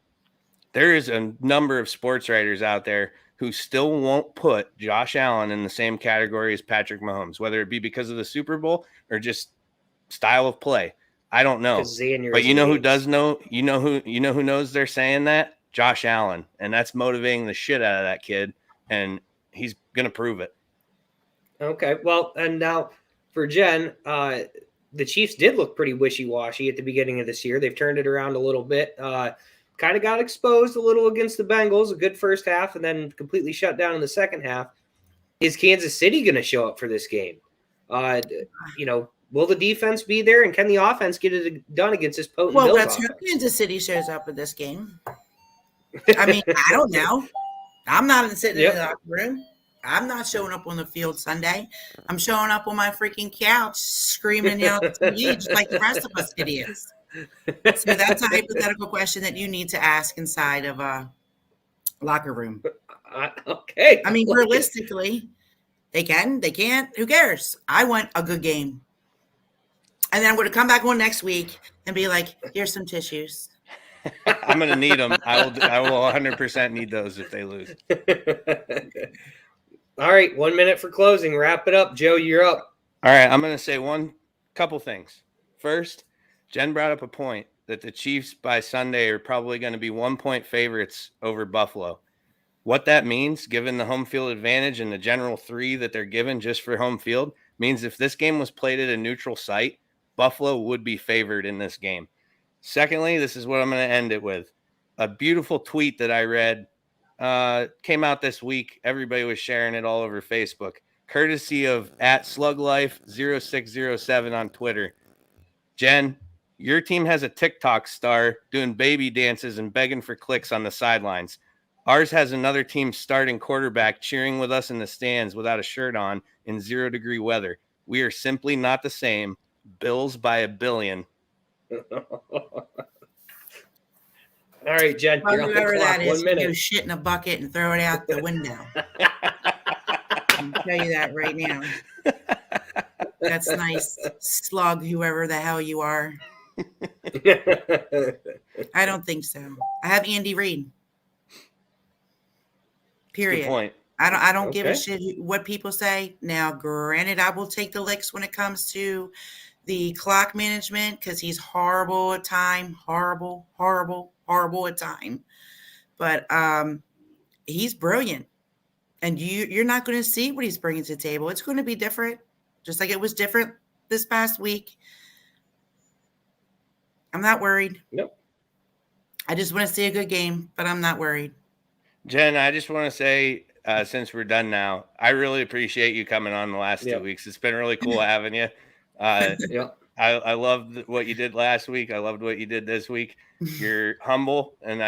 [SPEAKER 1] There is a number of sports writers out there who still won't put Josh Allen in the same category as Patrick Mahomes, whether it be because of the Super Bowl or just style of play. I don't know. But you know who does know? You know who knows they're saying that? Josh Allen. And that's motivating the shit out of that kid. And he's going to prove it.
[SPEAKER 2] Okay. Well, and now for Jen, the Chiefs did look pretty wishy-washy at the beginning of this year. They've turned it around a little bit. Kind of got exposed a little against the Bengals, a good first half, and then completely shut down in the second half. Is Kansas City going to show up for this game? Will the defense be there, and can the offense get it done against this potent Bills
[SPEAKER 14] let's hope Kansas City shows up for this game. I mean, I don't know. I'm not sitting in the locker room. I'm not showing up on the field Sunday. I'm showing up on my freaking couch screaming out at the TV just like the rest of us idiots. So that's a hypothetical question that you need to ask inside of a locker room.
[SPEAKER 2] Okay.
[SPEAKER 14] I mean, realistically, they can, they can't. Who cares? I want a good game. And then I'm going to come back on next week and be like, here's some tissues.
[SPEAKER 1] I'm going to need them. I will 100% need those if they lose.
[SPEAKER 2] All right. 1 minute for closing. Wrap it up. Joe, you're up.
[SPEAKER 1] All right. I'm going to say couple things. First, Jen brought up a point that the Chiefs by Sunday are probably going to be 1-point favorites over Buffalo. What that means, given the home field advantage and the general 3 that they're given just for home field, means if this game was played at a neutral site, Buffalo would be favored in this game. Secondly, this is what I'm going to end it with. A beautiful tweet that I read came out this week. Everybody was sharing it all over Facebook, courtesy of @SlugLife0607 on Twitter. Jen, your team has a TikTok star doing baby dances and begging for clicks on the sidelines. Ours has another team starting quarterback cheering with us in the stands without a shirt on in 0-degree weather. We are simply not the same. Bills by a billion.
[SPEAKER 2] All right, Jen.
[SPEAKER 14] Well,
[SPEAKER 2] you're on
[SPEAKER 14] whoever
[SPEAKER 2] the clock.
[SPEAKER 14] that is,
[SPEAKER 2] 1 minute.
[SPEAKER 14] go shit in a bucket and throw it out the window. I'll tell you that right now. That's nice, slug, whoever the hell you are. I don't think so. I have Andy Reid. Period.
[SPEAKER 1] Good point.
[SPEAKER 14] I don't give a shit what people say. Now, granted, I will take the licks when it comes to the clock management because he's horrible at time. Horrible at time. But he's brilliant. And you're not going to see what he's bringing to the table. It's going to be different, just like it was different this past week. I'm not worried.
[SPEAKER 2] Nope.
[SPEAKER 14] I just want to see a good game, but I'm not worried.
[SPEAKER 1] Jen, I just want to say since we're done now. I really appreciate you coming on the last 2 weeks. It's been really cool having you. I loved what you did last week. I loved what you did this week. You're humble, and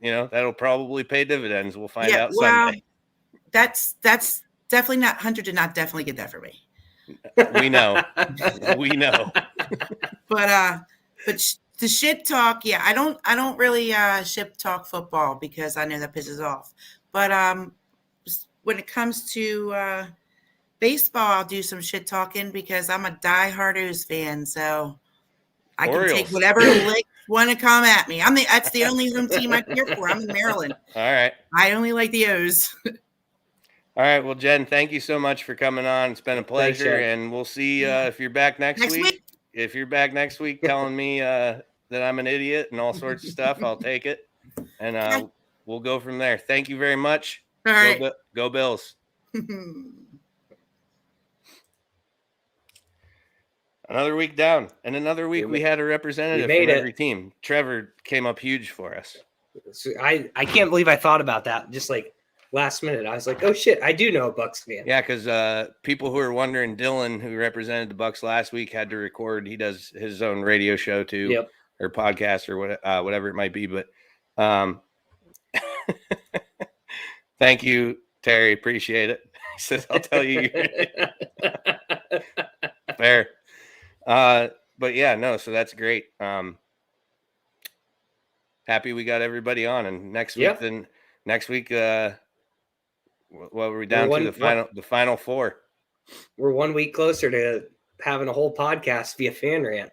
[SPEAKER 1] that'll probably pay dividends. We'll find out Sunday.
[SPEAKER 14] That's definitely not. Hunter did not definitely get that for me.
[SPEAKER 1] We know. We know.
[SPEAKER 14] But the shit talk, I don't really shit talk football because I know that pisses off. But when it comes to baseball, I'll do some shit talking because I'm a diehard O's fan, so I can take whatever licks want to come at me. That's the only home team I cheer for. I'm in Maryland.
[SPEAKER 1] All right.
[SPEAKER 14] I only like the O's.
[SPEAKER 1] All right. Well, Jen, thank you so much for coming on. It's been a pleasure, and we'll see if you're back next week. If you're back next week telling me that I'm an idiot and all sorts of stuff, I'll take it, and we'll go from there. Thank you very much.
[SPEAKER 14] All right.
[SPEAKER 1] Go Bills. Another week down, and another week we had a representative from every team. Trevor came up huge for us.
[SPEAKER 2] So I can't believe I thought about that just like last minute. I was like, oh shit, I do know a Bucks fan.
[SPEAKER 1] Yeah, because people who are wondering, Dylan, who represented the Bucks last week, had to record. He does his own radio show too, or podcast, or whatever it might be. But thank you, Terry. Appreciate it. He says, I'll tell you. Fair. But yeah, no, so that's great. Happy we got everybody on, and next week, what were we down to? The final four.
[SPEAKER 2] We're 1 week closer to having a whole podcast be a fan rant.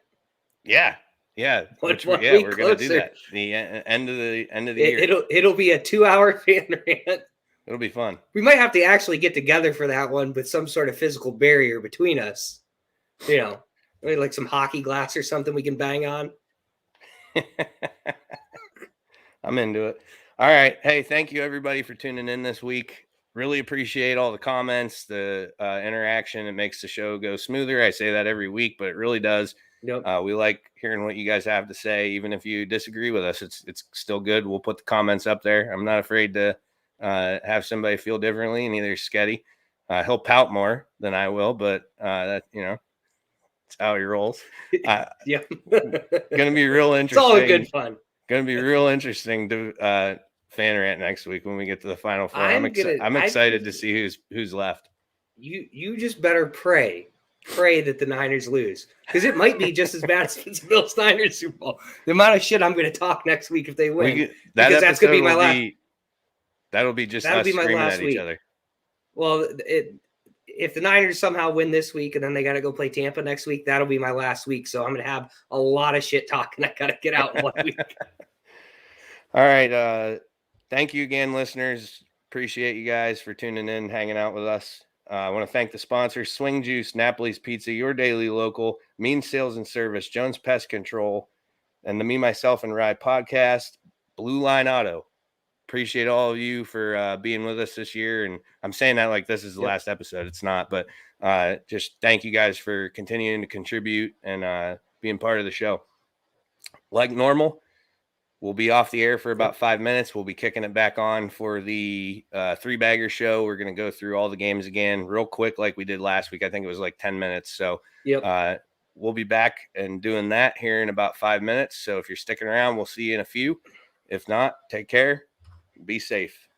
[SPEAKER 1] Yeah. We're gonna do that. The end of the year.
[SPEAKER 2] It'll be a 2-hour fan rant.
[SPEAKER 1] It'll be fun.
[SPEAKER 2] We might have to actually get together for that one with some sort of physical barrier between us. Maybe like some hockey glass or something we can bang on.
[SPEAKER 1] I'm into it. All right. Hey, thank you everybody for tuning in this week. Really appreciate all the comments, the interaction. It makes the show go smoother. I say that every week, but it really does.
[SPEAKER 2] Yep.
[SPEAKER 1] We like hearing what you guys have to say. Even if you disagree with us, it's still good. We'll put the comments up there. I'm not afraid to have somebody feel differently, and neither is Sketty. He'll pout more than I will, but it's how he rolls. Gonna be real interesting.
[SPEAKER 2] It's all good fun.
[SPEAKER 1] Gonna be real interesting to fan rant next week when we get to the final four. I'm excited to see who's left.
[SPEAKER 2] You just better pray that the Niners lose, because it might be just as bad as the Bills Niners Super Bowl. The amount of shit I'm going to talk next week if they win, because that's going to be my last.
[SPEAKER 1] That'll be just us screaming at each other.
[SPEAKER 2] Well, if the Niners somehow win this week and then they got to go play Tampa next week, that'll be my last week. So I'm going to have a lot of shit talking I got to get out in 1 week.
[SPEAKER 1] All right. Thank you again, listeners. Appreciate you guys for tuning in, hanging out with us. I want to thank the sponsors: Swing Juice, Napoli's Pizza, Your Daily Local, Mean Sales and Service, Jones Pest Control, and the Me, Myself, and Rye podcast, Blue Line Auto. Appreciate all of you for being with us this year. And I'm saying that like this is the last episode. It's not, but just thank you guys for continuing to contribute and being part of the show. Like normal, we'll be off the air for about 5 minutes. We'll be kicking it back on for the three-bagger show. We're going to go through all the games again real quick like we did last week. I think it was like 10 minutes. So we'll be back and doing that here in about 5 minutes. So if you're sticking around, we'll see you in a few. If not, take care. Be safe.